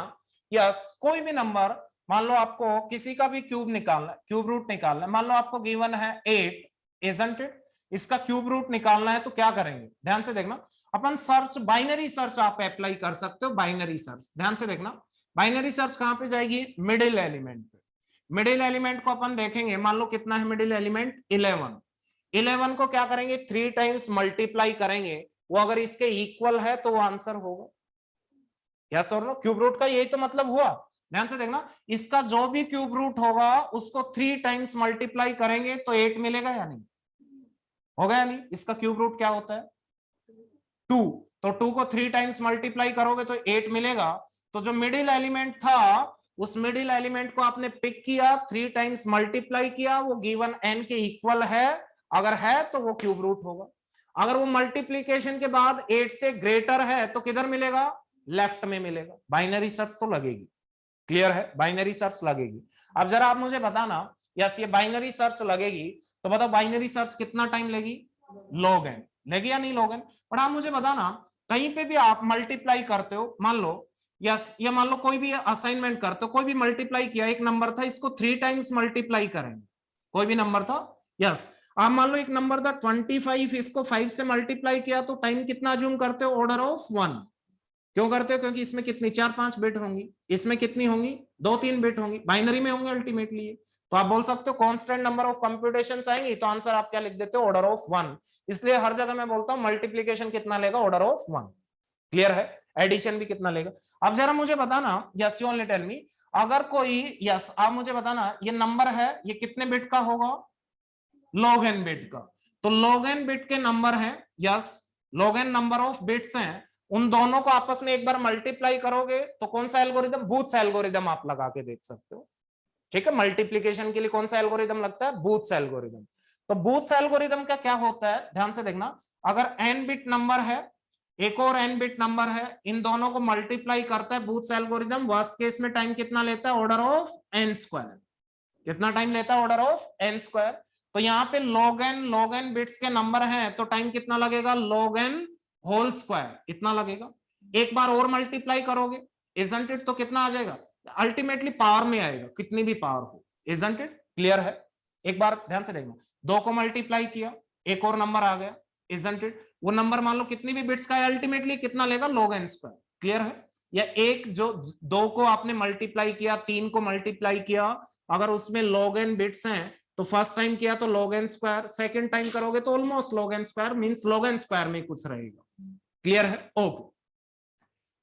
यस कोई भी नंबर, मान लो आपको किसी का भी क्यूब निकालना है, क्यूब रूट निकालना है, मान लो आपको गिवन है 8, isn't it? इसका क्यूब रूट निकालना है तो क्या करेंगे, ध्यान से देखना, अपन सर्च, बाइनरी सर्च आप अप्लाई कर सकते हो, बाइनरी सर्च, ध्यान से देखना, बाइनरी सर्च कहां पे जाएगी, मिडिल एलिमेंट पे। मिडिल एलिमेंट को अपन देखेंगे, मान लो कितना है मिडिल एलिमेंट, 11। 11 को क्या करेंगे, 3 टाइम्स मल्टीप्लाई करेंगे, वो अगर इसके इक्वल है तो वो आंसर होगा, यस और नो, क्यूब रूट का यही तो मतलब हुआ। ध्यान से देखना, इसका जो भी क्यूब रूट होगा उसको 3 टाइम्स मल्टीप्लाई करेंगे तो 8 मिलेगा या नहीं, होगा या नहीं, इसका क्यूब रूट क्या होता है 2, तो 2 को 3 टाइम्स मल्टीप्लाई करोगे तो 8 मिलेगा। तो जो मिडिल एलिमेंट था उस मिडिल एलिमेंट को आपने पिक किया, 3 टाइम्स मल्टीप्लाई किया, वो गिवन n के इक्वल है, अगर है तो वो क्यूब रूट होगा। अगर वो मल्टीप्लीकेशन के बाद 8 से ग्रेटर है तो किधर मिलेगा, लेफ्ट में मिलेगा, बाइनरी सर्च तो लगेगी, क्लियर है, बाइनरी सर्च लगेगी। अब जरा आप मुझे बताना, यस ये बाइनरी सर्च लगेगी, तो बताओ बाइनरी सर्च कितना टाइम लेगी, log n लेगी या नहीं log n। पर आप मुझे बताना, कहीं पे भी आप मल्टीप्लाई करते हो, मान लो यस ये मान लो कोई भी असाइनमेंट करते हो, कोई भी मल्टीप्लाई किया, एक नंबर था, इसको 3 टाइम्स मल्टीप्लाई करेंगे, कोई भी नंबर था, यस आप मान लो एक नंबर था 25, इसको 5 से मल्टीप्लाई किया तो टाइम कितना अज्यूम करते हो, ऑर्डर ऑफ 1। क्यों करते हो, क्योंकि इसमें कितनी 4-5 बिट होंगी, इसमें कितनी होंगी 2-3 बिट होंगी, बाइनरी में होंगे अल्टीमेटली। तो आप बोल सकते हो कांस्टेंट नंबर ऑफ कंप्यूटेशंस आएंगी तो आंसर आप क्या लिख देते हो, ऑर्डर ऑफ 1। इसलिए हर जगह मैं बोलता हूं मल्टीप्लीकेशन कितना लेगा, ऑर्डर ऑफ 1, क्लियर है, एडिशन भी कितना लेगा। अब जरा मुझे बताना, yes you only tell me, अगर कोई, यस आप मुझे बताना, ये नंबर है ये कितने बिट का होगा, log n बिट का, तो log n बिट के नंबर हैं, yes log n number of bits हैं, उन दोनों को आपस में एक बार मल्टीप्लाई करोगे तो कौन सा एल्गोरिदम, बूथ्स एल्गोरिदम आप लगा के देख सकते हो, ठीक है, मल्टीप्लीकेशन के लिए कौन सा एल्गोरिदम लगता है, बूथ्स एल्गोरिदम। तो बूथ्स एल्गोरिदम का क्या होता है, ध्यान से देखना, अगर n बिट नंबर है, एक और n बिट नंबर है, इन दोनों को मल्टीप्लाई करता है बूथ्स एल्गोरिदम, वर्स्ट केस में टाइम कितना लेता है, ऑर्डर ऑफ n स्क्वायर, कितना टाइम लेता है, ऑर्डर ऑफ n स्क्वायर। तो यहाँ पे log n बिट्स के नंबर हैं तो टाइम कितना लगेगा, log n होल स्क्वायर, इतना लगेगा। एक बार और मल्टीप्लाई करोगे, इजंट इट, तो कितना आ जाएगा, अल्टीमेटली पावर में आएगा, कितनी भी पावर हो, इजंट इट, क्लियर है। एक बार ध्यान से देखना, 2 को मल्टीप्लाई किया, एक और नंबर आ गया, इजंट इट, वो नंबर मान लो कितनी भी बिट्स का है, अल्टीमेटली कितना लेगा, log n स्क्वायर, क्लियर है। या एक जो 2 को आपने मल्टीप्लाई किया, 3 को मल्टीप्लाई किया, अगर उसमें log n बिट्स हैं तो फर्स्ट टाइम किया तो log n square, second time करोगे तो almost log n square, means log n square में कुछ रहेगा, क्लियर है, okay.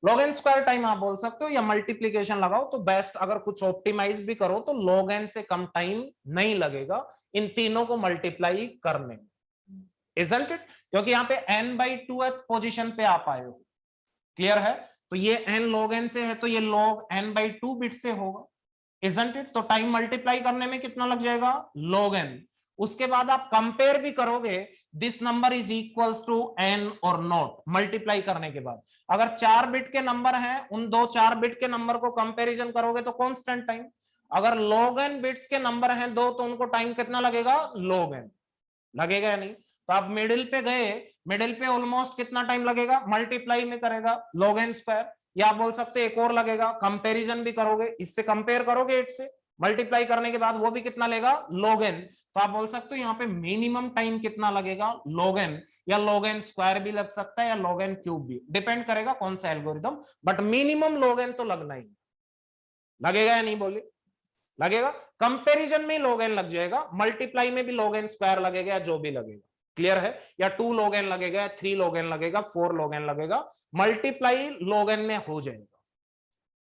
log n square time आप बोल सकते हो, या मल्टीप्लीकेशन लगाओ तो बेस्ट, अगर कुछ ऑप्टिमाइज भी करो तो log n से कम टाइम नहीं लगेगा इन तीनों को मल्टीप्लाई करने में, इजंट इट, क्योंकि यहाँ पे n/2th पोजीशन पे आप आए हो, क्लियर है। तो ये n log n से है तो ये log n/2 बिट से होगा, इजंट इट, तो टाइम मल्टीप्लाई करने में कितना लग जाएगा, log n। उसके बाद आप कंपेयर भी करोगे, this number is equals to n और नॉट, मल्टीप्लाई करने के बाद अगर 4 बिट के नंबर हैं, उन 4 बिट के नंबर को कंपैरिजन करोगे तो कांस्टेंट टाइम, अगर log n बिट्स के नंबर हैं 2 तो उनको टाइम कितना लगेगा, log n लगेगा या नहीं। तो आप मिडिल पे गए, मिडिल पे ऑलमोस्ट कितना टाइम लगेगा, मल्टीप्लाई में करेगा log n स्क्वायर, या आप बोल सकते एक और लगेगा, कंपैरिजन भी करोगे, इससे कंपेयर करोगे 8 से, मल्टीप्लाई करने के बाद वो भी कितना लेगा, log n। तो आप बोल सकते हो यहाँ पे मिनिमम टाइम कितना लगेगा, log n, या log n स्क्वायर भी लग सकता है या log n क्यूब भी, डिपेंड करेगा कौन सा algorithm, but minimum log n तो लगना ही, लगेगा या नहीं बोलिए, लगेगा। कंपैरिजन में log n लग जाएगा, मल्टीप्लाई में भी log n स्क्वायर लगेगा या जो भी लगेगा, क्लियर है, या 2 log n लगेगा, 3 log n लगेगा, 4 log n लगेगा, मल्टीप्लाई log n में हो जाएगा,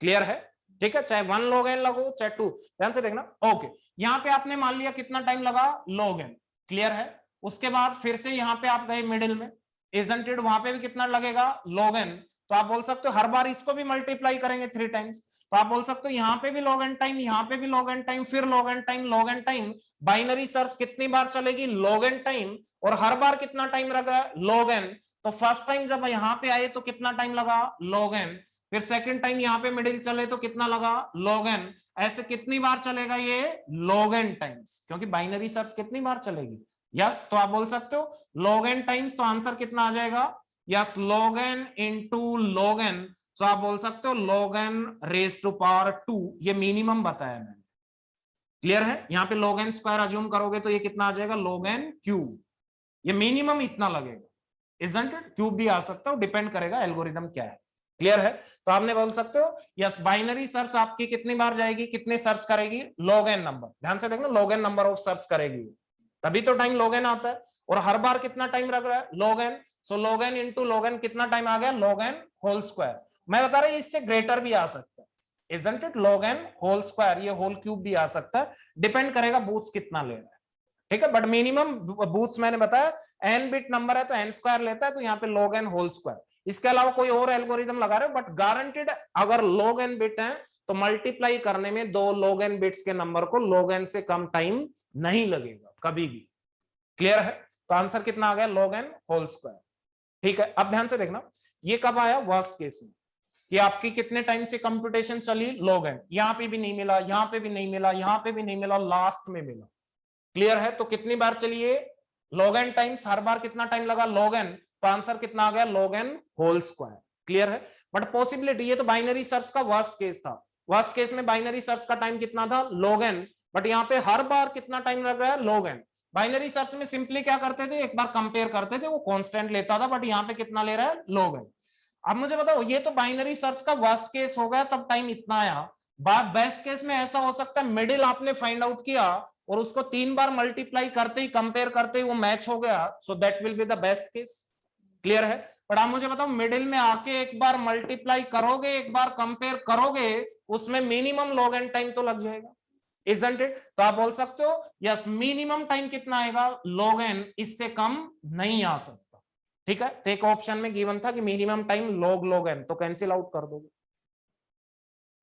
क्लियर है, ठीक है, चाहे 1 log n लगो चाहे 2, ध्यान से देखना, ओके। यहाँ पे आपने मान लिया कितना टाइम लगा, log n, क्लियर है। उसके बाद फिर से यहाँ पे आप गए मिडिल में, इजंट इट, वहां पे भी कितना लगेगा, log n। तो आप बोल सकते हो हर बार इसको भी मल्टीप्लाई करेंगे 3 टाइम्स, तो आप बोल सकते हो यहाँ पे भी log n टाइम, यहाँ पे भी log n टाइम, फिर log n time, log n time, binary search कितनी बार चलेगी, log n टाइम, और हर बार कितना टाइम लगा, log n। तो फर्स्ट टाइम जब यहाँ पे आए तो कितना टाइम लगा, log n, फिर सेकंड टाइम यहाँ पे मिडिल चले तो कितना लगा, log n, ऐसे कितनी बार चलेगा ये, log n टाइम्स, क्योंकि बाइनरी सर्च कितनी बार चलेगी, यस। तो आप बोल सकते हो log n टाइम्स, तो आंसर कितना आ जाएगा, yes, log n into log n, तो आप बोल सकते हो log n raise to power 2, ये मिनिमम बताया मैंने, क्लियर है। यहाँ पे log n स्क्वायर अज्यूम करोगे तो ये कितना आ जाएगा, log n क्यूब, ये मिनिमम इतना लगेगा, इजंट इट? क्यूब भी आ सकता है, डिपेंड करेगा एल्गोरिदम क्या है। क्लियर है? तो आपने बोल सकते हो यस, बाइनरी सर्च आपकी कितनी बार जाएगी, कितने सर्च करेगी, log n नंबर। ध्यान से देखना, log n number of search करेगी, तभी तो टाइम log n आता है। और हर बार कितना टाइम लग रहा है, log n। सो log n into log n कितना टाइम आ गया, log n होल स्क्वायर। मैं बता रहा हूं इससे ग्रेटर भी आ सकता है, isn't it? log n whole square, ये होल क्यूब भी आ सकता है, डिपेंड करेगा बूथ्स कितना ले रहा है। ठीक है, बट मिनिमम बूथ्स मैंने बताया n बिट नंबर है तो n स्क्वायर लेता है, तो यहाँ पे log n होल स्क्वायर। इसके अलावा कोई और एल्गोरिदम लगा रहे हो, बट गारंटेड अगर log n बिट है तो मल्टीप्लाई करने में दो log n बिट्स के नंबर को log n से कम टाइम नहीं लगेगा कभी भी। क्लियर है? तो आंसर कितना आ गया, log n होल स्क्वायर। ठीक है, अब ध्यान से देखना, ये कब आया, वर्स्ट केस में, कि आपकी कितने टाइम से कंप्यूटेशन चली, log n, यहां पे भी नहीं मिला, यहां पे भी नहीं मिला, यहां पे भी नहीं मिला, लास्ट में मिला। क्लियर है? तो कितनी बार चलिए, log n टाइम्स, हर बार कितना टाइम लगा, log n, तो आंसर कितना आ गया, log n whole square. Clear है? बट पॉसिबिलिटी, ये तो बाइनरी सर्च का वर्स्ट केस था, वर्स्ट केस में बाइनरी सर्च का टाइम कितना था, log n, बट यहाँ पे हर बार कितना टाइम लग रहा है, log n। बाइनरी सर्च में सिंपली क्या करते थे, एक बार कंपेयर करते थे, वो कांस्टेंट लेता था, बट यहाँ पे कितना ले रहा है, log n। अब मुझे बताओ, ये तो बाइनरी सर्च का वर्स्ट केस हो गया, तब टाइम इतना आया। बेस्ट केस में ऐसा हो सकता है, मिडिल आपने फाइंड आउट किया और उसको 3 बार मल्टीप्लाई करते ही, कंपेयर करते ही वो मैच हो गया, so that will be the best case. Clear है? पर आप मुझे बताओ, मिडिल में आके एक बार मल्टीप्लाई करोगे, एक बार कंपेयर करोगे, उसमें मिनिमम log n टाइम तो लग जाएगा, इजंट इट? तो आप बोल सकते हो यस, मिनिमम टाइम कितना आएगा, log n, इससे कम नहीं आ सकता। ठीक है, तो एक ऑप्शन में गिवन था कि मिनिमम टाइम log n, तो कैंसिल आउट कर दोगे।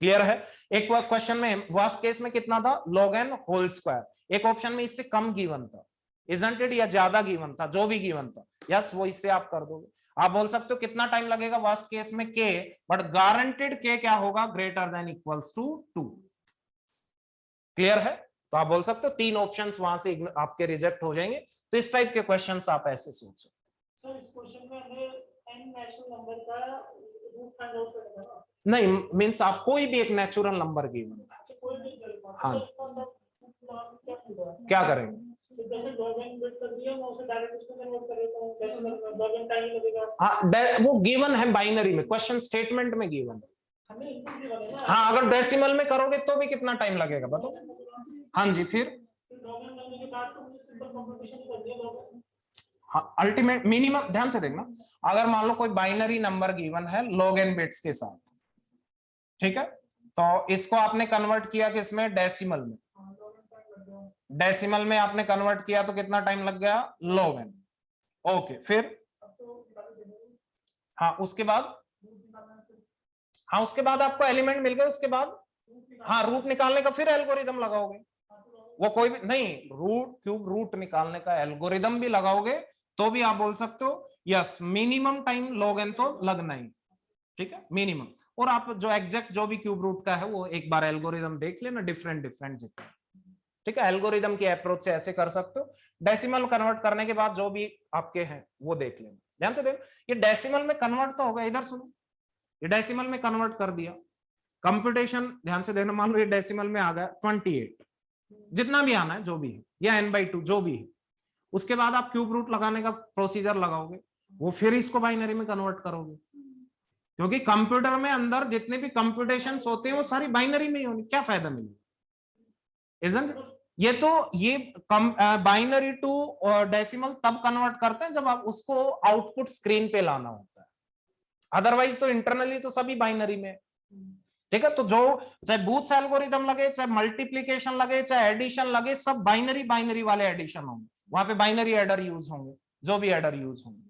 क्लियर है? एक क्वेश्चन में वर्स्ट केस में कितना था, log n होल स्क्वायर, एक ऑप्शन में इससे कम गिवन था, इजंट इट? या ज्यादा गिवन था, जो भी गिवन था, यस, वो इससे आप कर दोगे। आप बोल सकते हो कितना टाइम लगेगा वर्स्ट केस में, k, बट गारंटेड k क्या होगा, ग्रेटर देन इक्वल्स टू 2। क्लियर है? तो आप बोल सकते हो 3 ऑप्शंस वहां से आपके रिजेक्ट हो जाएंगे। तो इस टाइप के क्वेश्चंस आप ऐसे सोचो। सर इस क्वेश्चन में हमें n नेचुरल नंबर का रूट फाइंड आउट करना है। नहीं, मींस आप कोई भी एक नेचुरल नंबर गिवन है, अच्छा, कोई भी कर, हाँ, क्या पूछा, क्या करेंगे, तो जैसे log n बिट कर दिया, मैं उसे डायरेक्ट उसको कन्वर्ट कर देता हूं, कैसे log n टाइम लगेगा। हाँ, वो गिवन है बाइनरी में, क्वेश्चन स्टेटमेंट में गिवन है। हमें इनपुट दिया है ना। हाँ, अगर डेसिमल में करोगे तो भी कितना टाइम लगेगा बताओ। हाँ जी, फिर log n लगने के बाद तो मुझे सिंपल कंप्यूटेशन कर दिया log n। हाँ, अल्टीमेट मिनिमम, ध्यान से देखना, अगर मान लो कोई बाइनरी नंबर गिवन है log n बिट्स के साथ, ठीक है, तो इसको आपने कन्वर्ट किया किसमें, डेसिमल में, डेसिमल में आपने कन्वर्ट किया तो कितना टाइम लग गया, log n। ओके, फिर हाँ, उसके बाद, हाँ, उसके बाद आपको एलिमेंट मिल गए, उसके बाद हाँ, रूट निकालने का फिर एल्गोरिदम लगाओगे, वो कोई भी नहीं, रूट क्यूब रूट निकालने का एल्गोरिदम भी लगाओगे तो भी आप बोल सकते हो yes, minimum time log n तो लगना ही। ठीक है, मिनिमम। और आप जो एग्जैक्ट जो भी क्यूब रूट का है वो एक बार एल्गोरिदम देख लेना, डिफरेंट डिफरेंट जितने। ठीक है, एल्गोरिदम की अप्रोच से ऐसे कर सकते हो। डेसिमल कन्वर्ट करने के बाद जो भी आपके हैं वो देख लेना, ध्यान से देखो, ये डेसिमल में कन्वर्ट तो होगा, इधर सुनो, ये डेसिमल में कन्वर्ट कर दिया, कंप्यूटेशन ध्यान से देखना, मान लो ये डेसिमल में आ गया 28, जितना भी आना है जो भी है, या n/2 जो भी है, उसके बाद आप क्यूब रूट लगाने का प्रोसीजर लगाओगे, वो फिर इसको बाइनरी में कन्वर्ट करोगे, क्योंकि कंप्यूटर में अंदर जितने भी कंप्यूटेशंस होते हैं वो सारी बाइनरी में ही होनी, क्या फायदा मिलेगा, इजंट? ये तो ये बाइनरी टू डेसिमल तब कन्वर्ट करते हैं जब आप उसको आउटपुट स्क्रीन पे लाना होता है, अदरवाइज तो इंटरनली तो सभी बाइनरी में। ठीक है, तो जो चाहे बूथ्स एल्गोरिदम लगे, चाहे मल्टीप्लिकेशन लगे, चाहे एडिशन लगे, सब बाइनरी बाइनरी वाले एडिशन होंगे, वहां पे बाइनरी एडर यूज होंगे, जो भी एडर यूज होंगे।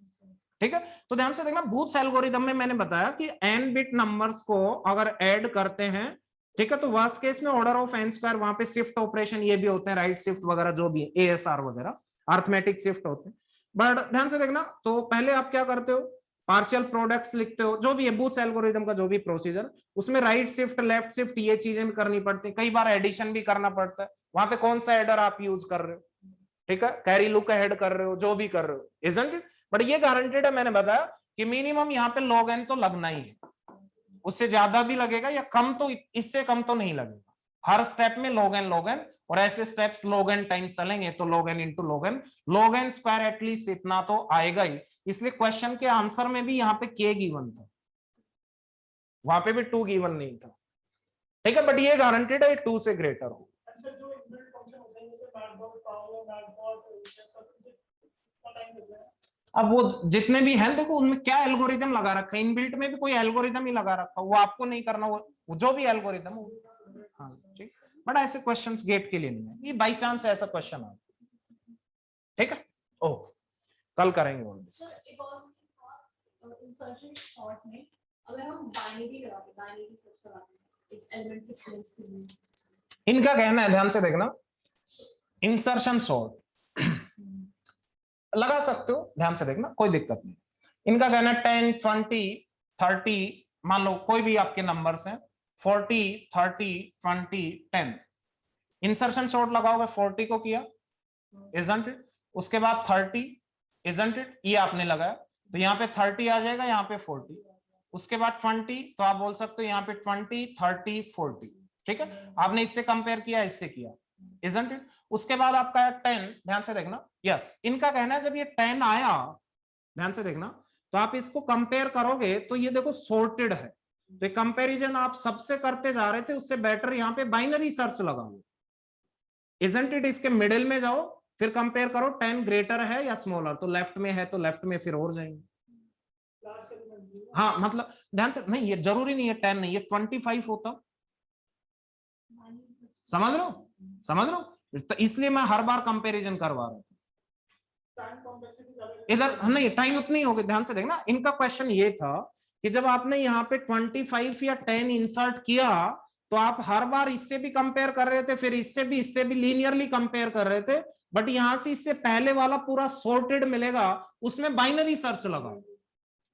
ठीक है, तो ध्यान से देखना, बूथ्स एल्गोरिदम में मैंने बताया कि n बिट नंबर्स को अगर ऐड करते हैं, ठीक है, तो वर्स्ट केस में ऑर्डर ऑफ n स्क्वायर, वहां पे शिफ्ट ऑपरेशन ये भी होते हैं, राइट शिफ्ट वगैरह जो भी ASR वगैरह अर्थमेटिक शिफ्ट होते हैं। बट ध्यान से देखना, तो पहले आप क्या करते हो, पार्शियल प्रोडक्ट्स लिखते हो, जो भी है बूथ्स एल्गोरिदम का जो भी प्रोसीजर, उसमें राइट शिफ्ट लेफ्ट शिफ्ट ये चीजें भी करनी पड़ती है, कई बार एडिशन भी करना पड़ता है, वहां पे कौन सा एडर आप यूज कर रहे हो, ठीक है, कैरी लुक हेड कर रहे हो, जो भी कर रहे हो, इजंट इट? बट ये गारंटेड है, मैंने बताया कि मिनिमम यहाँ पे log n तो लगना ही है, उससे ज्यादा भी लगेगा या कम तो, इससे कम तो नहीं लगेगा। हर स्टेप में log n, और ऐसे स्टेप्स log n टाइम्स चलेंगे तो log n into log n square at least इतना तो आएगा ही। इसलिए क्वेश्चन के आंसर में भी यहाँ पे k गिवन था, वहां पे भी 2 गिवन नहीं था, ठीक है, बट ये गारंटेड है 2 से ग्रेटर हो। अच्छा, जो इनबिल्ट फंक्शन होते हैं जैसे मैटप्लॉट, पावर, मैटप्लॉट, ये सब कितना टाइम लगता है? अब वो जितने भी हैं देखो उनमें क्या एल्गोरिदम लगा रखा है, इनबिल्ट में भी कोई एल्गोरिदम ही लगा रखा, वो आपको नहीं करना, वो जो भी एल्गोरिदम हो। हाँ ठीक, बट ऐसे क्वेश्चंस गेट के लिए नहीं है, ये बाई चांस ऐसा क्वेश्चन आ, ठीक है, ओके, कल करेंगे वो। सर एक और इंसर्शन शॉर्ट में अगर हम बाइनरी लगाते, बाइनरी सर्च कराते हैं एक एलिमेंट के प्लेस के लिए, इनका कहना है, ध्यान से देखना, इंसर्शन सॉर्ट लगा सकते हो, ध्यान से देखना, कोई दिक्कत नहीं। इनका कहना है 10, 20, 30, मान लो कोई भी आपके नंबर्स हैं, 40, 30, 20, 10, इंसर्शन सॉर्ट लगाओगे, 40 को किया, isn't it? उसके बाद 30, isn't it? ये आपने लगाया तो यहाँ पे 30 आ जाएगा, यहाँ पे 40, उसके बाद 20, तो आप बोल सकते हो यहाँ पे 20, 30, 40, ठीक है, आपने इससे कंपेयर किया, इससे किया, isn't it? उसके बाद आपका 10, ध्यान से देखना, यस, इनका कहना है जब ये 10 आया, ध्यान से देखना, तो आप इसको कंपेयर करोगे तो ये देखो सॉर्टेड है, तो कंपैरिजन आप सबसे करते जा रहे थे, उससे बेटर यहाँ पे बाइनरी सर्च लगाओ, isn't it? इसके मिडिल में जाओ, फिर कंपेयर करो 10 ग्रेटर है या स्मॉलर, तो लेफ्ट में है तो लेफ्ट में फिर और जाएंगे। हाँ मतलब ध्यान से, नहीं ये जरूरी नहीं है 10 नहीं, ये 25 होता, समझ लो, समझ लो, तो इसलिए मैं हर बार कंपैरिजन करवा रहा था। इधर नहीं टाइम उतनी होगी, ध्यान से देखना, इनका क्वेश्चन ये था कि जब आपने यहाँ पे 25 या 10 इंसर्ट किया तो आप हर बार इससे भी कंपेयर कर रहे थे, फिर इससे भी लीनियरली कंपेयर कर रहे थे, बट यहां से इससे पहले वाला पूरा सॉर्टेड मिलेगा, उसमें बाइनरी सर्च लगाओ,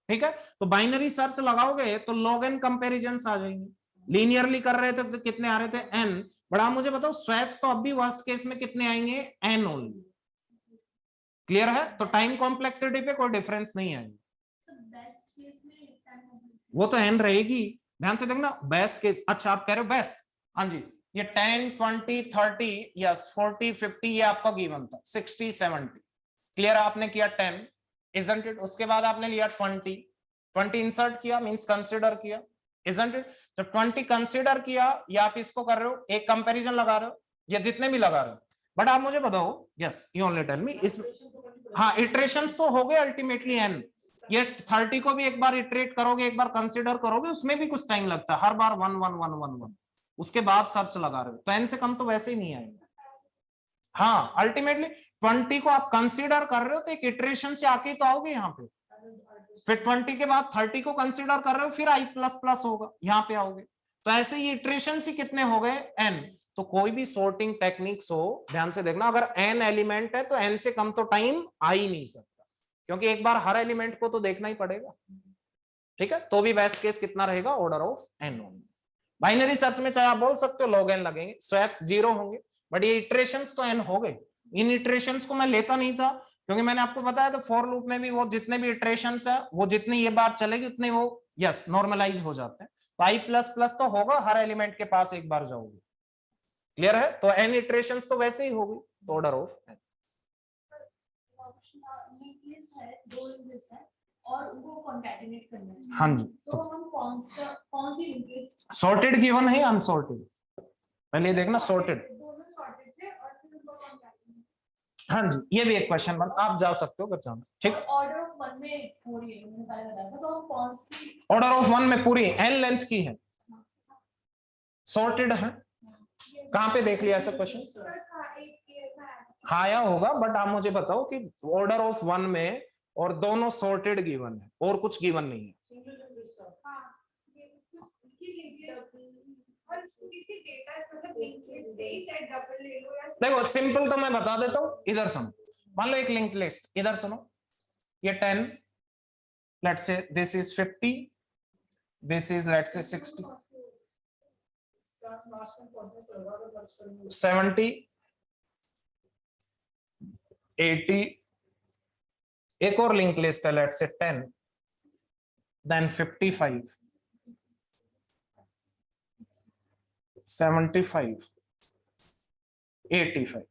ठीक है, तो बाइनरी सर्च लगाओगे तो log n कंपैरिजंस आ जाएंगे, लीनियरली कर रहे थे तो कितने आ रहे थे n, बट आप मुझे बताओ स्वैप्स तो अब भी वर्स्ट केस में कितने आएंगे, n ओनली, क्लियर है, तो टाइम कॉम्प्लेक्सिटी पे कोई डिफरेंस नहीं आएगा, बेस्ट केस में 10 वो तो n रहेगी, ध्यान से देखना, बेस्ट केस, अच्छा आप कह रहे हो बेस्ट, हाँ जी, ये 10, 20, 30, यस 40, 50 ये आपका गिवन था, 60, 70, क्लियर, आपने किया 10, isn't it? उसके बाद आपने लिया 20 इंसर्ट किया, मींस कंसीडर किया, isn't it? जब 20 कंसीडर किया, या आप इसको कर रहे हो, एक कंपैरिजन लगा रहे हो, या जितने भी लगा रहे हो, बट आप मुझे बताओ, yes you only tell me, इसमें हाँ इटरेशंस तो हो गए अल्टीमेटली n, ये 30 को भी एक बार इटरेट करोगे, एक बार कंसीडर करोगे, उसमें भी कुछ टाइम लगता है, हर बार 1 1 1 1 1, उसके बाद सर्च लगा रहे हो, तो n से कम तो वैसे ही नहीं आएंगे, हाँ अल्टीमेटली 20 को आप कंसीडर कर रहे हो तो एक इटरेशन से आके तो आओगे यहाँ पे, फिर 20 के बाद 30 को कंसीडर कर रहे हो, फिर i++ होगा, यहाँ पे आओगे, तो ऐसे ही इटरेशन ही कितने हो गए n, तो कोई भी सॉर्टिंग टेक्निक्स हो, ध्यान से देखना, अगर n एलिमेंट है तो n से कम तो टाइम आ ही नहीं सकता, क्योंकि एक बार हर एलिमेंट को तो देखना ही पड़ेगा, ठीक है, तो भी बेस्ट केस कितना रहेगा, ऑर्डर ऑफ n होंगे, बाइनरी सर्च में चाहे आप बोल सकते हो log n लगेंगे, स्वैप्स 0 होंगे, बट ये इटरेशंस तो n हो गए, इन इटरेशंस को मैं लेता नहीं था, क्योंकि मैंने आपको बताया था फॉर लूप में भी वो जितने भी इटरेशंस है, वो जितनी ये बात चलेगी उतने वो यस नॉर्मलाइज हो जाते हैं, तो i++ तो होगा, हर एलिमेंट के पास एक बार जाओगे, क्लियर है, तो n इटरेशंस तो वैसे ही होगी, तो order of n, link list है, 2 लिंक लिस्ट है और उनको कॉन्कैटिनेट करना है, हाँ जी, तो हम कौन सी लिंक लिस्ट, सॉर्टेड गिवन है अनसॉर्टेड, पहले देखना सॉर्टेड, दोनों सॉर्टेड थे और फिर उनको कॉन्कैटिनेट, हाँ जी, ये भी एक क्वेश्चन बन, आप जा सकते हो बच्चा, ठीक, ऑर्डर ऑफ 1 में हो रही है, मैंने पहले बताया था, तो हम कौन सी ऑर्डर ऑफ 1 में पूरी n लेंथ की है, सॉर्टेड है, कहां पे देख लिया ऐसा क्वेश्चन, हाँ आया होगा, बट आप मुझे बताओ कि ऑर्डर ऑफ 1 में और दोनों सॉर्टेड गिवन है और कुछ गिवन नहीं है, देखो सिंपल तो मैं बता देता हूँ, इधर सुनो, मान लो एक लिंक लिस्ट, इधर सुनो, ये 10, let's say this is 50, this is let's say 60, 70, 80, एक और लिंक लिस्ट है, लेट्स से 10, देन 55, 75 85।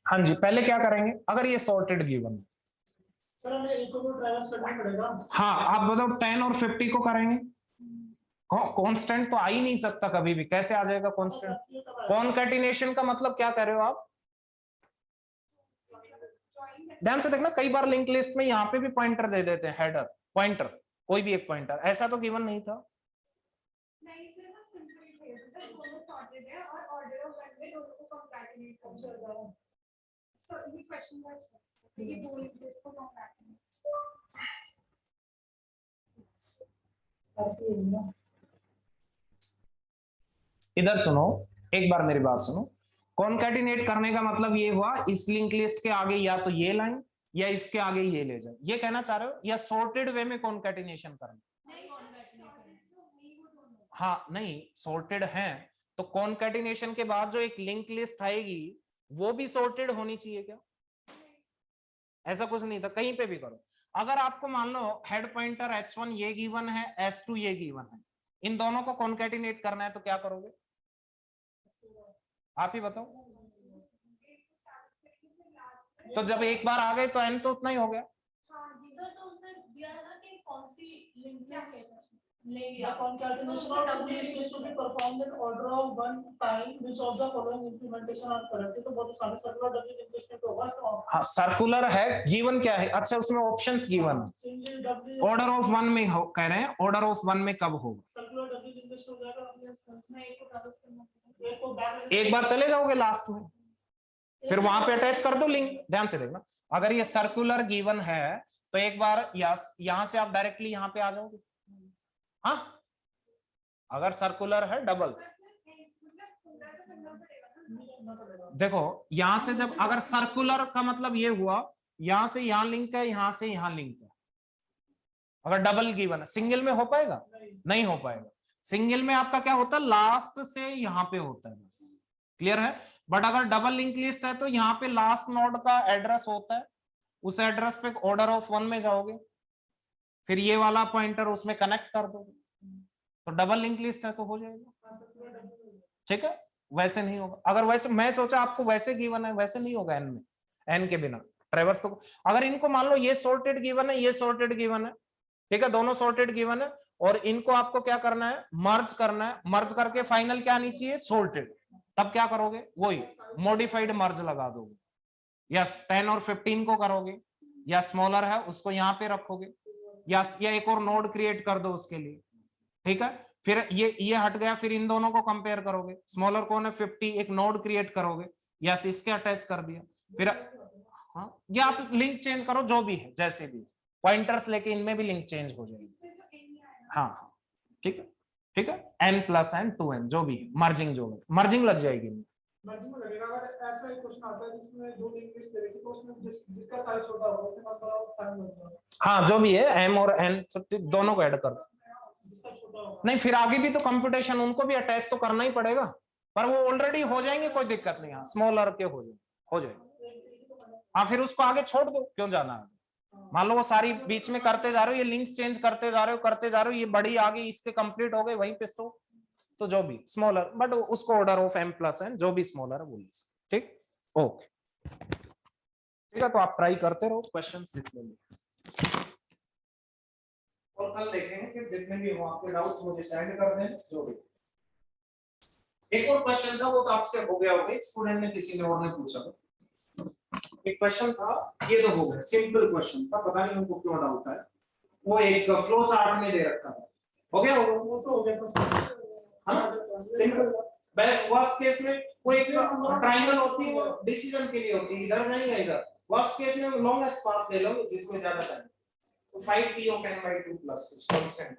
हाँ जी, पहले क्या करेंगे अगर ये सॉर्टेड गिवन। सर हमें एक को ट्रायवर्स करना पड़ेगा। हाँ, आप बताओ 10 और 50 को करेंगे, कांस्टेंट तो आ ही नहीं सकता कभी भी, कैसे आ जाएगा कांस्टेंट? कॉनकैटिनेशन का मतलब क्या कर रहे हो आप? ध्यान से देखना, कई बार लिंक लिस्ट में यहाँ पे भी पॉइंटर दे देते हैं, हेडर पॉइंटर, कोई भी एक पॉइंटर, ऐसा तो गिवन नहीं था। नहीं सर, वो सिंपल थे, मतलब दोनों सॉर्टेड है और ऑर्डर ऑफ वन में दोनों को कंकैटिनेट कर सकते हैं। सो ये क्वेश्चन है कि दो लिंक लिस्ट को कंकैटिनेट। ऐसे ही ना। इधर सुनो, एक बार मेरी बात सुनो। कॉनकैटिनेट करने का मतलब ये हुआ इस लिंक लिस्ट के आगे या तो ये लाइन या इसके आगे ये ले जाए, ये कहना चाह रहे हो, या सॉर्टेड वे में कॉनकैटिनेशन करना? नहीं कंकैटिनेट। हाँ नहीं, सॉर्टेड है तो कॉनकैटिनेशन के बाद जो एक लिंक लिस्ट आएगी वो भी सॉर्टेड होनी चाहिए क्या? ऐसा कुछ नहीं था, कहीं पे भी करो। अगर आपको मान लो हेड पॉइंटर h1 ये गिवन है, s2 ये गिवन है, इन दोनों को कॉनकैटिनेट करना है तो क्या करोगे? आप ही बताओ। तो जब एक बार आ गए तो n तो उतना ही हो गया। हाँ जी सर, तो उसने दिया है ना कि कौन सी लिंक लिस्ट लेंगे The आप। concatenation of W is to be performed in order of one time which of the following implementation are correct। तो बहुत सारे सर्कुलर W लिंक लिस्ट में तो होगा इसका। हाँ, सर्कुलर है, गिवन क्या है? अच्छा, उसमें ऑप्शंस गिवन है, single W order of one में हो, कह रहे हैं ऑर्डर ऑफ वन में कब होगा? सर्कुलर W लिंक लिस्ट हो जाएगा। यस सर, मैं एक को ट्रैवल्स करना पड़ेगा। एक को बैक एक बार चले जाओगे लास्ट में, फिर वहां पे अटैच कर दो लिंक। ध्यान से देखना, अगर ये सर्कुलर गिवन है तो एक बार यहां से आप डायरेक्टली यहां पे आ जाओगे। हाँ, अगर सर्कुलर है डबल, देखो यहां से जब अगर सर्कुलर का मतलब ये हुआ यहां से यहां लिंक है, यहां से यहां लिंक है। अगर डबल गिवन है, सिंगल में हो पाएगा? नहीं हो पाएगा। सिंगल में आपका क्या होता है, लास्ट से यहां पे होता है बस, क्लियर है। बट अगर डबल लिंक लिस्ट है तो यहाँ पे लास्ट नोड का एड्रेस होता है, उस एड्रेस पे ऑर्डर ऑफ वन में जाओगे, फिर ये वाला पॉइंटर उसमें कनेक्ट कर दोगे, तो डबल लिंक लिस्ट है तो हो जाएगा। ठीक है, वैसे नहीं होगा। अगर वैसे मैं सोचा आपको वैसे गिवन है, वैसे नहीं होगा एन में, एन के बिना ट्रेवर्स तो। अगर इनको मान लो ये सॉर्टेड गिवन है, ये सॉर्टेड गिवन है, ठीक है, दोनों सॉर्टेड गिवन है, और इनको आपको क्या करना है, मर्ज करना है। मर्ज करके फाइनल क्या आनी चाहिए, सॉर्टेड। तब क्या करोगे, वही मॉडिफाइड मर्ज लगा दोगे। यस, 10 और 15 को करोगे, या स्मॉलर है उसको यहाँ पे रखोगे, या एक और नोड क्रिएट कर दो उसके लिए। ठीक है, फिर ये हट गया, फिर इन दोनों को कंपेयर करोगे, स्मॉलर कौन है 50, एक नोड क्रिएट करोगे, यस इसके अटैच कर दिया। फिर हाँ, ये आप लिंक चेंज करो जो भी है, जैसे भी पॉइंटर्स लेके इनमें भी लिंक चेंज हो जाएगी। हाँ हाँ, ठीक है, ठीक है, n प्लस n 2n जो भी है, मर्जिंग जो है, मर्जिंग लग जाएगी। मर्जिंग में लगेगा। अगर ऐसा एक क्वेश्चन आता है जिसमें दो लिंक लिस्ट दे रखी तो उसमें जिसका साइज छोटा होगा उसके बाद बड़ा टाइम लगेगा। हाँ, जो भी है m और n दोनों को ऐड कर दो। जिसका छोटा होगा नहीं, फिर आगे भी तो कंप्यूटेशन उनको भी अटैच तो करना ही पड़ेगा, पर वो ऑलरेडी हो जाएंगे, कोई दिक्कत नहीं है, स्मॉलर के हो जाएंगे। हाँ, फिर उसको आगे छोड़ दो, क्यों जाना है। मान लो वो सारी बीच में करते जा रहे हो, ये लिंक्स चेंज करते जा रहे हो, ये बड़ी आगे इसके कंप्लीट हो गए, वहीं पे तो जो भी स्मॉलर, बट उसको order of m plus n जो भी स्मॉलर है वो ले सकते। ठीक, ओके, ठीक है, तो आप ट्राई करते रहो क्वेश्चंस जितने भी, और कल देखेंगे फिर जितने भी हो आपके डाउट्स मुझे सेंड कर दें जो भी। एक और क्वेश्चन था, वो तो आपसे हो गया होगा, एक स्टूडेंट ने किसी ने और ने पूछा था, एक क्वेश्चन था, ये तो हो गया, सिंपल क्वेश्चन था, पता नहीं उनको क्यों डाउट है। वो एक फ्लो चार्ट में दे रखा था, हो गया वो तो हो गया। हाँ, सिंपल। बेस्ट वर्स्ट केस में कोई एक ट्रायंगल होती है, वो डिसीजन के लिए होती है, इधर नहीं है, इधर वर्स्ट केस में लॉन्गेस्ट पाथ ले लो जिसमें ज्यादा टाइम, तो 5t of n/2 प्लस कुछ कांस्टेंट